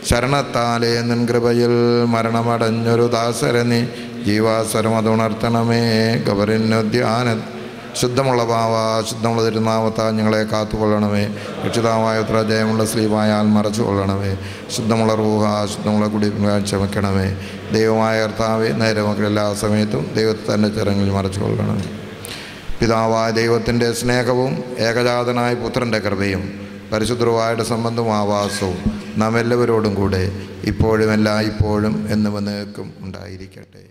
ശരണത്താലേ നിൻ കൃപയിൽ മരണമടഞ്ഞൊരു ദാസരനി ജീവാസരമതുണർത്തണമേ. ഗബറിനുദ്യാന ശുദ്ധമുള്ള പാവ ശുദ്ധമുള്ള തിരുനാമത്താൽ ഞങ്ങളെ കാത്തുകൊള്ളണമേ. രക്ഷിതാവായ ഉത്ര ജയമുള്ള സ്ലീവായാൽ മറച്ചു കൊള്ളണമേ. ശുദ്ധമുള്ള റൂഹ ശുദ്ധമുള്ള കുടി ക്ഷമിക്കണമേ. ദൈവമായ കർത്താവെ, നേരമക്കൾ എല്ലാ സമയത്തും ദൈവത്തെ തന്നെ ചിറങ്ങിൽ മറച്ചു കൊള്ളണമേ. പിതാവായ ദൈവത്തിൻ്റെ സ്നേഹവും ഏകജാതനായ പുത്രൻ്റെ കൃപയും പരിശുദ്ധവായുടെ സംബന്ധവും ആവാസവും നാം എല്ലാവരോടും കൂടെ ഇപ്പോഴും എല്ലായ്പ്പോഴും എന്നും എന്നേക്കും ഉണ്ടായിരിക്കട്ടെ.